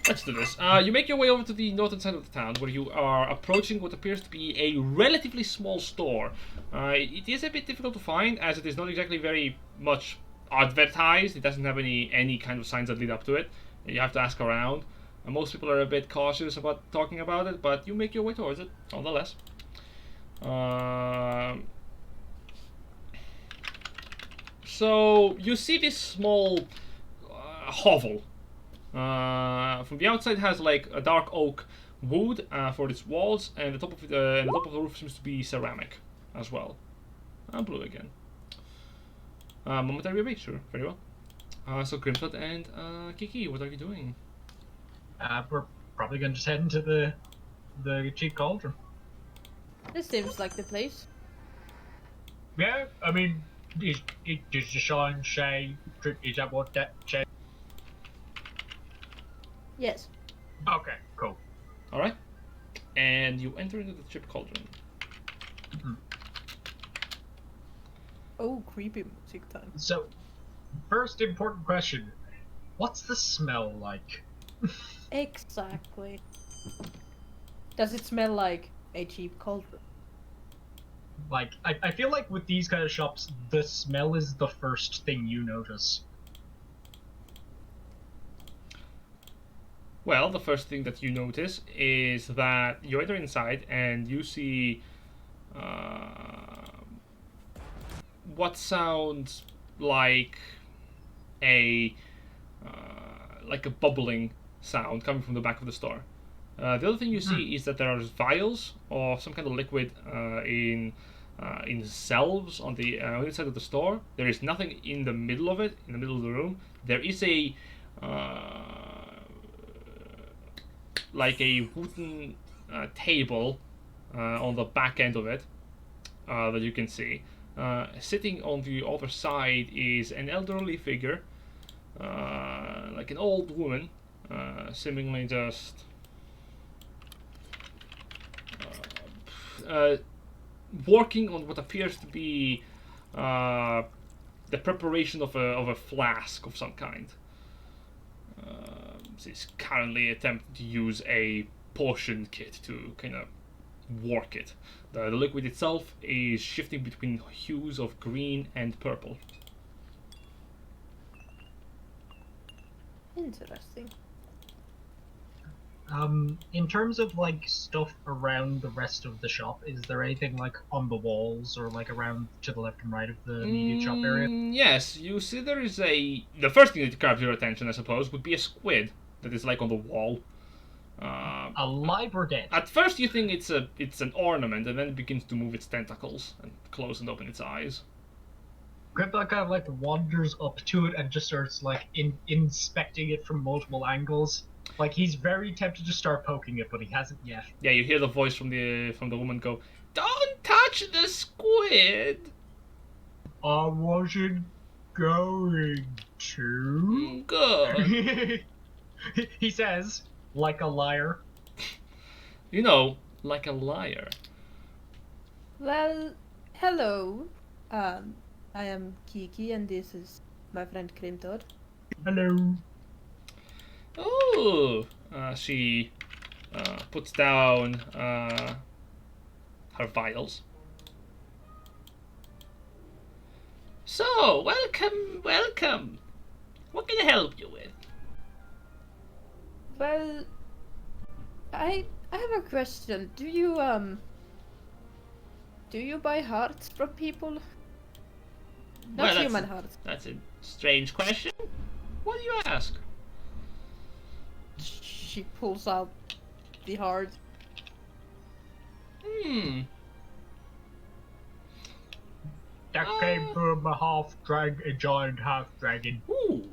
Let's do this. You make your way over to the northern side of the town, where you are approaching what appears to be a relatively small store. It is a bit difficult to find, as it is not exactly very much advertised. It doesn't have any kind of signs that lead up to it. You have to ask around. Most people are a bit cautious about talking about it, but you make your way towards it, nonetheless. So you see this small hovel. From the outside, it has like a dark oak wood for its walls, and the top of the top of the roof seems to be ceramic as well. Blue again. Momentary rebate, sure, very well. So Grimflat and Kiki, what are you doing? We're probably going to just head into the cheap cauldron. This seems like the place. Yeah, I mean, does the sign say? Is that what that says? Yes. Okay, cool. All right, and you enter into the chip cauldron. Oh, creepy music time. So, first important question: what's the smell like? Exactly. Does it smell like a cheap cauldron? Like, I feel like with these kind of shops, the smell is the first thing you notice. Well, the first thing that you notice is that you enter inside and you see what sounds like a bubbling sound coming from the back of the store. The other thing you see is that there are vials of some kind of liquid in shelves on the inside of the store. There is nothing in the middle of it, in the middle of the room. There is a like a wooden table on the back end of it that you can see. Sitting on the other side is an elderly figure, like an old woman, seemingly just working on what appears to be the preparation of a flask of some kind. She's currently attempting to use a potion kit to kind of work it. The liquid itself is shifting between hues of green and purple. Interesting. In terms of like stuff around the rest of the shop, is there anything like on the walls or like around to the left and right of the immediate shop area? Yes, you see there is a... The first thing that grabs your attention, I suppose, would be a squid that is like on the wall. Alive or dead? At first you think it's an ornament, and then it begins to move its tentacles and close and open its eyes. Griplock kind of like wanders up to it and just starts like inspecting it from multiple angles. Like he's very tempted to start poking it, but he hasn't yet. Yeah, you hear the voice from the woman go, "Don't touch the squid." I wasn't going to. Good. He says, like a liar. You know, like a liar. Well, hello. I am Kiki, and this is my friend Crimtod. Hello. Oh, she puts down her vials. So, welcome. What can I help you with? Well, I have a question. Do you buy hearts from people? Not human hearts. That's a strange question. What do you ask? She pulls out the heart. That came from a giant half dragon. Ooh.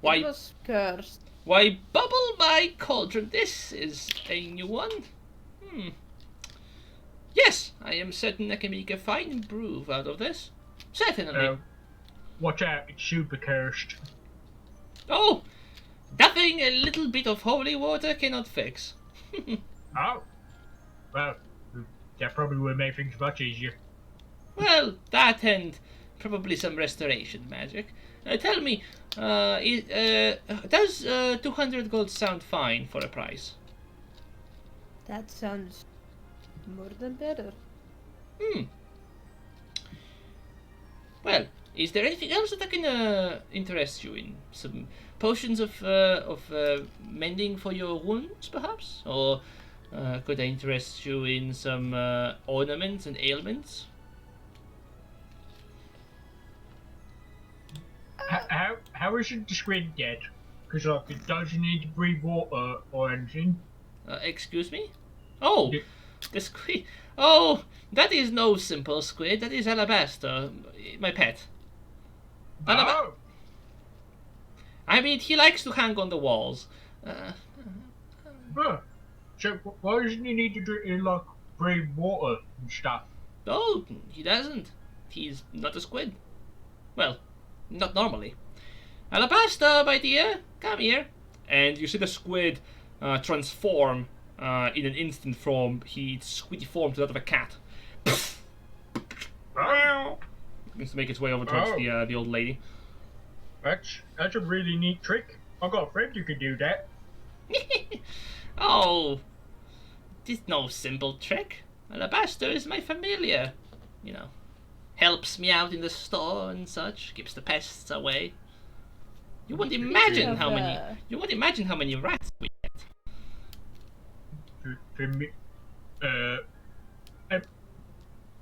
It was cursed. Why, bubble my cauldron. This is a new one. Yes, I am certain I can make a fine brew out of this. Certainly. Watch out, it's super cursed. Oh, nothing a little bit of holy water cannot fix. Oh. Well, that probably would make things much easier. Well, that and probably some restoration magic. Tell me, does 200 gold sound fine for a price? That sounds more than better. Well, is there anything else that I can interest you in? Some potions of mending for your wounds, perhaps? Or could I interest you in some ornaments and ailments? How is the squid dead? Because like it doesn't need to breathe water or anything. Excuse me? Oh, the squid. Oh, that is no simple squid. That is Alabaster, my pet. Oh. I mean, he likes to hang on the walls. So why doesn't he need to like breathe water and stuff? Oh, he doesn't. He's not a squid. Well, not normally. Alabaster, my dear, come here. And you see the squid transform in an instant from its squiddy form to that of a cat. Begins to make its way over towards the old lady. That's a really neat trick. I got a friend who could do that. Oh, this is no simple trick. Alabaster is my familiar. You know, helps me out in the store and such, keeps the pests away. You won't imagine how many. You won't imagine how many rats we get.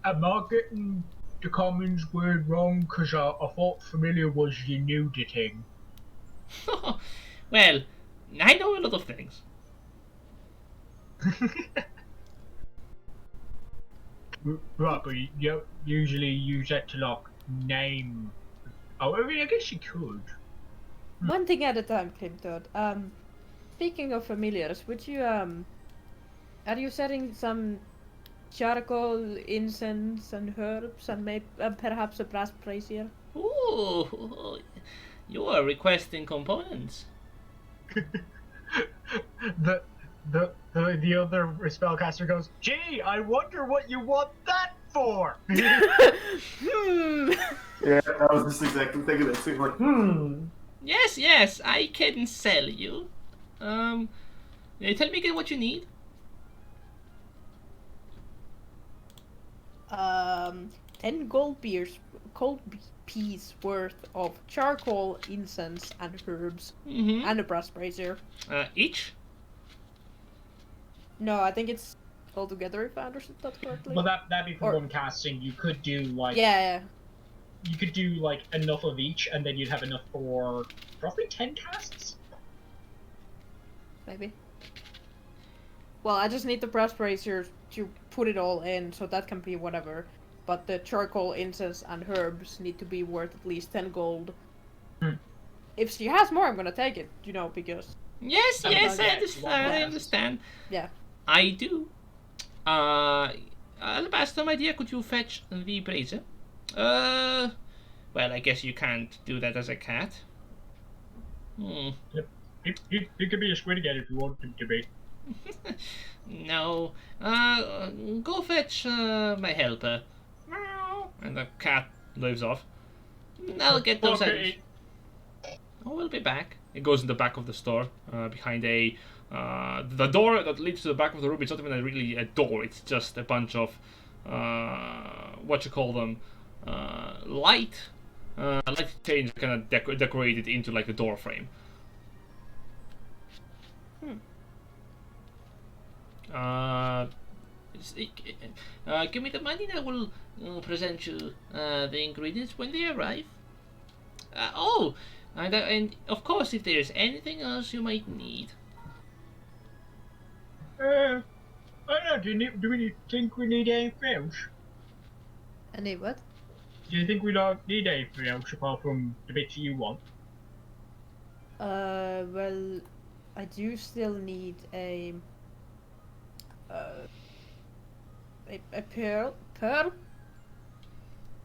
Am I getting the commons word wrong? Because I thought familiar was the nudie thing. Well, I know a lot of things. Right, but you usually use that to like name. Oh, I mean, I guess you could. One thing at a time, Crimtod. Speaking of familiars, would you are you setting some charcoal, incense, and herbs, and maybe perhaps a brass brazier? Ooh, you are requesting components. The other spellcaster goes, "Gee, I wonder what you want that for." Yeah, I was just exactly thinking that too. Like, Yes, I can sell you. Tell me again what you need. 10 gold piece worth of charcoal, incense, and herbs, and a brass brazier. Each? No, I think it's all together if I understood that correctly. Well, that'd be for one casting. You could do like yeah. You could do like enough of each, and then you'd have enough for roughly 10 casts. Maybe. Well, I just need the brass brazier to put it all in, so that can be whatever. but the charcoal, incense, and herbs need to be worth at least 10 gold. If she has more, I'm gonna take it, because... Yes, I mean, yes, yeah, I understand. Yeah. I do. Alabaster, my dear, could you fetch the brazier? Well, I guess you can't do that as a cat. He could be a squid again if you want him to be. No. Go fetch my helper. Meow. And the cat lives off. I'll get those items. Oh, we'll be back. It goes in the back of the store, behind the door that leads to the back of the room. It's not even really a door. It's just a bunch of light chains kind of decorated into like the door frame. Give me the money and I will present you the ingredients when they arrive. And of course, if there's anything else you might need. I don't know, do we think we need anything else? Any what? Do you think we don't need anything else apart from the bits you want? Well, I do still need a pearl. Pearl?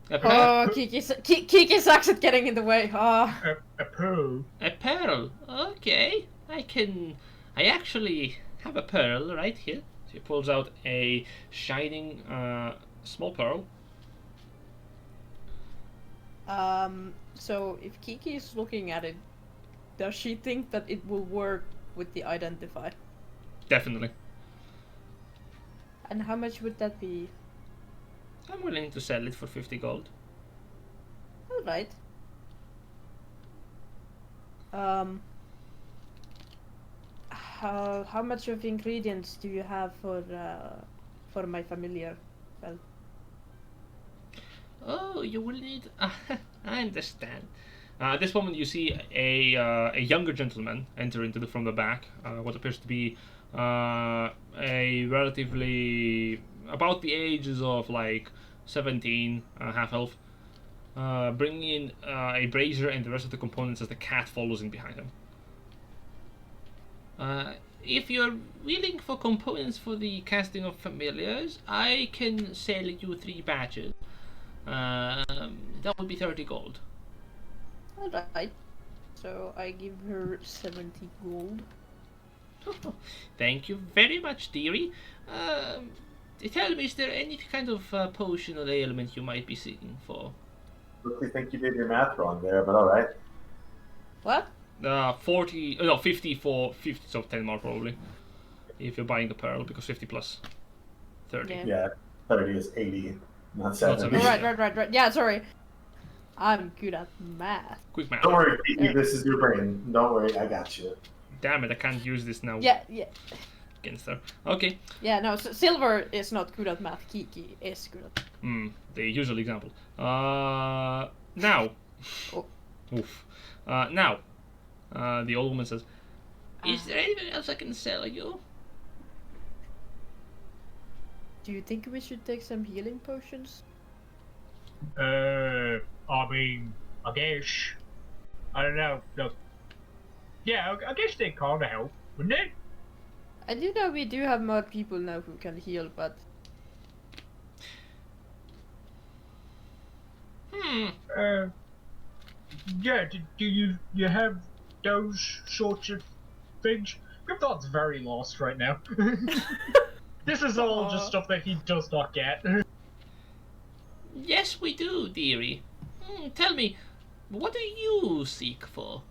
Oh, Kiki sucks at getting in the way. Oh. A pearl? A pearl? Okay. I actually have a pearl right here. She pulls out a shining small pearl. So if Kiki is looking at it, does she think that it will work with the identify? Definitely. And how much would that be? I'm willing to sell it for 50 gold. Alright. How much of ingredients do you have for my familiar? Well, oh, you will need... I understand. At this moment, you see a younger gentleman enter from the back. What appears to be a relatively... about the ages of like 17, half elf. Bringing in a brazier and the rest of the components as the cat follows in behind him. If you're willing for components for the casting of familiars, I can sell you 3 batches. That would be 30 gold. alright. So I give her 70 gold. Thank you very much, dearie. Tell me, is there any kind of potion or ailment you might be seeking for? I think you did your math wrong there, but alright. What? 50 for 50, so 10 more probably. If you're buying the pearl, because 50 plus 30. Yeah. Yeah, 30 is 80, not Not 70. 70. Right. Yeah, sorry. I'm good at math. Quick math. Don't worry, Kiki, this is your brain. Don't worry, I got you. Damn it, I can't use this now Yeah. against her. Okay. Yeah, no, Silver is not good at math. Kiki is good at The usual example. Now. Oh. Oof. Now. The old woman says, is there anything else I can sell you? Do you think we should take some healing potions? I mean, I guess. I don't know. Look. Yeah, I guess they kind of help, wouldn't they? I do know we do have more people now who can heal, but... Yeah, do you have those sorts of things? Grimthor's very lost right now. This is all just stuff that he does not get. Yes, we do, dearie. Tell me, what do you seek for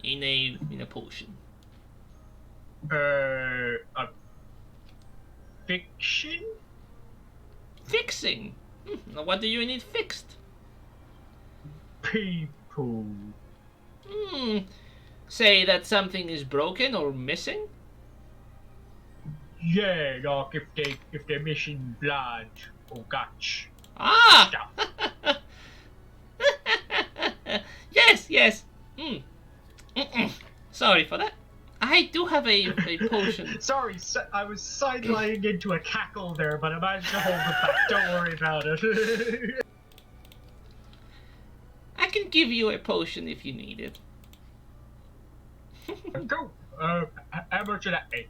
in a potion? A fiction? Fixing? What do you need fixed? People. Say that something is broken or missing? Yeah, like if they're missing blood or guts. Ah! Yes. Sorry for that. I do have a potion. Sorry, I was sidelining into a cackle there, but I managed to hold it back. Don't worry about it. I can give you a potion if you need it. Go. How much of that be?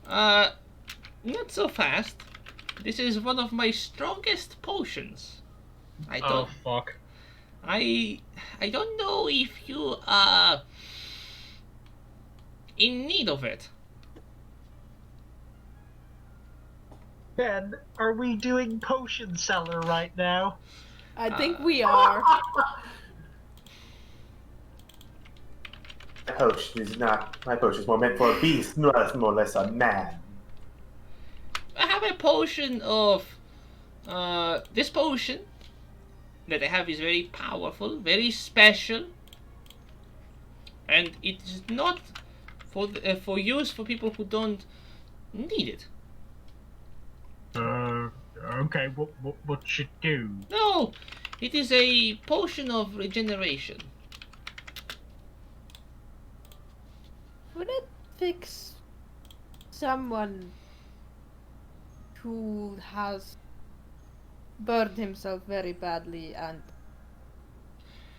Not so fast. This is one of my strongest potions. I Oh don't. fuck. I don't know if you are in need of it. Ben, are we doing potion seller right now? I think we are. My potion is not. My potion is more meant for a beast, more or less a man. I have a potion of this potion that I have is very powerful, very special, and it is not for use for people who don't need it. Okay, what should do? No, it is a potion of regeneration. Would it fix someone who has burned himself very badly and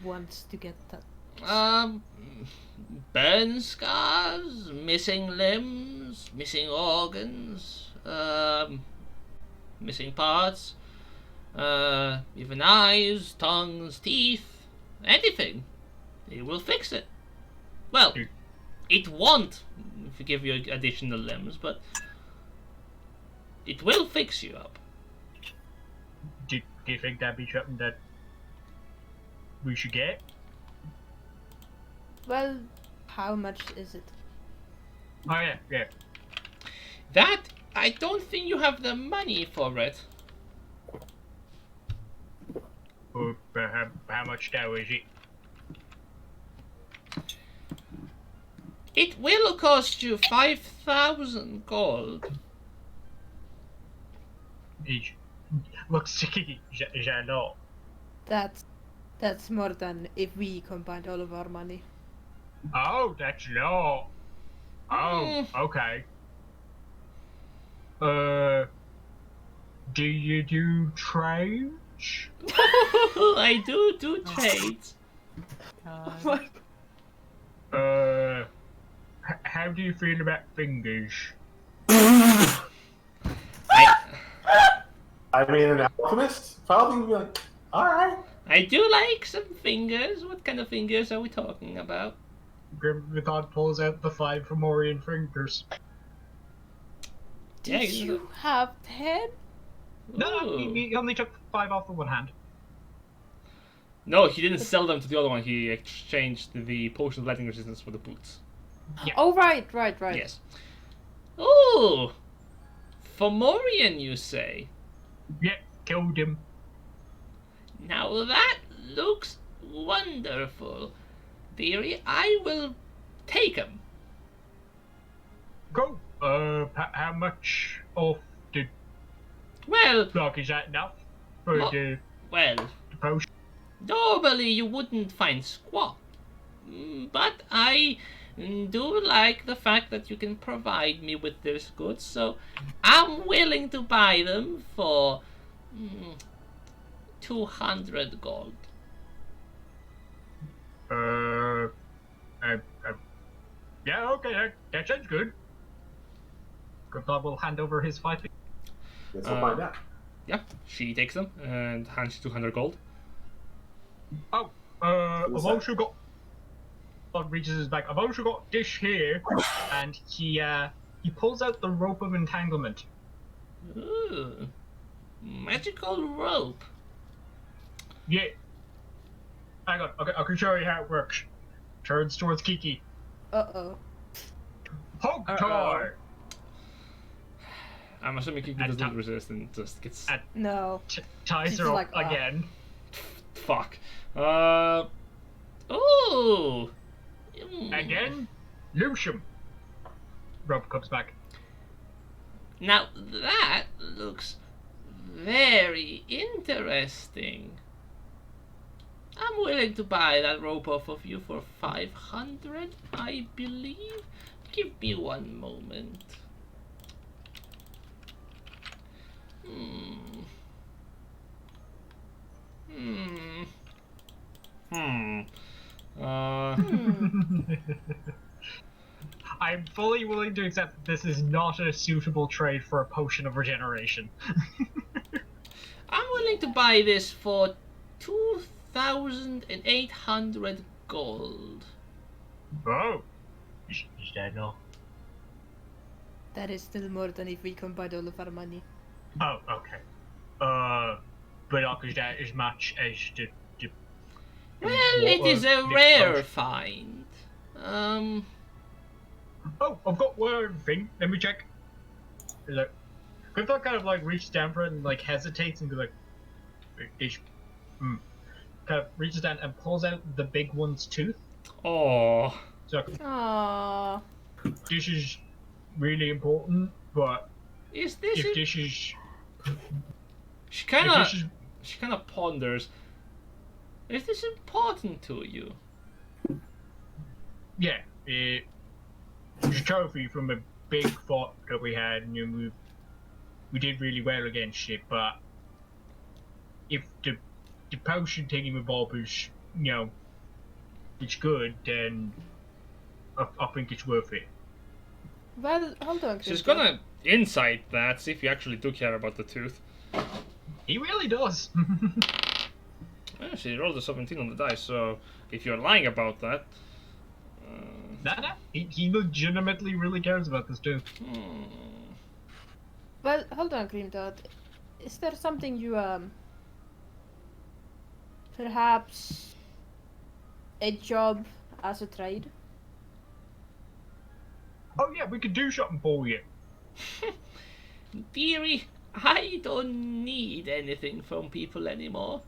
wants to get that? Burn scars, missing limbs, missing organs, missing parts, even eyes, tongues, teeth, anything. It will fix it. Well, it won't give you additional limbs, but it will fix you up. Do you think that'd be something that we should get? Well, how much is it? Oh yeah. That, I don't think you have the money for it. How much now is it? It will cost you 5,000 gold. Looks sticky, is that not? That's more than if we combined all of our money. Oh, that's not. Oh, okay. Do you do trades? I do trades. How do you feel about fingers? I mean, an alchemist probably would be like, all right. I do like some fingers. What kind of fingers are we talking about? Grimthon pulls out the 5 Fomorian fingers. Yeah, Did you have 10? No, he only took 5 off the one hand. No, he didn't sell them to the other one. He exchanged the potion of lightning resistance for the boots. Yeah. Oh, right. Yes. Oh, Fomorian, you say? Yeah, killed him. Now that looks wonderful. Dearie, I will take him. Go. How much off did... Well, Like, is that enough for the potion? Normally you wouldn't find squat, but I do like the fact that you can provide me with this goods, so I'm willing to buy them for 200 gold. Yeah, okay, that sounds good. Grimthon will hand over his 5 fingers. Guess we'll find out. Yeah, she takes them and hands you 200 gold. Oh, I've also got... Grimthon reaches his back. I've also got this here, and he pulls out the rope of entanglement. Ooh, magical rope. Yeah. Hang on, okay, I can show you how it works. Turns towards Kiki. Uh-oh. Hog tie! I'm assuming Kiki does not resist and just gets... No. Ties She's her up like, again. Fuck. Ooh! Again, loose him. Rope comes back. Now that looks very interesting. I'm willing to buy that rope off of you for 500, I believe. Give me one moment. Uh, I'm fully willing to accept that this is not a suitable trade for a potion of regeneration. I'm willing to buy this for 2,800 gold. Oh, is that no? That is still more than if we combined all of our money. Oh, okay. But not is that as much as the Well, it is a the rare potion. find. Oh, I've got one thing. Let me check. Is it? Grimthorpe kind of like reaches down for it and like hesitates and be like, kind of reaches down and pulls out the big one's tooth. Oh, So Aww. this is really important, but is this? if this is She if kind this is of ponders. Is this important to you? yeah, it's a trophy from a big fight that we had, and we did really well against it. But if the potion thingy-mabob is, you know, it's good, then I think it's worth it. Well, hold on. She's Grimthorpe. gonna insight that, see if you actually do care about the tooth. He really does. Well, she rolled a 17 on the dice, so if you're lying about that. Nah, he legitimately really cares about this too. Well, hold on, Grimdot. Is there something you, perhaps a job as a trade? Oh yeah, we could do something for you. Dearie, I don't need anything from people anymore.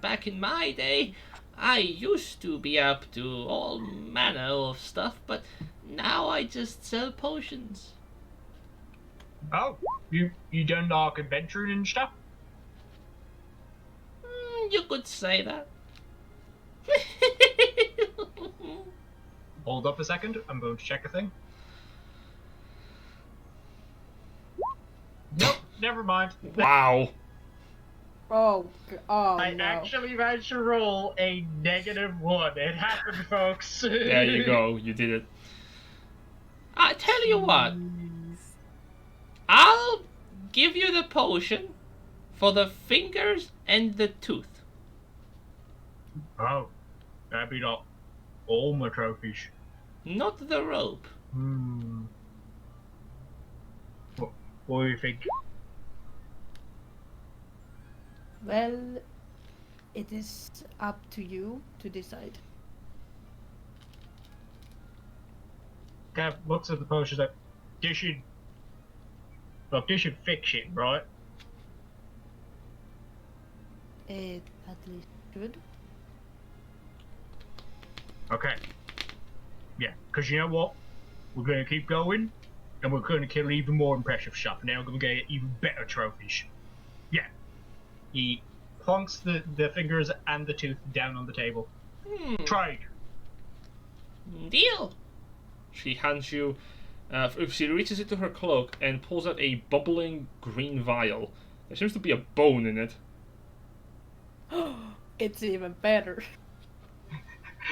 Back in my day, I used to be up to all manner of stuff, but now I just sell potions. Oh, you done like adventuring and stuff? You could say that. Hold up a second, I'm going to check a thing. Nope, never mind. Oh, Wow. I no. actually managed to roll a -1. It happened, folks. There you go, you did it. I tell you what, I'll give you the potion for the fingers and the tooth. Oh, that'd be not all my trophies. Not the rope. What do you think? Well, it is up to you to decide. Gav looks at the potion like, this should fix it, right? It at least should. Okay. Yeah, because you know what? We're going to keep going, and we're going to kill even more impressive stuff. Now we're going to get even better trophies. Yeah. He plonks the fingers and the tooth down on the table. Trade. Deal. She hands you. She reaches into her cloak and pulls out a bubbling green vial. There seems to be a bone in it. It's even better.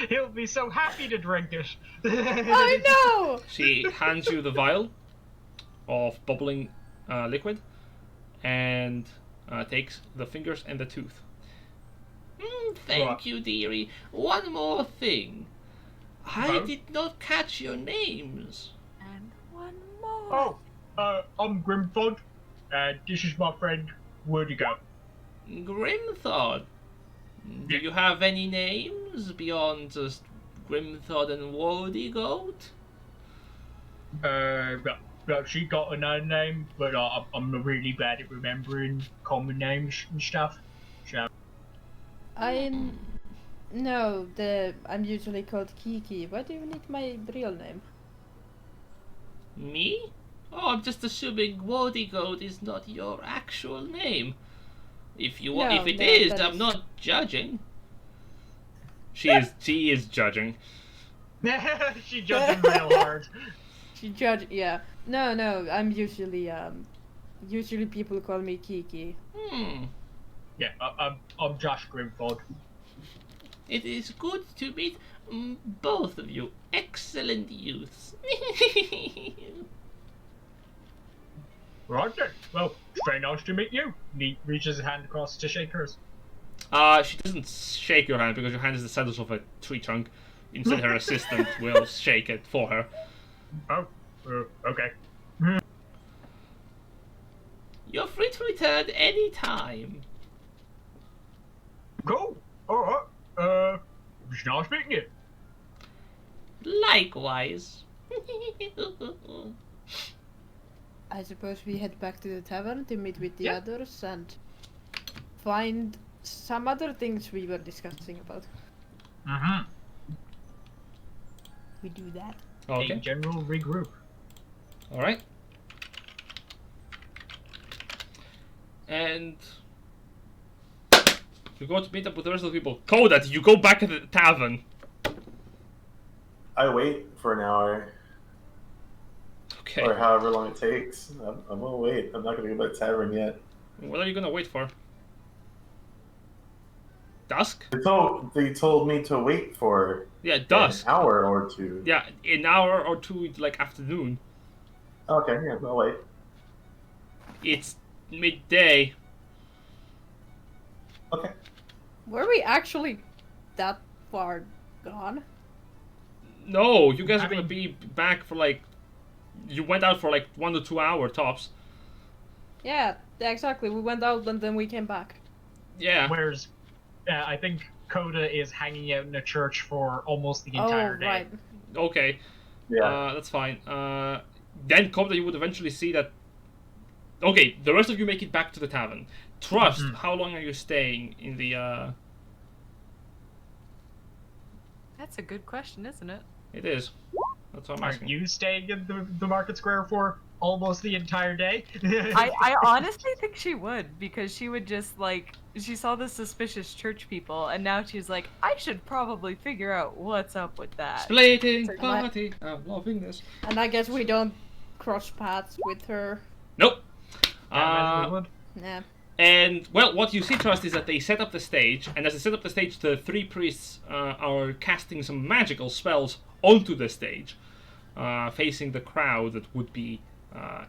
He'll be so happy to drink it. I know! She hands you the vial of bubbling liquid and takes the fingers and the tooth. Thank Right. you, dearie. One more thing. I Huh? did not catch your names. And one more. Oh, I'm Grimthod, and this is my friend Wordigo. Grimthod. Do you have any names beyond just Grimthod and Wodygoat? No, she got another name, but I'm really bad at remembering common names and stuff. So, I'm usually called Kiki. Why do you need my real name? Me? Oh, I'm just assuming Wodygoat is not your actual name. If No, it no, is, that I'm is- not judging. She is judging. she judged him real hard. She judge. Yeah. No, no. I'm usually Usually people call me Kiki. Hmm. Yeah, I'm Josh Grimfog. It is good to meet both of you. Excellent youths. Right then. Well, very nice to meet you. He reaches his hand across to shake hers. She doesn't shake your hand because your hand is the size of a tree trunk. Instead, her assistant will shake it for her. Oh, okay. You're free to return any time. Cool. Alright. It's nice meeting you. Likewise. I suppose we head back to the tavern to meet with the Yeah. others and find some other things we were discussing about. Mm-hmm. We do that. Okay. A general regroup. All right. And you go to meet up with the rest of the people. Kodat, you go back to the tavern. I wait for an hour Okay. or however long it takes. I'm gonna wait. I'm not gonna go to the tavern yet. What are you gonna wait for? Dusk? They told me to wait for Yeah, dusk. an hour or two. Yeah, an hour or two, like afternoon. Okay, yeah, I'll wait. It's midday. Okay. Were we actually that far gone? No, you guys are I gonna mean- be back for like. You went out for like 1 to 2 hour tops. Yeah, exactly. We went out and then we came back. Yeah. Whereas, I think Coda is hanging out in a church for almost the entire Oh, day. right. Okay. Yeah. That's fine. Then Koda, you would eventually see that. Okay, the rest of you make it back to the tavern. Trust, Mhm. how long are you staying in the? That's a good question, isn't it? It is. That's what I'm Are asking. you staying in the market square for almost the entire day? I honestly think she would, because she would just like, she saw the suspicious church people and now she's like, I should probably figure out what's up with that. Splitting So my- party. I'm loving this. And I guess we don't cross paths with her. Nope. I imagine we would. Nah. And, well, what you see, Trust, is that they set up the stage, and as they set up the stage, the three priests are casting some magical spells onto the stage, facing the crowd that would be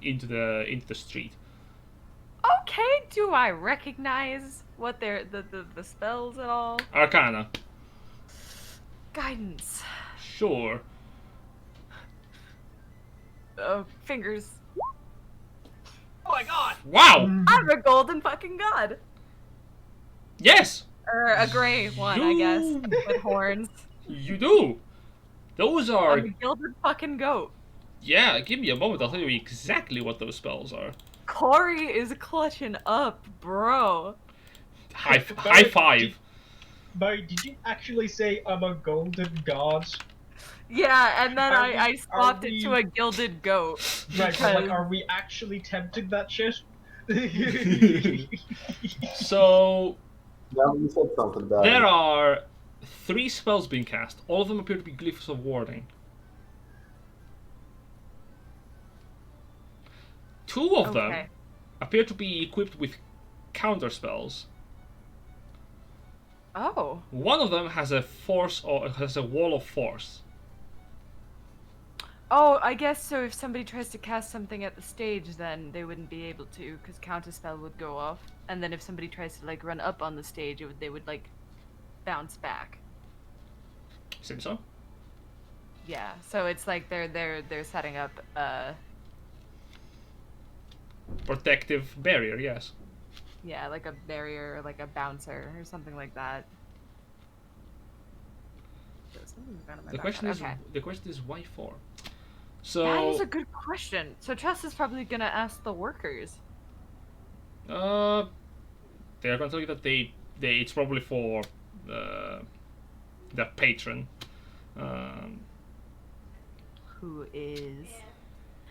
into the street. Okay, do I recognize what they're the spells at all? Arcana. Guidance. Sure. Fingers. Oh my god! Wow! I'm a golden fucking god. Yes! Or a gray one, I guess, You- with horns. You do! Those are... I'm a gilded fucking goat. Yeah, give me a moment, I'll tell you exactly what those spells are. Corey is clutching up, bro. High five. Barry, did you actually say I'm a golden god? Yeah, and then Are we- I swapped are it to we- a gilded goat. Right, but because- like, are we actually tempting that shit? So, Now you said something about there it. are 3 spells being cast. All of them appear to be glyphs of warding. 2 of them Okay. appear to be equipped with counter spells. Oh. One of them has a force or has a wall of force. Oh, I guess so if somebody tries to cast something at the stage, then they wouldn't be able to, because counterspell would go off. And then if somebody tries to, like, run up on the stage, they would, like, bounce back. Seems so. Yeah, so it's like they're setting up, Protective barrier, yes. yeah, like a barrier, or like a bouncer, or something like that. Something's gone in my The background. question is why 4? That So is a good question. So Tress is probably gonna ask the workers. they're gonna tell you that they it's probably for the patron. Who is?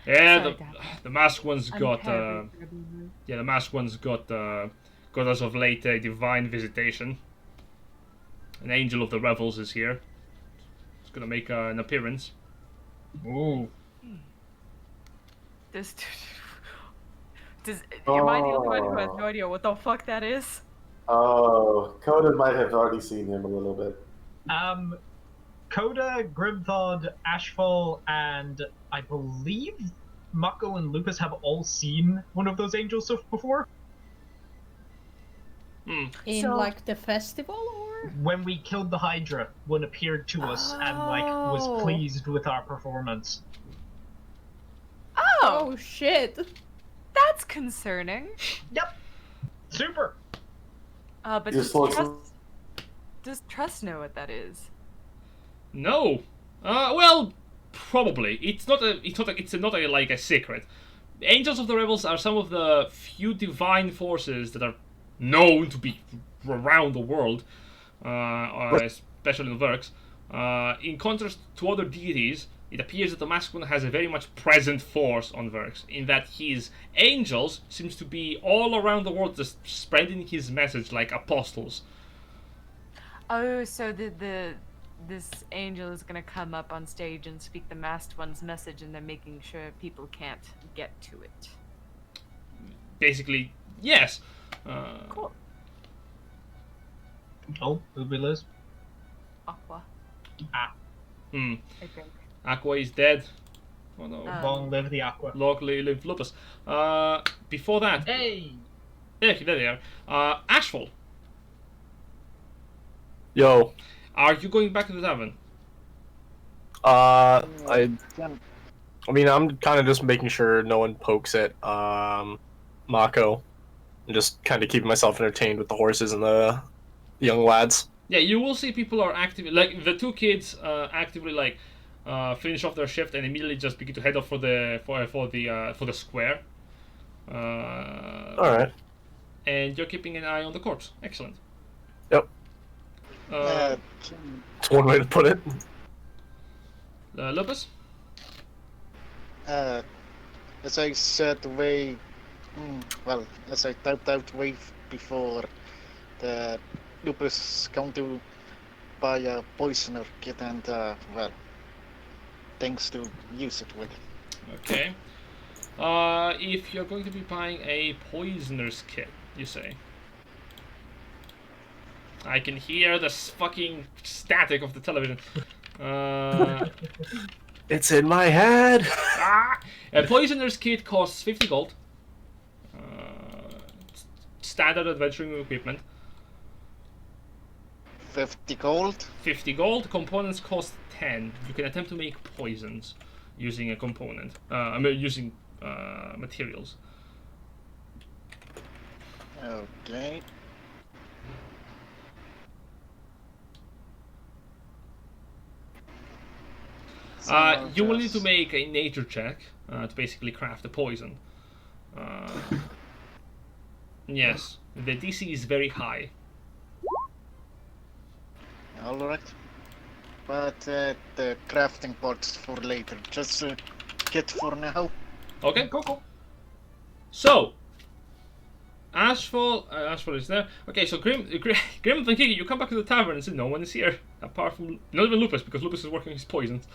Yeah, Sorry, Dad. the masked one's I'm got terribly forgetting yeah, the masked one's got as of late a divine visitation. An angel of the revels is here. It's gonna make an appearance. Ooh. Does am I the only one who has Oh. no idea what the fuck that is? Oh, Coda might have already seen him a little bit. Coda, Grimthod, Ashfall, and I believe Mako and Lupus have all seen one of those angels before. In So- like the festival or? When we killed the Hydra, one appeared to us and like was Oh. pleased with our performance. Oh, Oh shit! that's concerning. Yep. Super. But Just does Trust know what that is? No. Well, probably. It's not like a secret. Angels of the Rebels are some of the few divine forces that are known to be around the world, especially in Verks. In contrast to other deities, it appears that the masked one has a very much present force on Verks, in that his angels seems to be all around the world, just spreading his message like apostles. Oh, so this angel is gonna come up on stage and speak the masked one's message, and they're making sure people can't get to it. Basically, yes. Cool. Oh, who we lose? Aqua, Ah, Hmm. I think. Aqua is dead. Oh no. long live the Aqua. Locally live Lupus. Before that, Hey! there they are. Ashfall, Yo, are you going back to the tavern? I Can- mean, I'm kind of just making sure no one pokes at Mako, and just kind of keeping myself entertained with the horses and the young lads. Yeah, you will see people are actively, like the two kids, actively like finish off their shift and immediately just begin to head off for the square. All right. And you're keeping an eye on the corpse. Excellent. Yep. can- That's one way to put it. Lupus? as I said as I typed out way before, the Lupus come to buy a poisoner kit and things to use it with. Okay. If you're going to be buying a poisoner's kit, you say. I can hear the fucking static of the television. It's in my head. A poisoner's kit costs 50 gold. Standard adventuring equipment. 50 gold. 50 gold. Components cost 10. You can attempt to make poisons using a component. Using materials. Okay. You will need to make a nature check to basically craft a poison. Yes, the DC is very high. Alright. But the crafting part's for later. Just kit for now. Okay. Cool. So, Ashfall is there. Okay, so Grim and Kiki, you come back to the tavern and say no one is here apart from not even Lupus, because Lupus is working his poisons.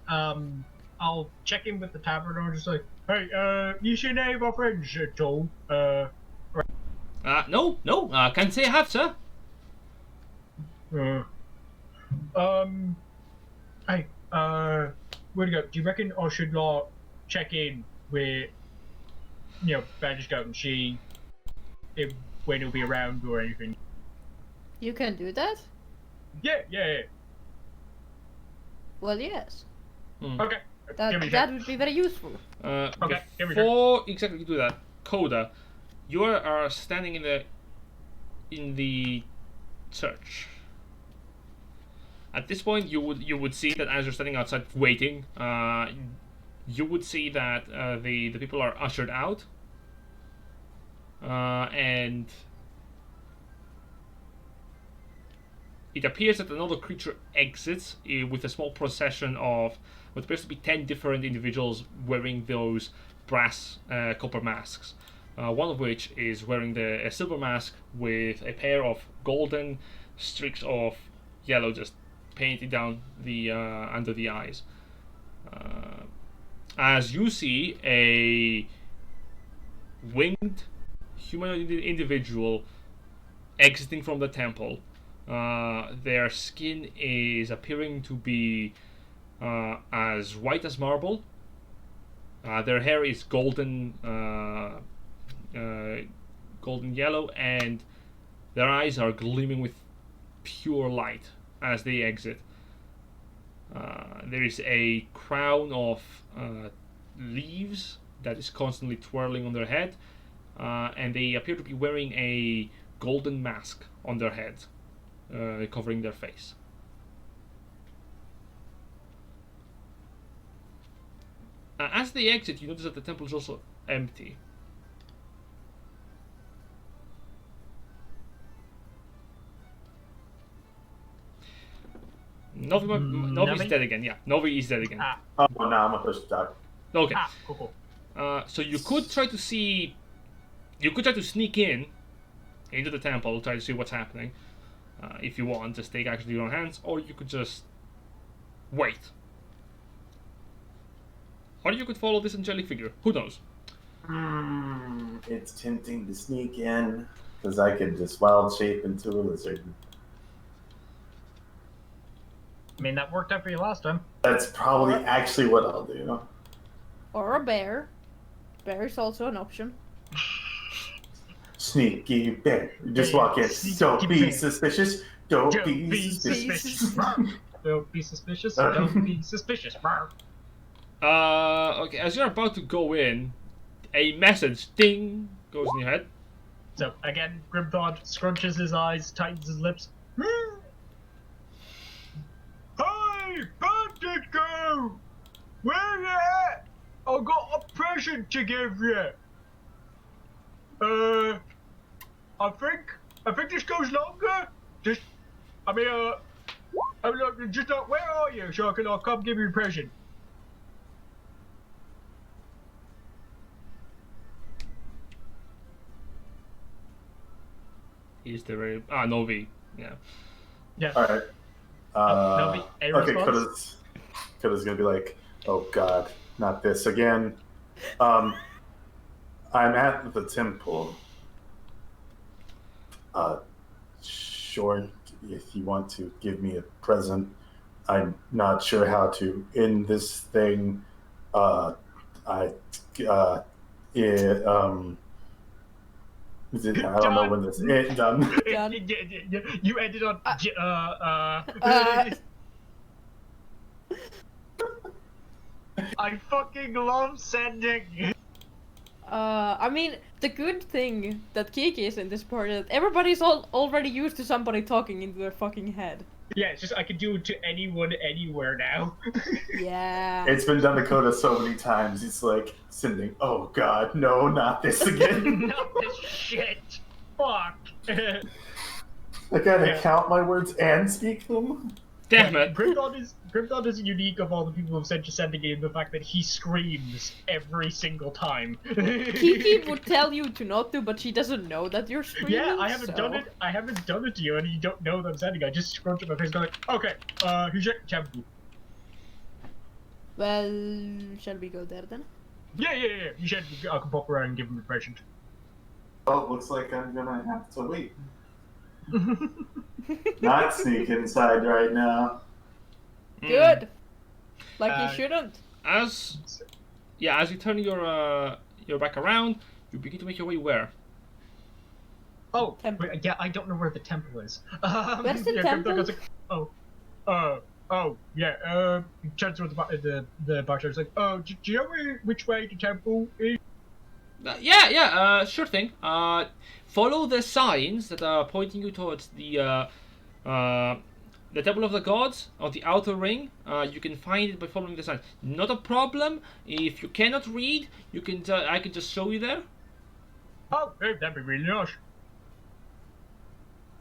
I'll check in with the tavern owner, just like, hey, you seen any of our friends at all? No, can't say I have, sir. Hey, where'd you go? Do you reckon I should like check in with, Badger Scout and she, when he'll be around or anything? You can do that? Yeah. Well, yes. Okay. Give That me a that check. would be very useful. Okay, here we go. Before exactly you do that, Coda, you are standing in the church. At this point, you would see that as you're standing outside waiting, you would see that the people are ushered out, and it appears that another creature exits with a small procession of what appears to be 10 different individuals wearing those brass copper masks. One of which is wearing a silver mask with a pair of golden streaks of yellow just painted down the under the eyes. as you see a winged humanoid individual exiting from the temple. Their skin is appearing to be as white as marble. Their hair is golden yellow, and their eyes are gleaming with pure light as they exit. There is a crown of leaves that is constantly twirling on their head, and they appear to be wearing a golden mask on their head, covering their face. As they exit, you notice that the temple is also empty. Novi's dead again. Yeah, Novi is dead again. Oh, no, I'm gonna push the dog. Okay. Cool. So you could try to see. You could try to sneak into the temple, try to see what's happening. If you want, just take action in your own hands, or you could just wait. Or you could follow this angelic figure. Who knows? It's tempting to sneak in, because I could just wild shape into a lizard. I mean, that worked out for you last time. That's probably actually what I'll do. Or a bear. Bear is also an option. Sneaky bear. Just walk in. Don't be suspicious. Don't be suspicious. Don't be suspicious. Don't be suspicious. Okay, as you're about to go in, a message, ding, goes in your head. So, again, Grimthod scrunches his eyes, tightens his lips. Hey, bandit girl! Where you at? I got a present to give you. I think this goes longer. Just where are you? So I'll come give you a present. Is there a Novi? Yeah. Alright. Novi, a Okay, response? Kuda's gonna be like, oh god, not this again. I'm at the temple. Sure, if you want to give me a present. I'm not sure how to end this thing. I don't know when this is done. Done. You ended on I fucking love sending. I mean, the good thing that Kiki is in this part is that everybody's already used to somebody talking into their fucking head. Yeah, it's just I can do it to anyone, anywhere now. Yeah. It's been done to Coda so many times. He's like sending, oh god, no, not this again. Not this shit. Fuck. I gotta count my words and speak them. Damn it. Grimthod is unique of all the people who've sent to sending in the fact that he screams every single time. Kiki would tell you to not do, but she doesn't know that you're screaming. Yeah, I haven't done it. I haven't done it to you, and you don't know that I'm sending. I just scrunch up my face, going, okay, here's your shampoo. Well, shall we go there then? Yeah. You should. I can pop around and give him a present. Oh, it looks like I'm gonna have to wait. Not sneak inside right now. Good. Like you shouldn't. As you turn your back around, you begin to make your way where? Oh, Temple. wait, yeah, I don't know where the temple is. Where's the temple? Turns towards the bartender's like, oh, do you know which way the temple is? Sure thing. Follow the signs that are pointing you towards the Temple of the Gods of the Outer Ring. You can find it by following the signs. Not a problem. If you cannot read, you can. I can just show you there. Oh, hey, that'd be really nice.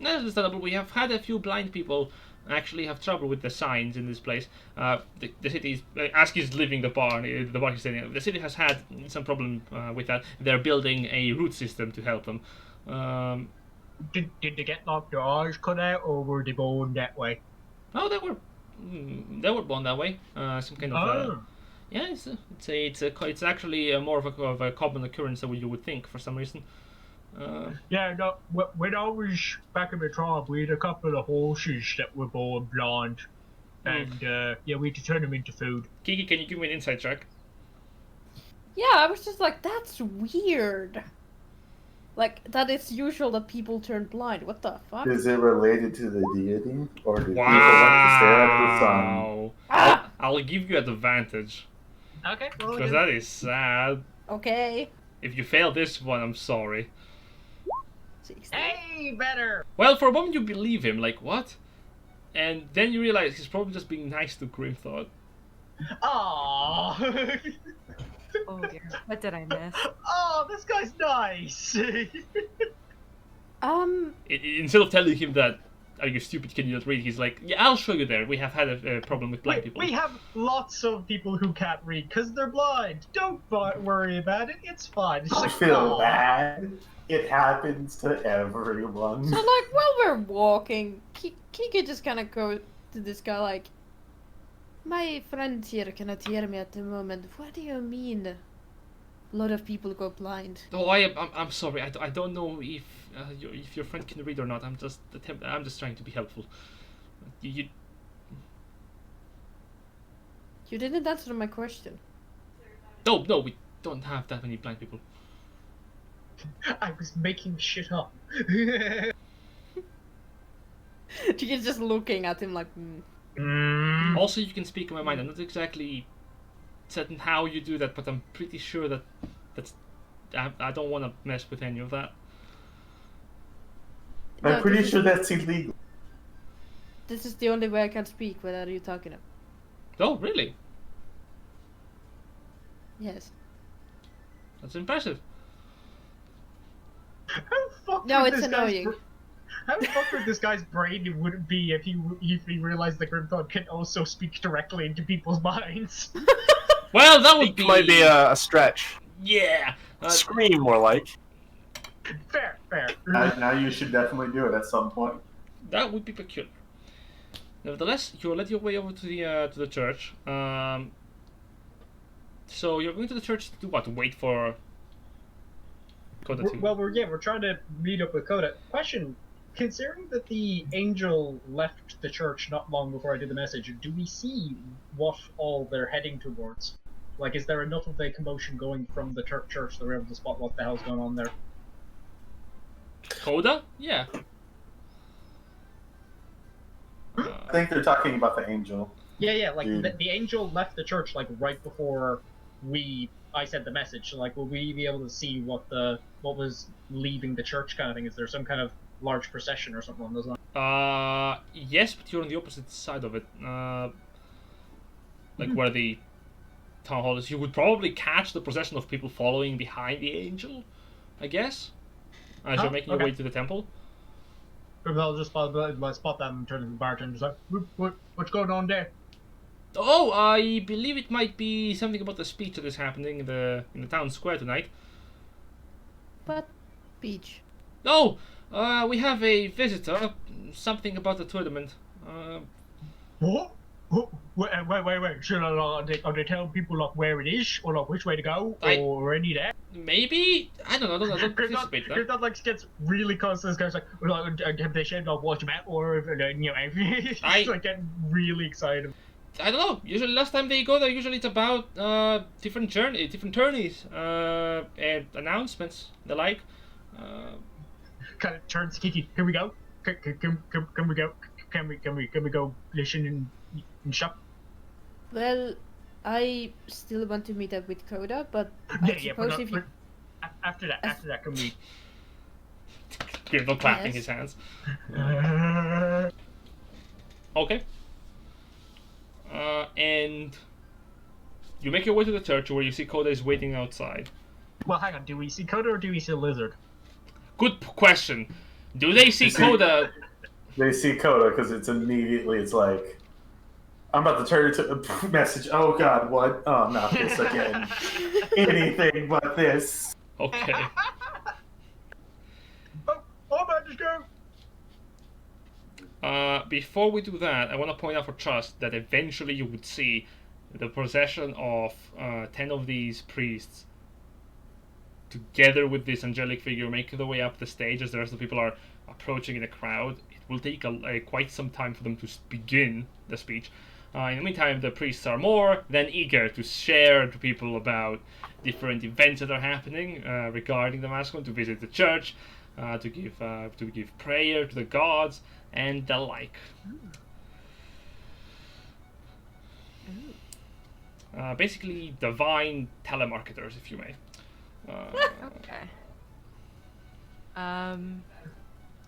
That's understandable. We have had a few blind people actually have trouble with the signs in this place. The city is, Ask is leaving the bar is saying the city has had some problem with that. They're building a root system to help them. Did they get like their eyes cut out, or were they born that way? Oh, they were born that way. Some kind of Yeah, it's actually more of a common occurrence than you would think for some reason. Yeah, no, when I was back in the tribe, we had a couple of horses that were born blind. And, yeah, we had to turn them into food. Kiki, can you give me an insight check? Yeah, I was just like, that's weird. Like, that it's usual that people turn blind. What the fuck? Is it related to the deity, or do people like to stare at the sun? Wow. Ah! I'll give you advantage Okay, well, because that is sad. Okay. If you fail this one, I'm sorry. 60. Hey, better! Well, for a moment you believe him, like what? And then you realize he's probably just being nice to Grimthought. Aww. Oh dear, what did I miss? Oh, this guy's nice. Instead of telling him that, are you stupid, can you not read? He's like, yeah, I'll show you there. We have had a problem with blind people. We have lots of people who can't read because they're blind. Don't worry about it. It's fine. It's Don't like, feel "Aw." bad. It happens to everyone. So, like, while we're walking, Kiki just kind of goes to this guy, like, my friend here cannot hear me at the moment. What do you mean? A lot of people go blind. Oh, I'm sorry. I don't know if your friend can read or not. I'm just trying to be helpful. You didn't answer my question. no, we don't have that many blind people. I was making shit up. She's just looking at him like, Also, you can speak in my mind. I'm not exactly certain how you do that, but I'm pretty sure that's. I don't want to mess with any of that. I'm No, pretty this is- sure that's illegal. This is the only way I can speak. What are you talking about? Oh, really? Yes. That's impressive. How fucked No, would it's this guy's annoying. How fucked would this guy's brain would be if he realized that Grimthought can also speak directly into people's minds? Well, that would be. Might be a stretch. Yeah. Scream, more like. Fair. Now you should definitely do it at some point. That would be peculiar. Nevertheless, you led your way over to the church. So you're going to the church to do what? To wait for Coda to... Well, we're trying to meet up with Coda. Question: considering that the angel left the church not long before I did the message, do we see what all they're heading towards? Like, is there enough of a commotion going from the church that we're able to spot what the hell's going on there? Coda? Yeah. I think they're talking about the angel. Yeah, like Dude. the angel left the church like right before I said the message. So, like, will we be able to see what was leaving the church kind of thing? Is there some kind of large procession or something along those lines? Yes, but you're on the opposite side of it. Like where the town hall is. You would probably catch the procession of people following behind the angel, I guess, as you're making your way to the temple. I'll just spot them and turn to the bartender. Just like, what's going on there? Oh, I believe it might be something about the speech that is happening in the town square tonight. But beach. Oh, we have a visitor. Something about the tournament. What? Wait. Should are they telling people like where it is or like which way to go or any of that? Maybe? I don't know. I don't participate in that. Grimthought like gets really close to this guy. It's like, have they said like what you meant or he's like getting really excited. I don't know. Usually, last time they go there, usually it's about different tourneys, and announcements, the like. Kind of turns Kiki. Here we go. Can we go? Can we go listen and shop? Well, I still want to meet up with Coda, but I suppose if you... After that, can we? Grimthought clapping Yes. his hands. Okay. And you make your way to the church where you see Coda is waiting outside. Well, hang on. Do we see Coda or do we see a lizard? Good question. Do they see Coda? They see Coda because it's like, I'm about to turn it to a message. Oh God, what? Oh, not this again. Anything but this. Okay. Oh man, just go. Before we do that, I want to point out for Trust that eventually you would see the procession of 10 of these priests, together with this angelic figure, make their way up the stage as the rest of the people are approaching in the crowd. It will take quite some time for them to begin the speech. In the meantime, the priests are more than eager to share to people about different events that are happening regarding the Mascon, to visit the church, to give prayer to the gods and the like. Basically, divine telemarketers, if you may. Okay.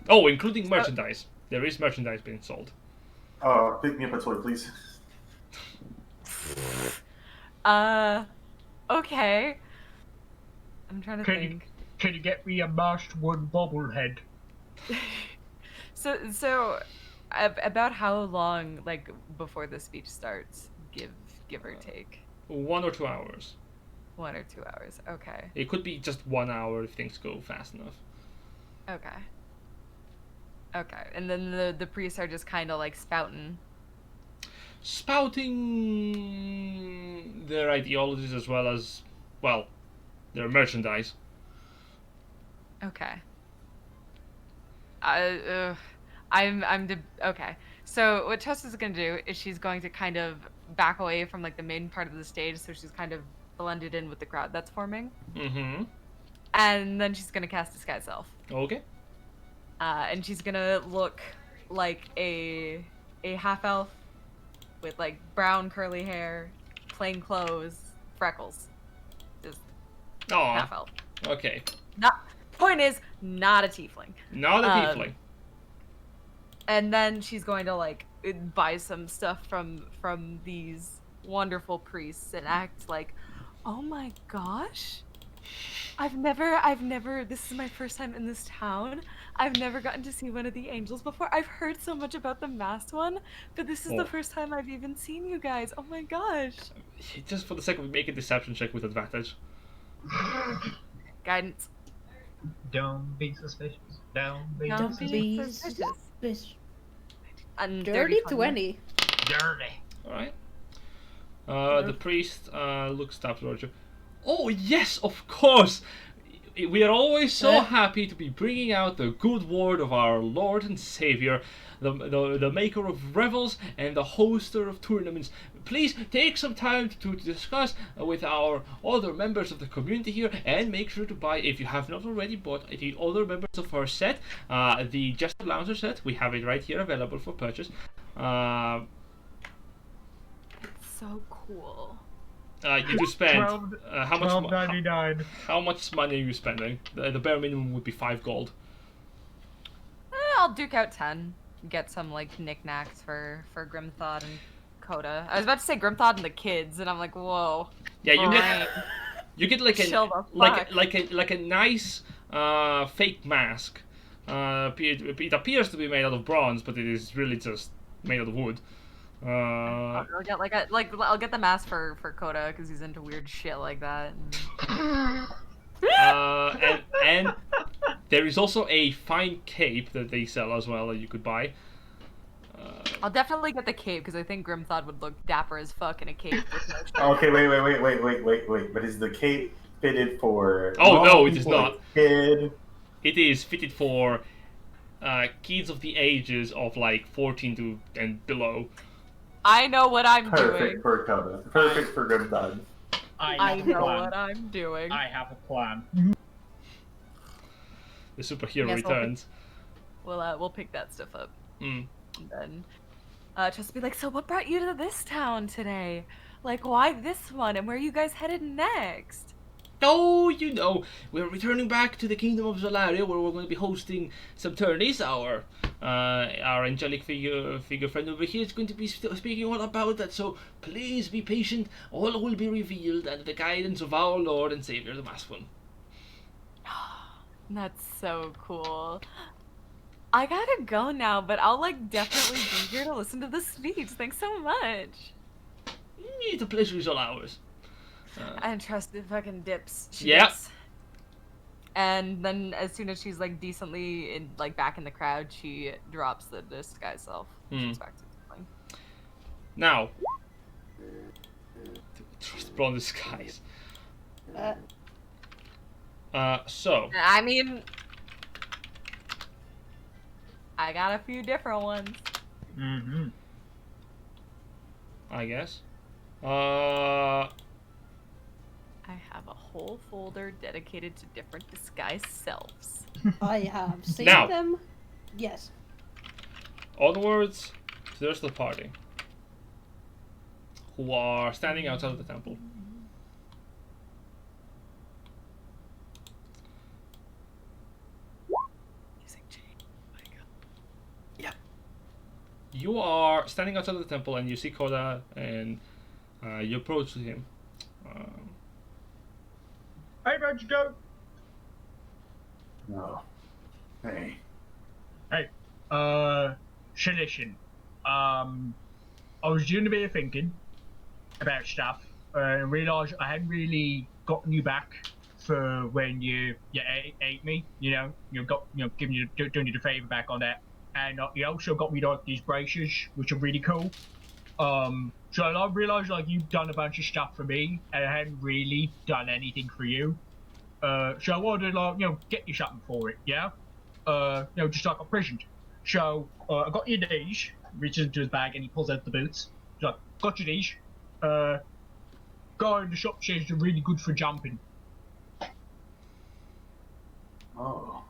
Oh, including merchandise. There is merchandise being sold. Pick me up a toy, please. Okay. I'm trying to think. Can you get me a mashed wood bobblehead? So, about how long, like, before the speech starts, give or take? 1 or 2 hours. 1 or 2 hours. Okay. It could be just 1 hour if things go fast enough. Okay. And then the priests are just kind of like spouting their ideologies as well as, well, their merchandise. Okay. Okay. So what Chester's gonna do is she's going to kind of back away from like the main part of the stage, so she's kind of blended in with the crowd that's forming. Mm-hmm. And then she's gonna cast Disguise Self. Okay. And she's gonna look like a half elf with like brown curly hair, plain clothes, freckles. Just half elf. Okay. Point is, not a tiefling. Not a tiefling. And then she's going to like buy some stuff from these wonderful priests and act like, oh my gosh, I've never, this is my first time in this town. I've never gotten to see one of the angels before. I've heard so much about the masked one, but this is the first time I've even seen you guys. Oh my gosh. Just for the sake of make a deception check with advantage. Guidance. Don't be suspicious. Don't be suspicious. And Dirty 20. dirty. Alright. The priest looks up towards you. Oh, yes, of course! We are always so happy to be bringing out the good word of our Lord and Savior, the maker of revels and the hoster of tournaments. Please take some time to discuss with our other members of the community here, and make sure to buy, if you have not already bought the other members of our set, the Jester Lounger set. We have it right here available for purchase. It's so cool. You do spend how much? $12.99. How much money are you spending? The bare minimum would be 5 gold. I'll duke out 10. Get some like knickknacks for Grimthod and Coda. I was about to say Grimthod and the kids, and I'm like, whoa. Yeah, you get like a nice fake mask. It appears to be made out of bronze, but it is really just made out of wood. I'll get the mask for Coda because he's into weird shit like that. And there is also a fine cape that they sell as well that you could buy. I'll definitely get the cape because I think Grimthod would look dapper as fuck in a cape. With no shirt. Okay, wait. But is the cape fitted for? Oh no, it is not. Kid. It is fitted for kids of the ages of like 14 and below. I know what I'm Perfect doing. for Coda. Perfect for Grimthod. I know what I'm doing. I have a plan. The superhero Yes, returns. We'll pick that stuff up. Mm. And then just be like, so what brought you to this town today? Like, why this one? And where are you guys headed next? Oh, you know, we're returning back to the Kingdom of Zolaria, where we're going to be hosting some tourneys. Our angelic figure friend over here is going to be speaking all about that, so please be patient. All will be revealed under the guidance of our Lord and Savior, the Masked One. That's so cool. I gotta go now, but I'll like definitely be here to listen to the speech. Thanks so much. The pleasure is all ours. And trusted fucking dips. Yep. And then as soon as she's like decently back in the crowd, she drops the disguise self. She's back to tiefling. Now, Blown disguise. Uh, So I mean, I got a few different ones. Mm-hmm. I guess. I have a whole folder dedicated to different disguise selves. I have seen Now. them. Yes. Onwards to the rest of the party, who are standing outside of the temple. Using J. My God. You are standing outside of the temple, and you see Koda, and you approach him. Hey, where'd you go? No. Hey. Hey, Shalician. I was doing a bit of thinking about stuff, and realised I hadn't really gotten you back for when you ate me. You know, giving you doing you the favour back on that, and you also got me like these braces, which are really cool. So I realised like you've done a bunch of stuff for me, and I hadn't really done anything for you. So I wanted to like get you something for it, yeah. Just like a present. So I got you these. Reaches into his bag and he pulls out the boots. So got you these. Guy in the shop says they're really good for jumping. Oh.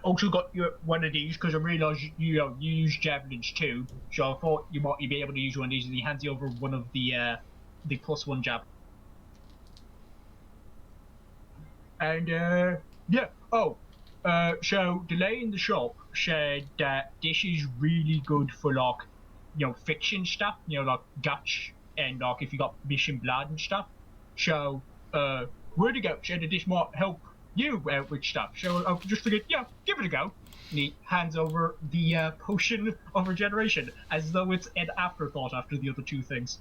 Also got you one of these because I realised you use javelins too. So I thought you might be able to use one of these, and he hands you over one of the +1 javelins. And yeah. Oh, so the lady in the shop said that this is really good for like, fiction stuff. Like guts and like if you got mission blood and stuff. So word to go said that this might help you out with stuff. So I just figured, yeah, give it a go. And he hands over the potion of regeneration as though it's an afterthought after the other two things.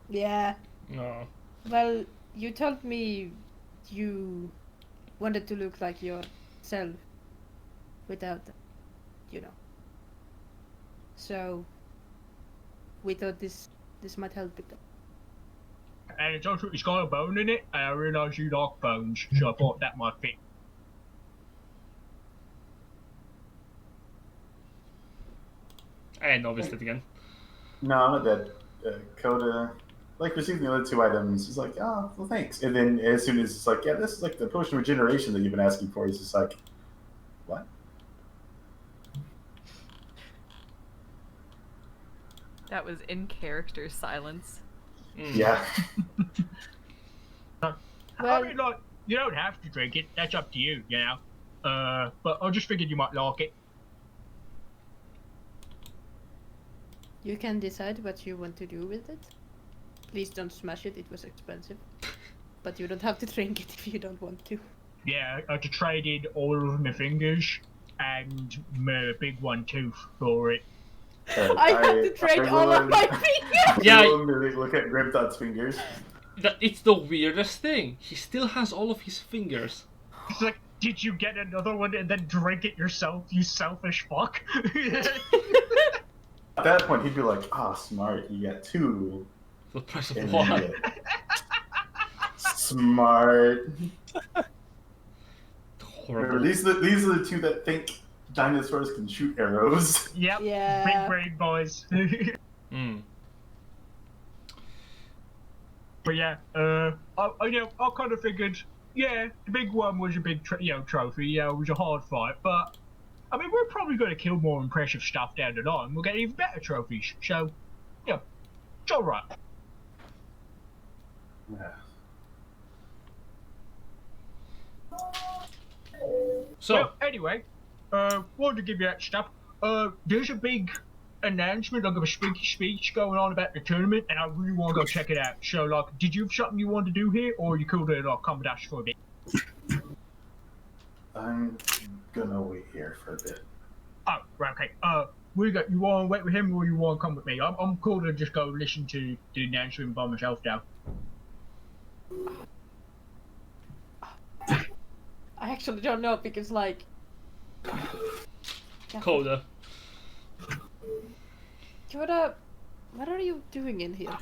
Yeah. No. Well, you told me you wanted to look like yourself without, So we thought this might help with that. And it's got a bone in it, and I realised you like bones, so I thought that might fit. And noticed it again. No, I'm not dead. Coda, receiving the other 2 items. He's like, oh, well, thanks. And then as soon as it's like, yeah, this is like the potion of regeneration that you've been asking for, he's just like, what? That was in character silence. Yeah. Well, I mean, like, you don't have to drink it. That's up to you, But I just figured you might like it. you can decide what you want to do with it. Please don't smash it, it was expensive. But you don't have to drink it if you don't want to. Yeah, I had to trade in all of my fingers and my big one tooth for it. I had to trade all of my fingers! Yeah. Look at Grimtot's fingers. It's the weirdest thing. He still has all of his fingers. It's like, did you get another one and then drink it yourself, you selfish fuck? At that point, he'd be like, ah, smart, you got 2. For the price of And one. then smart. Horrible. Remember, these are the 2 that think dinosaurs can shoot arrows. Yep, Yeah. big brain boys. But yeah, I kind of figured, yeah, the big one was a big trophy, yeah, it was a hard fight, but I mean, we're probably going to kill more impressive stuff down the line. We'll get even better trophies, so yeah, it's all right. Yeah. So, Well, anyway, wanted to give you that stuff. There's a big announcement, like a spooky speech going on about the tournament, and I really want to go check it out. So, like, did you have something you want to do here, or are you cool to like come with us for a bit? I'm gonna wait here for a bit. Oh, right, okay. You want to wait with him, or you want to come with me? I'm cool to just go listen to the announcement by myself now. I actually don't know because like... Coda. Coda, What are you doing in here?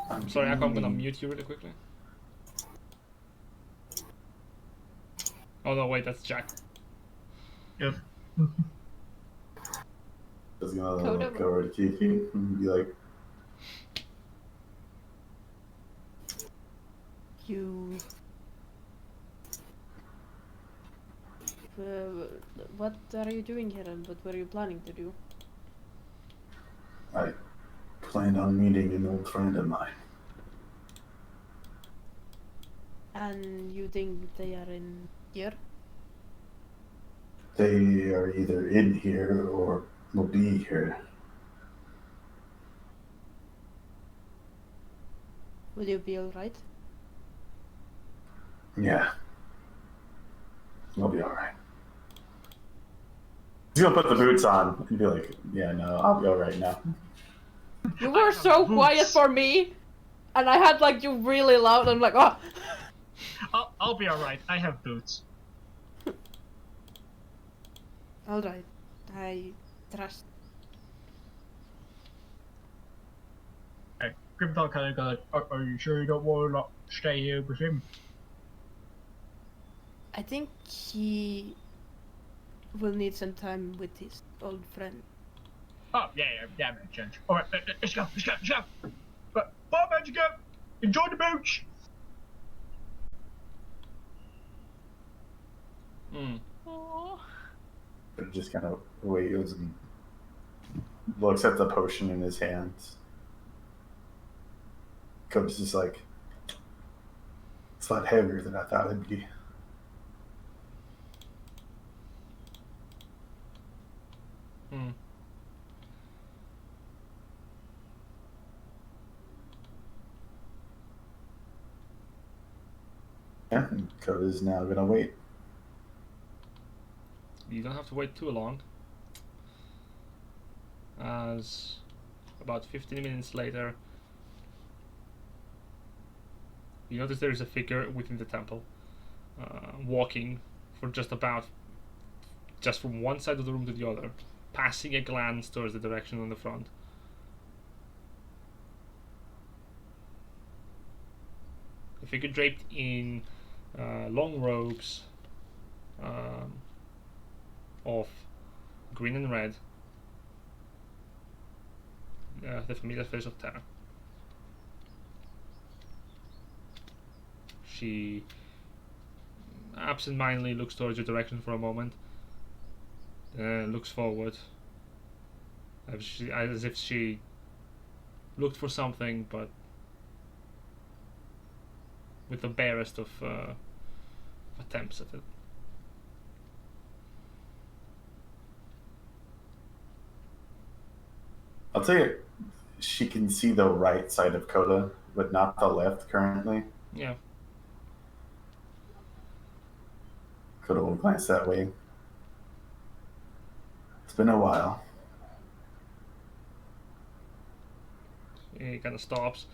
I'm sorry, I'm gonna mute you really quickly. Oh no, wait, that's Jack. Yep. I was gonna Coda- go over to Kiki and be like, You. What are you doing here and what were you planning to do? I planned on meeting an old friend of mine. And you think they are in here? They are either in here or will be here. Will you be alright? Yeah. I'll be alright. He's gonna put the boots on and be like, yeah, no, I'll be alright now. You were so quiet for me! And I had like you really loud, I'm like, oh! I'll be alright. I have boots. Alright. I trust. Okay. Grimthal kind of goes, are you sure you don't want to like, stay here with him? I think he will need some time with his old friend. Oh, yeah, makes sense. Alright, let's go. But, bye, Magic Go! Enjoy the boots! Hmm. Aw. But just kind of waves and looks at the potion in his hands. Coach is like, it's a lot heavier than I thought it'd be. Hmm. Yeah, and Coda's now gonna wait. You don't have to wait too long. As about 15 minutes later, you notice there is a figure within the temple, walking for just from one side of the room to the other, passing a glance towards the direction on the front. A figure draped in long robes of green and red. The familiar face of Terra. She absent-mindedly looks towards your direction for a moment, looks forward, as if she looked for something, but with the barest of attempts at it. I'll tell you, she can see the right side of Coda, but not the left currently. Yeah. Coda will glance that way. It's been a while. He kind of stops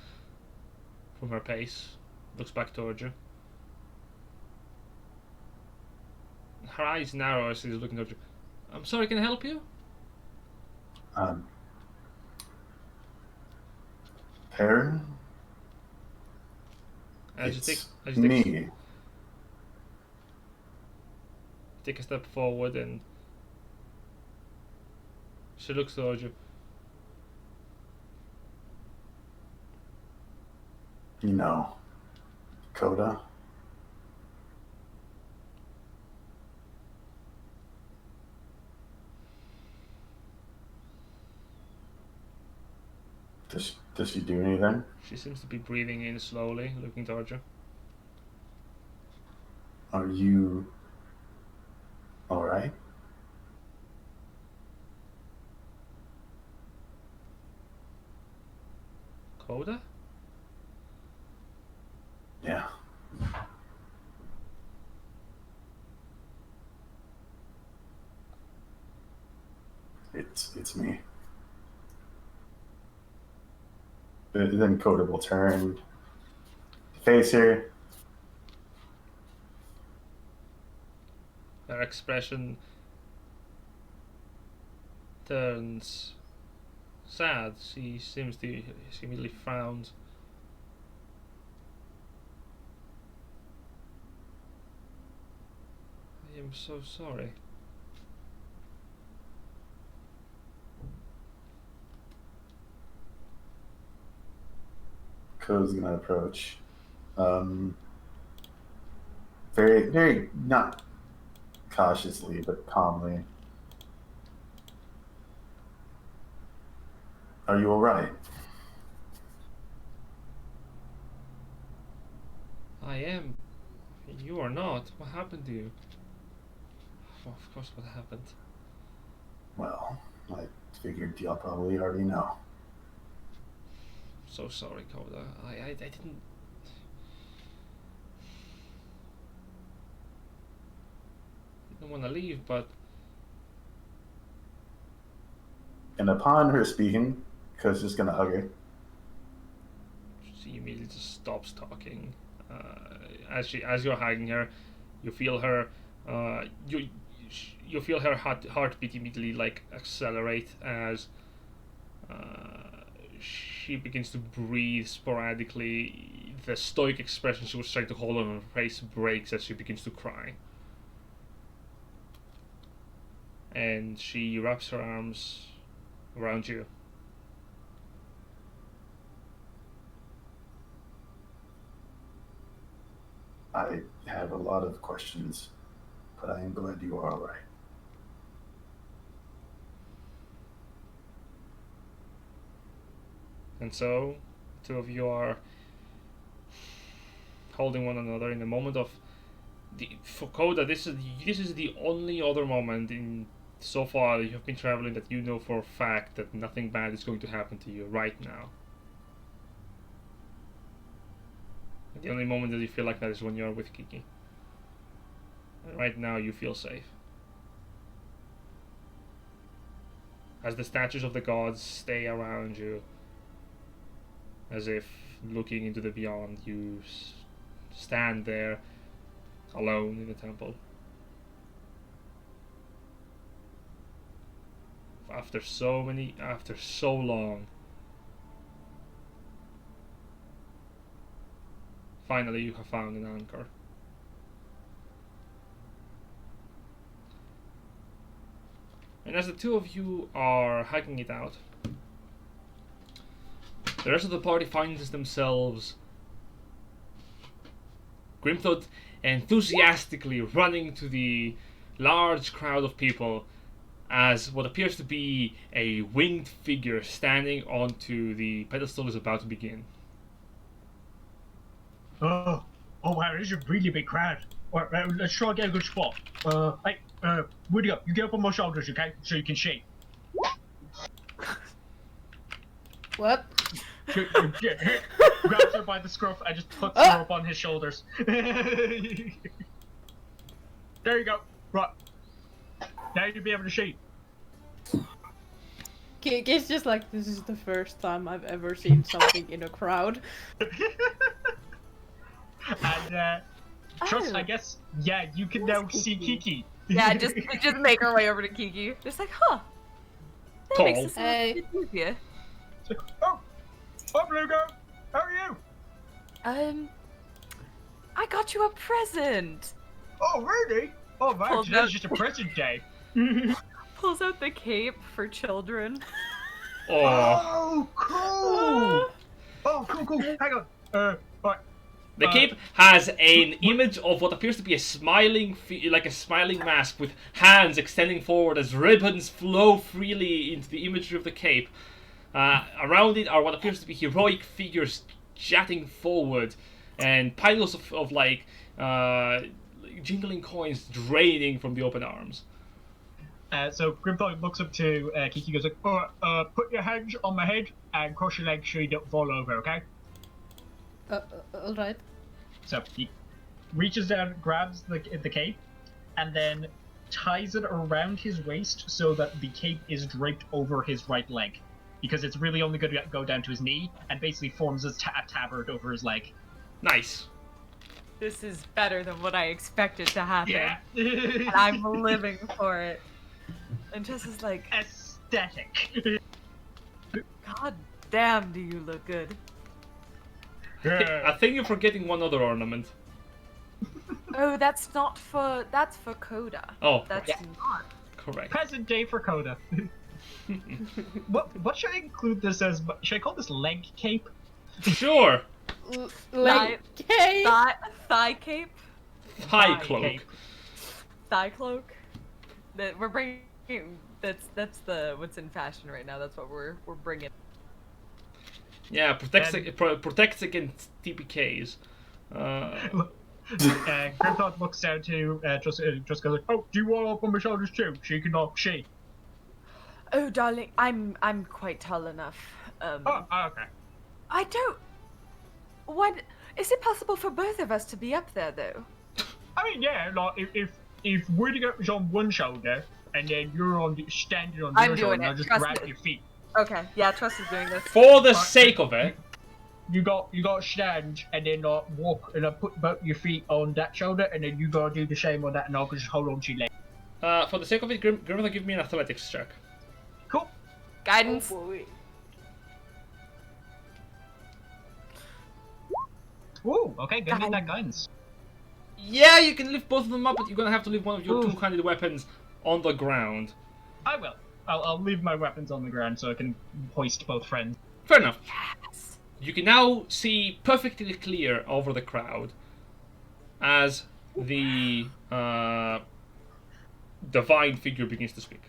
from her pace, looks back towards you. Her eyes narrow as she's looking towards you. I'm sorry, can I help you? Perrin? As you Me. take a step forward and she looks towards you. You know, Coda. Does she do anything? She seems to be breathing in slowly, looking towards you. Are you alright? Coda? Yeah. It's me. But then Coda will turn to face her. Her expression turns sad. She immediately frowns. I am so sorry. Code's gonna approach. Very, very not cautiously, but calmly. Are you all right? I am. You are not. What happened to you? Well, of course, what happened? Well, I figured y'all probably already know. So sorry, Coda. I didn't. Didn't want to leave, but And upon her speaking, Code's just gonna hug her. she immediately just stops talking. As you're hugging her, you feel her. You feel her heartbeat immediately like accelerate as she begins to breathe sporadically. The stoic expression she was trying to hold on her face breaks as she begins to cry. And she wraps her arms around you. I have a lot of questions, but I am glad you are all right. And so, the two of you are holding one another in a moment of. For Coda, this is the only other moment in so far that you have been traveling that you know for a fact that nothing bad is going to happen to you right now. And the only moment that you feel like that is when you're with Kiki. And right now you feel safe. As the statues of the gods stay around you, as if looking into the beyond, you stand there alone in the temple. After so long, finally you have found an anchor. And as the two of you are hugging it out, the rest of the party finds themselves Grimthod enthusiastically running to the large crowd of people as what appears to be a winged figure standing onto the pedestal is about to begin. Oh wow, there's a really big crowd. Alright, let's try and get a good spot. Hey, Woody up, you get up on my shoulders, okay? So you can see. What? Grabs her by the scruff and just puts her up on his shoulders. There you go. Right. Now you'll be able to see. It's just like, this is the first time I've ever seen something in a crowd. And, Trust, I guess, yeah, you can now see Kiki. Yeah, just make our way over to Kiki. Just like, huh. That makes this a bit easier. Oh, Blugo, how are you? I got you a present. Oh, really? Oh, man, Pulls today's out- just a present day. Pulls out the cape for children. Oh. Oh, cool! Oh, cool. Hang on. Right. The cape has an image of what appears to be a smiling, like a smiling mask with hands extending forward as ribbons flow freely into the imagery of the cape. Around it are what appears to be heroic figures jetting forward, and piles of like jingling coins draining from the open arms. So Grimthog looks up to Kiki, goes like, put your hands on my head and cross your legs so you don't fall over, okay? Alright. So he reaches down, grabs the cape, and then ties it around his waist so that the cape is draped over his right leg. Because it's really only going to go down to his knee, and basically forms a tabard over his leg. Nice. This is better than what I expected to happen. Yeah. And I'm living for it. And Jess is like, pathetic. God damn, do you look good. I think you're forgetting one other ornament. Oh, that's for Coda. Oh, That's not. correct. Present day for Coda. What should I include this as? Should I call this leg cape? Sure. Like, okay. Thigh cape? Thigh cloak. cape. Thigh cloak? That we're bringing. That's the what's in fashion right now. That's what we're bringing. Yeah, protects against TPKs. Grimthorpe looks down to just goes like, "Oh, do you want up on my shoulders too? She can knock she." Oh, darling, I'm quite tall enough. Okay. I don't. What is it possible for both of us to be up there though? I mean, yeah, like if Whittaker is on one shoulder and then you're standing on the I'm other doing shoulder, it, I'll just trust grab me. your feet. Okay, yeah, Trust is doing this. For the sake of it. You got to stand and then walk and put both your feet on that shoulder and then you gotta do the same on that and I'll just hold on to your leg. For the sake of it, Grimthor, give me an athletics check. Cool. Guidance. Oh, boy. Ooh, okay, gonna need that guidance. Yeah, you can lift both of them up, but you're gonna have to leave one of your Ooh. two-handed weapons on the ground. I will. I'll leave my weapons on the ground so I can hoist both friends. Fair enough. Yes. You can now see perfectly clear over the crowd as the divine figure begins to speak.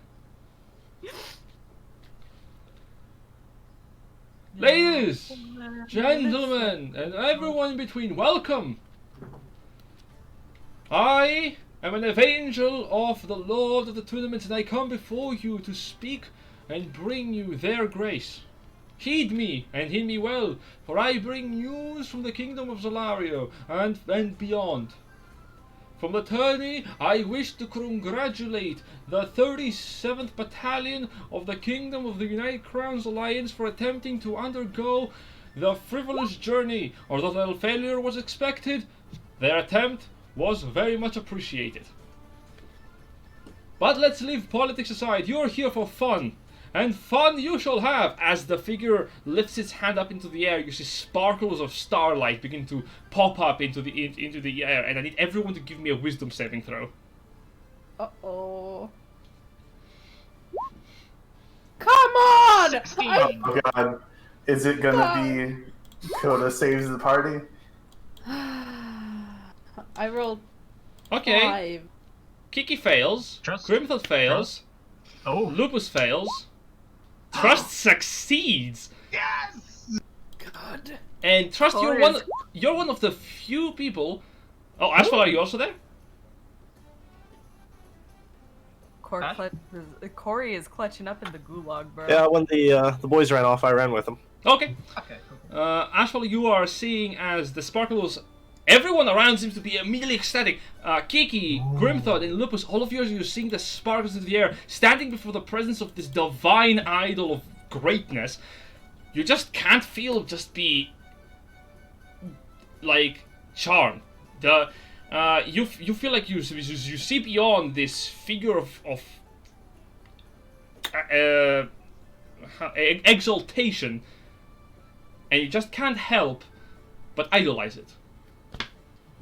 Ladies, gentlemen, and everyone in between, welcome! I am an evangel of the Lord of the Tournament, and I come before you to speak and bring you their grace. Heed me, and heed me well, for I bring news from the kingdom of Zolario and beyond. From the tourney, I wish to congratulate the 37th Battalion of the Kingdom of the United Crowns Alliance for attempting to undergo the frivolous journey, although little failure was expected. Their attempt was very much appreciated. But let's leave politics aside. You're here for fun. And fun you shall have! As the figure lifts its hand up into the air, you see sparkles of starlight begin to pop up into the air, and I need everyone to give me a wisdom saving throw. Uh-oh. Come on! 16. Oh god. Is it gonna be Coda saves the party? I rolled Okay, 5. Kiki fails, Trust. Grimthod fails, Oh. Lupus fails, Trust succeeds, Yes! God. and Trust, Corey you're one of the few people. Oh, Ashfall, are you also there? Corey is clutching up in the gulag, bro. Yeah, when the boys ran off, I ran with them. Okay. Okay, cool. Ashfall, you are seeing as the sparkles. Everyone around seems to be immediately ecstatic. Kiki, Grimthod, and Lupus, all of you are seeing the sparkles in the air, standing before the presence of this divine idol of greatness. You just can't be like charmed. You feel like you see beyond this figure of exaltation, and you just can't help but idolize it.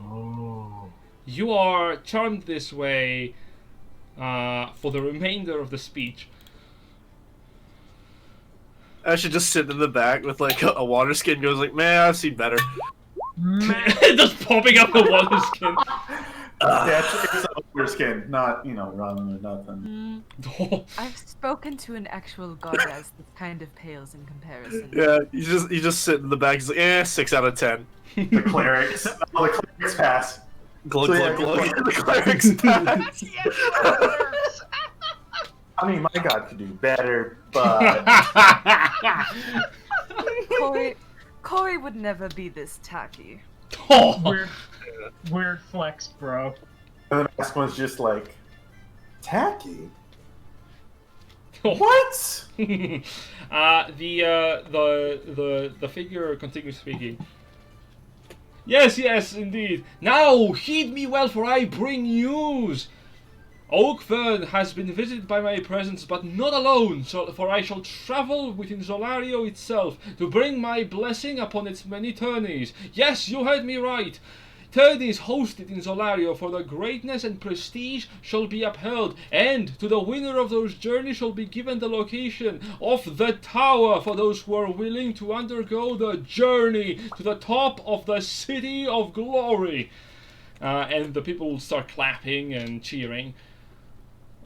Oh. You are charmed this way for the remainder of the speech. I should just sit in the back with like a water skin. Goes like, man, I've seen better. Just popping up a water skin. Yeah, it's a water skin, not, rum or nothing. I've spoken to an actual goddess that kind of pales in comparison. Yeah, you just sit in the back. He's like, 6 out of 10. The clerics. Oh, the clerics pass. Glug So, yeah, glug glug. glug. The clerics pass. Yes! I mean, my god could do better, but Corey would never be this tacky. Weird flex, bro. and the next one's just like tacky. What? The figure continues speaking. Yes, indeed. Now heed me well, for I bring news. Oakvern has been visited by my presence, but not alone, for I shall travel within Zolario itself to bring my blessing upon its many tourneys. Yes, you heard me right. Tourneys hosted in Zolario for the greatness and prestige shall be upheld, and to the winner of those journeys shall be given the location of the tower for those who are willing to undergo the journey to the top of the City of Glory. And the people start clapping and cheering.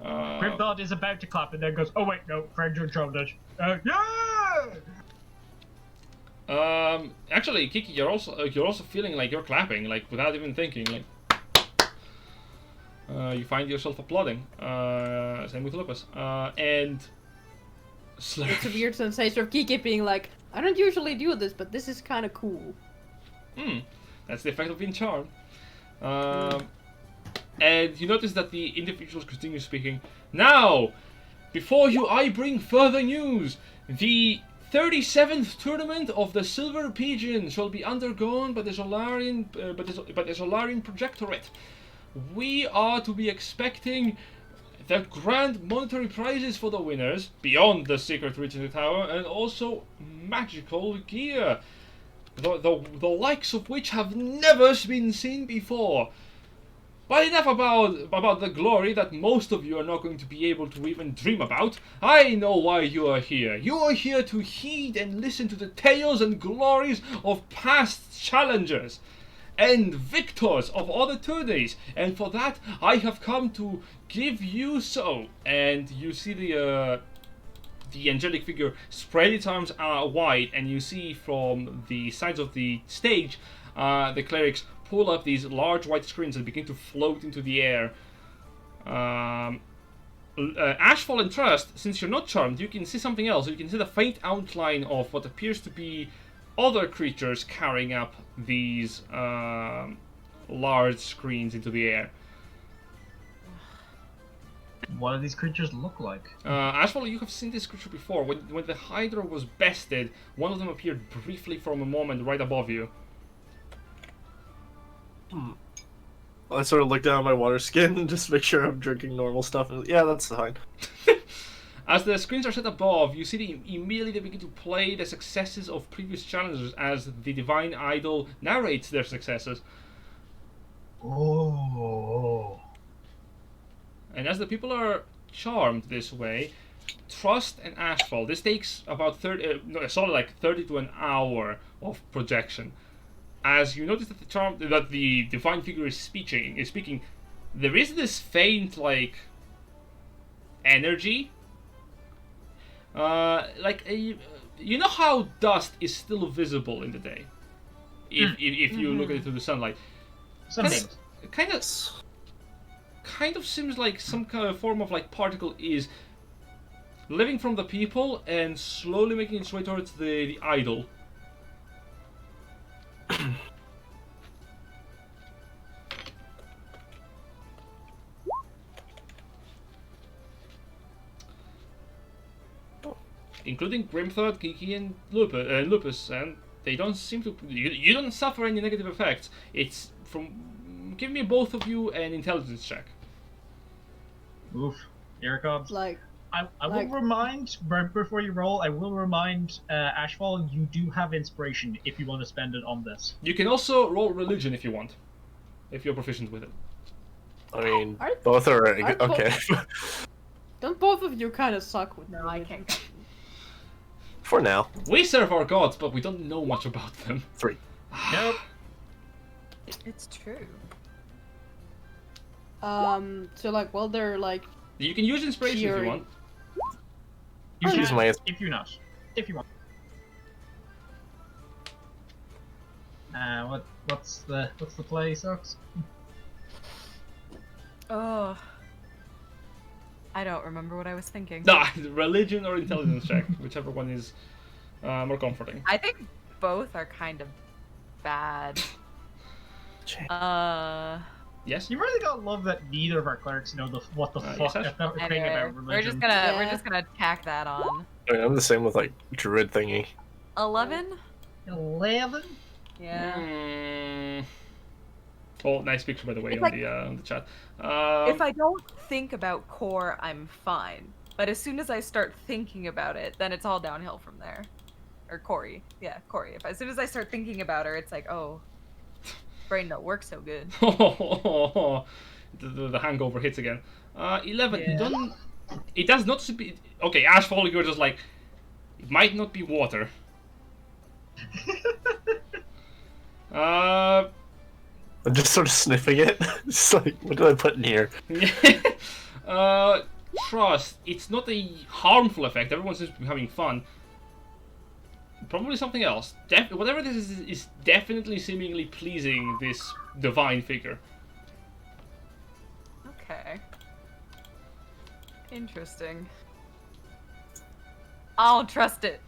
Grimthod is about to clap and then goes, "Oh wait, no, Frederick dropped it." Yeah! Actually, Kiki, you're also feeling like you're clapping, like without even thinking, like. You find yourself applauding. Same with Lupus. And. Slurp. It's a weird sensation of Kiki being like, I don't usually do this, but this is kind of cool. That's the effect of being charmed. And you notice that the individuals continue speaking. Now, before you I bring further news. The 37th tournament of the Silver Pigeon shall be undergone by the Solarian, by the Solarian Projectorate. We are to be expecting the grand monetary prizes for the winners, beyond the secret reaching the tower, and also magical gear, the likes of which have never been seen before. But enough about the glory that most of you are not going to be able to even dream about. I know why you are here. You are here to heed and listen to the tales and glories of past challengers and victors of other tourneys. And for that, I have come to give you so. And you see the angelic figure spread its arms wide, and you see from the sides of the stage the clerics pull up these large white screens and begin to float into the air. Ashfall and Trust, since you're not charmed, you can see something else. You can see the faint outline of what appears to be other creatures carrying up these large screens into the air. What do these creatures look like? Ashfall, you have seen this creature before. When the Hydra was bested, one of them appeared briefly for a moment right above you. I sort of look down at my water skin and just make sure I'm drinking normal stuff. And yeah, that's fine. As the screens are set above, you see immediately they begin to play the successes of previous challengers as the divine idol narrates their successes. Oh. And as the people are charmed this way, Trust and Ashfall, this takes about 30 to an hour of projection. As you notice that the divine figure is speaking, there is this faint energy. You know how dust is still visible in the day, if you look at it through the sunlight. Kind of seems like some kind of form of particle is living from the people and slowly making its way towards the idol. Including Grimthod, Kiki, and Lupus, and they don't seem to. You don't suffer any negative effects. It's from. Give me both of you an intelligence check. Oof. Here it comes. I will remind, right before you roll, I will remind Ashfall, you do have inspiration if you want to spend it on this. You can also roll religion if you want, if you're proficient with it. I mean, both are okay. Don't both of you kind of suck with No, I can't. For now. We serve our gods, but we don't know much about them. 3. Nope. It's true. So they're You can use inspiration if you want. You can, use my if you not. If you want. What's the play, Socks? Oh. I don't remember what I was thinking. Nah, religion or intelligence check, whichever one is more comforting. I think both are kind of bad. Yes. You really gotta love that neither of our clerics know what the fuck yes, thing Anyway, about religion. we're just gonna tack that on. I mean, I'm the same with druid thingy. 11? 11? Yeah. Oh, nice picture by the way It's on the chat. If I don't think about core, I'm fine. But as soon as I start thinking about it, then it's all downhill from there. Or Corey. Yeah, Corey. As soon as I start thinking about her, it's like, oh, brain don't work so good. The hangover hits again. 11. Yeah. You don't. It does not. Okay, Ashfall, you're just like. It might not be water. I'm just sort of sniffing it. Just like, what did I put in here? Trust. It's not a harmful effect. Everyone seems to be having fun. Probably something else. Whatever this is definitely seemingly pleasing this divine figure. Okay. Interesting. I'll trust it.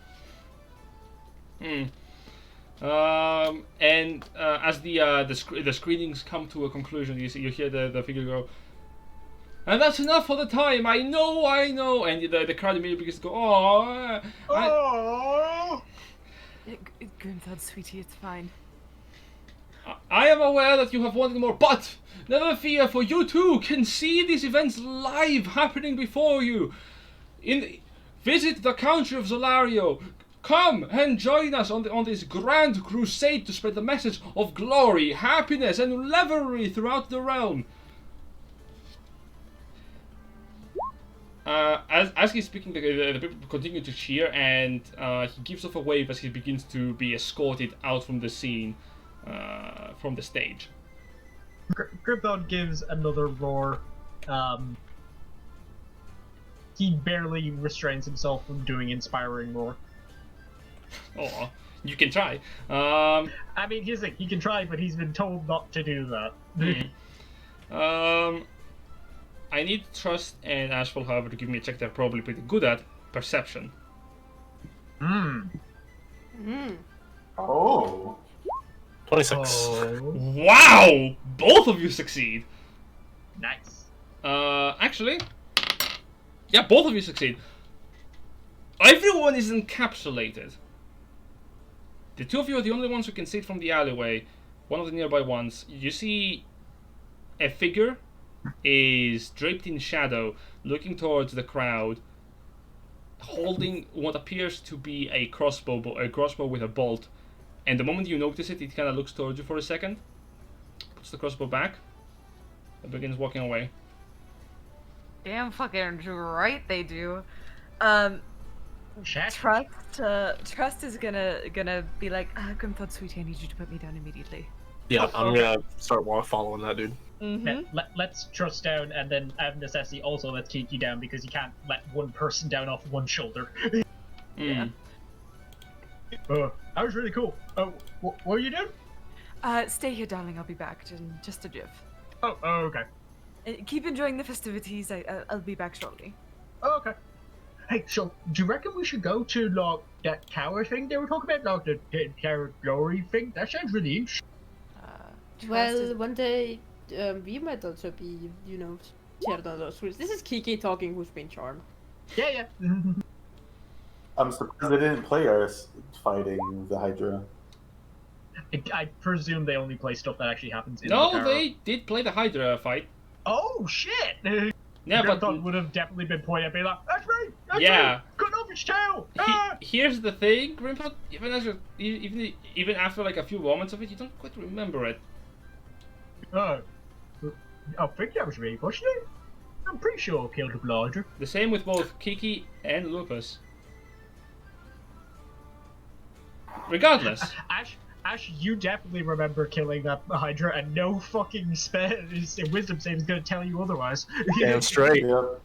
And as the screenings come to a conclusion, you hear the figure go, and that's enough for the time. I know. And the crowd immediately begins to go, Oh! Grimthod, sweetie, it's fine. I am aware that you have wanted more, but never fear, for you too can see these events live happening before you. Visit the country of Zolario. Come and join us on this grand crusade to spread the message of glory, happiness, and revelry throughout the realm. As he's speaking, the people continue to cheer, and he gives off a wave as he begins to be escorted out from the scene, from the stage. Grimthod gives another roar. He barely restrains himself from doing inspiring roar. Oh, you can try. I mean, here's the thing, he can try, but he's been told not to do that. I need Trust and Ashfall, however, to give me a check they're probably pretty good at. Perception. Oh. 26. Oh, Wow! Both of you succeed. nice. Actually... Yeah, both of you succeed. Everyone is encapsulated. The two of you are the only ones who can see it from the alleyway. One of the nearby ones. You see a figure is draped in shadow, looking towards the crowd, holding what appears to be a crossbow with a bolt. And the moment you notice it, it kind of looks towards you for a second, puts the crossbow back, and begins walking away. Damn fucking right they do. Chat. Trust is gonna be like, Grimthod, sweetie, I need you to put me down immediately. Yeah, I'm gonna start following that dude. Mm-hmm. Let's trust down, and then out of necessity also let's keep you down, because you can't let one person down off one shoulder. Yeah. That was really cool. What are you doing? Stay here, darling. I'll be back in just a jiff. Oh, okay. Keep enjoying the festivities. I'll be back shortly. Oh, okay. Hey, so do you reckon we should go to like that tower thing they were talking about, like the tower glory thing? That sounds really interesting. Well, one day we might also be, shared on those rules. This is Kiki talking, who's been charmed. Yeah. I'm surprised they didn't play us fighting the Hydra. I presume they only play stuff that actually happens in the No, tower. they did play the Hydra fight. Oh shit! Yeah, but Grimthod would have definitely been pointing at me like, "That's me! That's Yeah. me! Cut off its tail!" Ah! Here's the thing, Grimthod, even after like a few moments of it, you don't quite remember it. I think that was me, wasn't it? I'm pretty sure I killed the Blarger. The same with both Kiki and Lupus. Regardless. Ash, you definitely remember killing that Hydra, and no fucking wisdom save is going to tell you otherwise. Damn straight. Yep.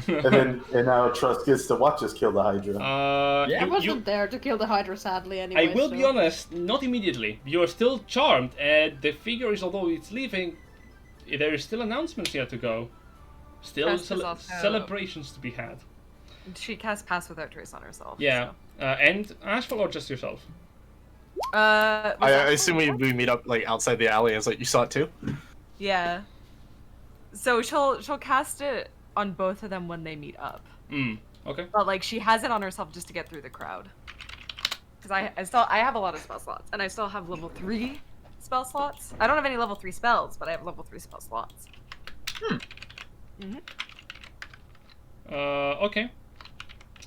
And now Trust gets to watch us kill the Hydra. Yeah, I wasn't there to kill the Hydra, sadly, I anyway. will be honest, not immediately. You are still charmed, and the figure is, although it's leaving, there is still announcements yet to go. Still Trust is also- celebrations to be had. She casts Pass Without Trace on herself. Yeah, and Ashfall or just yourself? So. I assume we meet up like outside the alley. It's like you saw it too. Yeah. So she'll cast it on both of them when they meet up. Okay. But like she has it on herself just to get through the crowd. Because I have a lot of spell slots, and I still have level 3 spell slots. I don't have any level 3 spells, but I have level 3 spell slots. Okay.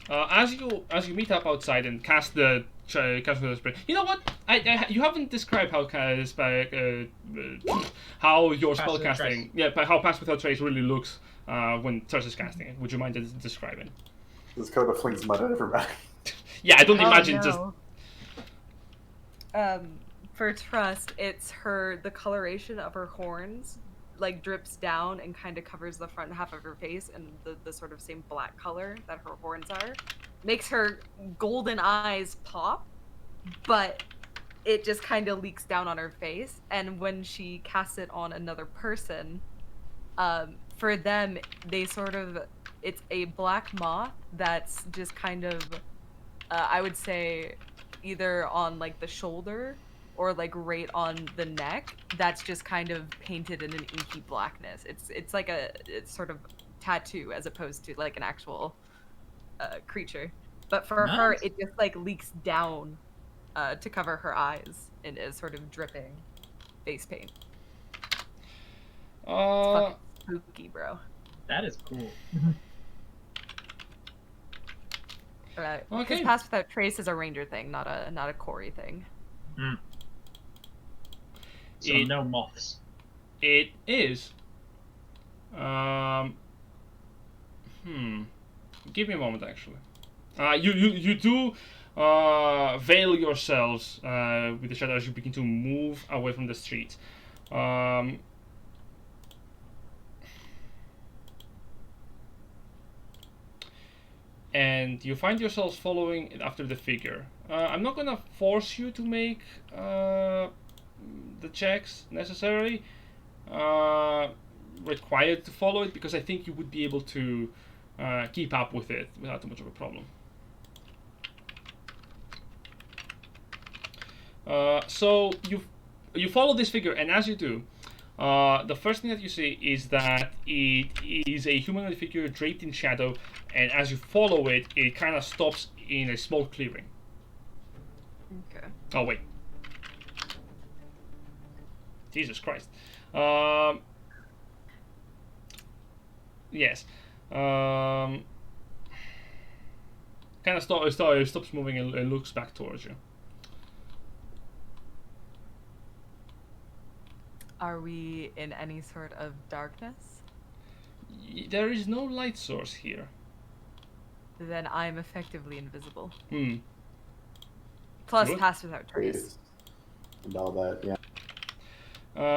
As you meet up outside and cast the spell. You know what? You haven't described how how your spell casting, how Pass Without Trace really looks when Turs is casting it. Would you mind describing? This Coda flings mud at everybody. Yeah, I don't Oh, imagine no. just. For Trust, it's the coloration of her horns like drips down and kind of covers the front half of her face, and the sort of same black color that her horns are makes her golden eyes pop, but it just kind of leaks down on her face. And when she casts it on another person, for them, they sort of, it's a black moth that's just kind of, I would say, either on like the shoulder or like right on the neck, that's just kind of painted in an inky blackness. It's like it's sort of tattoo as opposed to like an actual creature. But for her, it just like leaks down to cover her eyes and is sort of dripping face paint. It's fucking spooky, bro. That is cool. Because Okay. Pass Without Trace is a ranger thing, not a Corey thing. So no moths. It is. Give me a moment, actually. You do veil yourselves with the shadow as you begin to move away from the street. And you find yourselves following after the figure. I'm not gonna force you to make the checks necessarily. Required to follow it, because I think you would be able to keep up with it without too much of a problem. So you follow this figure, and as you do, the first thing that you see is that it is a humanoid figure draped in shadow, and as you follow it, it kind of stops in a small clearing. Okay. Oh wait. Jesus Christ. Yes. Kind of stops moving and looks back towards you. Are we in any sort of darkness? There is no light source here. Then I'm effectively invisible. Plus Plus Pass Without Trace. And all that, yeah.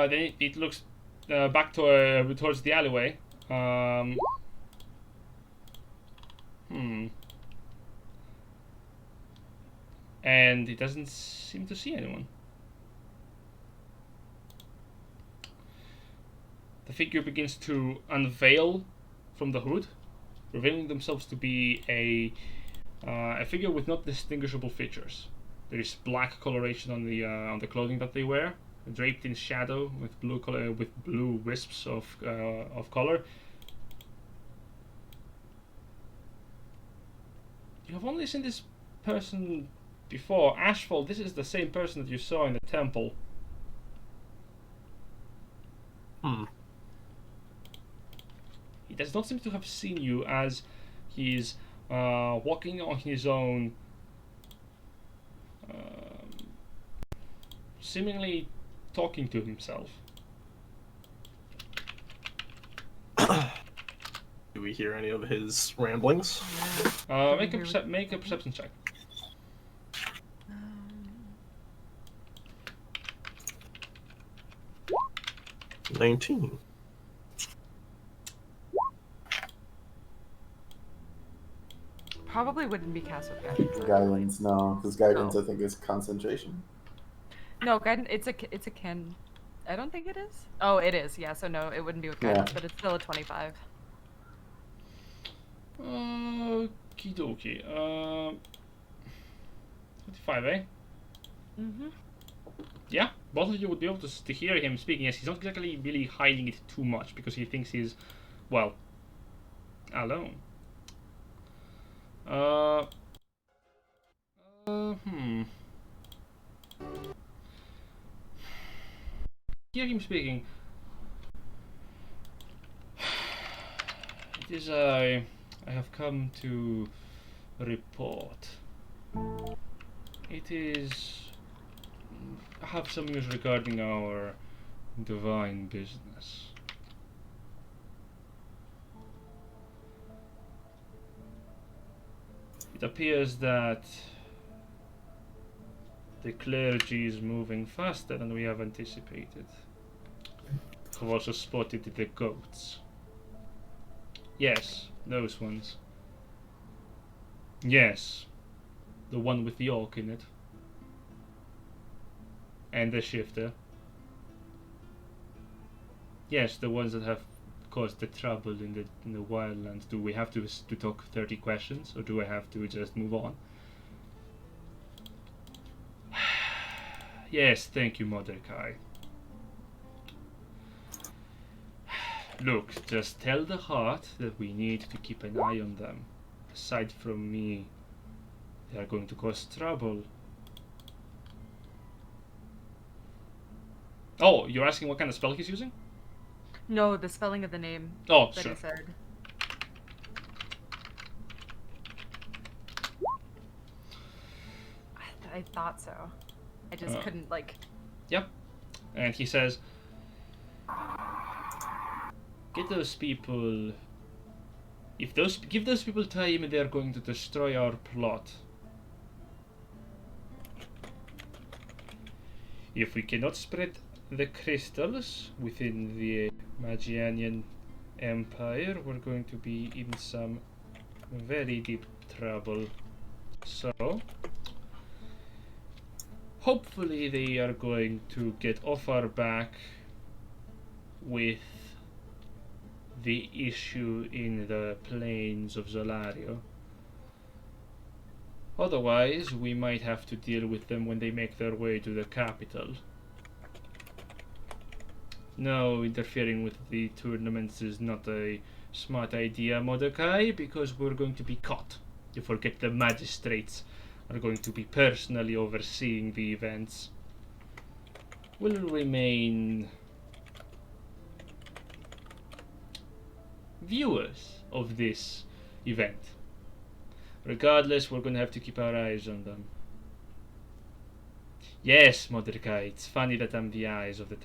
Then it looks back towards the alleyway. And it doesn't seem to see anyone. The figure begins to unveil from the hood, revealing themselves to be a figure with not distinguishable features. There is black coloration on the clothing that they wear, draped in shadow with blue wisps of color. You have only seen this person before. Ashfall, this is the same person that you saw in the temple. He does not seem to have seen you, as he's walking on his own, seemingly talking to himself. Do we hear any of his ramblings? Make a perception check. 19. Probably wouldn't be cast with guidance. Guidance, no, because guidance I think is concentration. No, guidance. It's a kin. I don't think it is. Oh, it is. Yeah. So no, it wouldn't be with guidance, but it's still a 25. Okie dokie. 25, eh? Yeah, both of you would be able to hear him speaking. Yes, he's not exactly really hiding it too much because he thinks he's, well, alone. hear him speaking. It is I have come to report. It is... I have some news regarding our divine business. It appears that the clergy is moving faster than we have anticipated. I've also spotted the goats. Yes, those ones. Yes, the one with the orc in it. And the shifter. Yes, the ones that have caused the trouble in the wildlands. Do we have to talk 30 questions, or do I have to just move on? Yes, thank you, Mordecai. Look, just tell the heart that we need to keep an eye on them. Aside from me, they are going to cause trouble. Oh, you're asking what kind of spell he's using? No, the spelling of the name Oh, that sure. he said. I thought so. I just couldn't, like... Yep. And he says, get those people... give those people time, they are going to destroy our plot. If we cannot spread the crystals within the Magianian Empire, we're going to be in some very deep trouble. So, hopefully they are going to get off our back with the issue in the plains of Zolario. Otherwise, we might have to deal with them when they make their way to the capital. No, interfering with the tournaments is not a smart idea, Mordecai, because we're going to be caught. You forget the magistrates are going to be personally overseeing the events. We'll remain viewers of this event. Regardless, we're going to have to keep our eyes on them. Yes, Mordecai, it's funny that I'm the eyes of the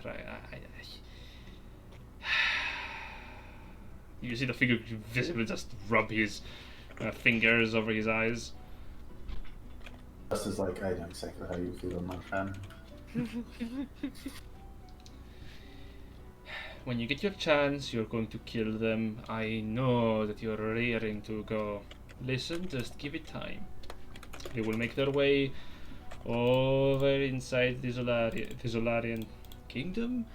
You see the figure visibly just rub his fingers over his eyes. Just is like, I know exactly how you feel, my friend. When you get your chance, you're going to kill them. I know that you're raring to go. Listen, just give it time. They will make their way over inside the Zolarian kingdom.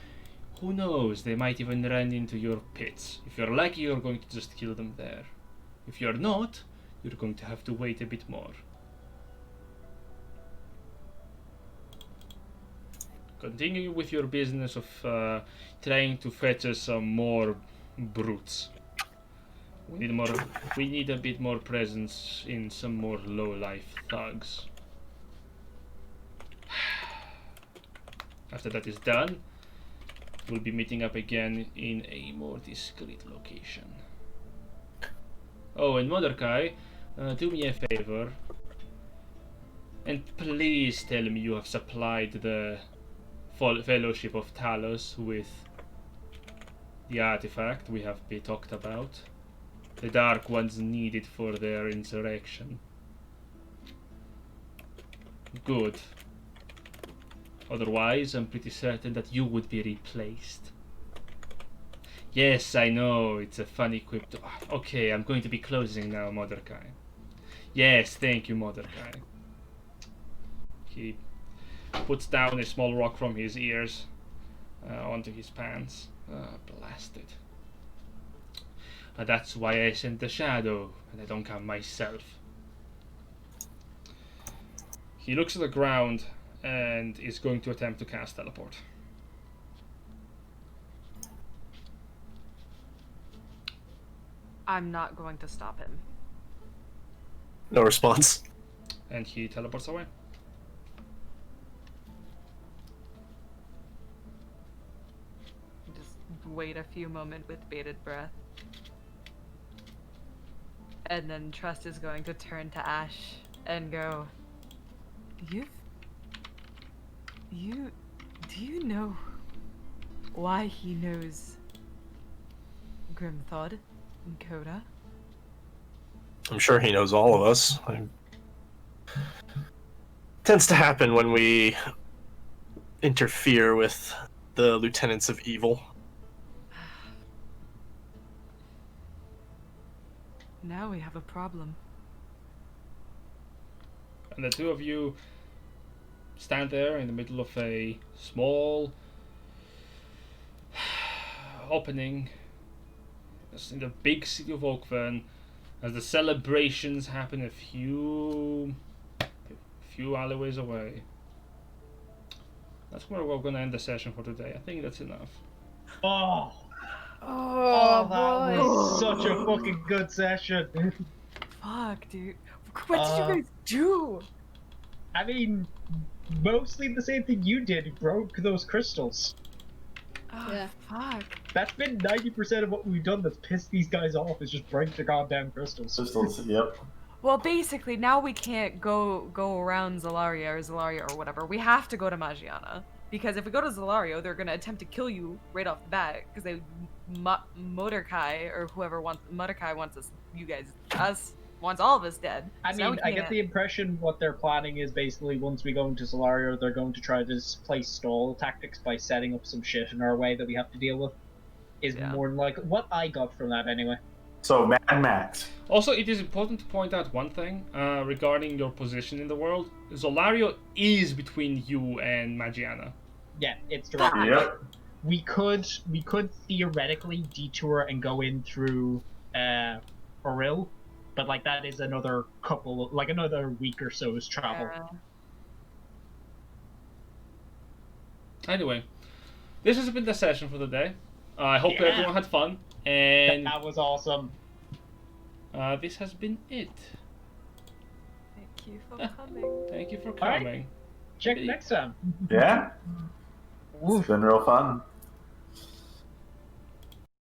Who knows, they might even run into your pits. If you're lucky, you're going to just kill them there. If you're not, you're going to have to wait a bit more. Continue with your business of trying to fetch us some more brutes. We need a bit more presence in some more low-life thugs. After that is done, we'll be meeting up again in a more discreet location. Oh, and Mordecai, do me a favor, and please tell me you have supplied the Fellowship of Talos with the artifact we have talked about. The Dark Ones needed for their insurrection. Good. Otherwise, I'm pretty certain that you would be replaced. Yes, I know, it's a funny quip to... Okay, I'm going to be closing now, Mordecai. Yes, thank you, Mordecai. He puts down a small rock from his ears onto his pants. Blasted. That's why I sent the shadow, and I don't come myself. He looks at the ground and is going to attempt to cast teleport. I'm not going to stop him. No response. And he teleports away. wait a few moments with bated breath. And then Trust is going to turn to Ash and go, Do you know why he knows Grimthod and Coda? I'm sure he knows all of us. Tends to happen when we interfere with the lieutenants of evil. Now we have a problem. And the two of you stand there in the middle of a small opening in the big city of Oakvern as the celebrations happen a few alleyways away. That's where we're going to end the session for today. I think that's enough. Oh, Oh, that boy. was such a fucking good session. Fuck, dude. What did you guys do? I mean, mostly the same thing you did. You broke those crystals. Oh, Yeah. fuck. That's been 90% of what we've done that's pissed these guys off, is just break the goddamn crystals. Crystals, yep. Well, basically, now we can't go around Zelaria or whatever. We have to go to Magiana. Because if we go to Zelario, they're going to attempt to kill you right off the bat. Because they... Mordecai, or whoever wants... Mordecai wants us, wants all of us dead. I So now mean, we I get can't- the impression what they're planning is basically once we go into Solario, they're going to try to play stall tactics by setting up some shit in our way that we have to deal with. Is Yeah. more than like what I got from that anyway. So Mad Max. Also, it is important to point out one thing regarding your position in the world. Zolario is between you and Magiana. Yeah, it's directly. Yep. We could theoretically detour and go in through Oril, but like that is another week or so's travel. Anyway, this has been the session for the day. I hope Yeah. everyone had fun, and That was awesome. this has been it. Thank you for coming. Thank you for All right. coming. Check next time. Yeah. It's been real fun.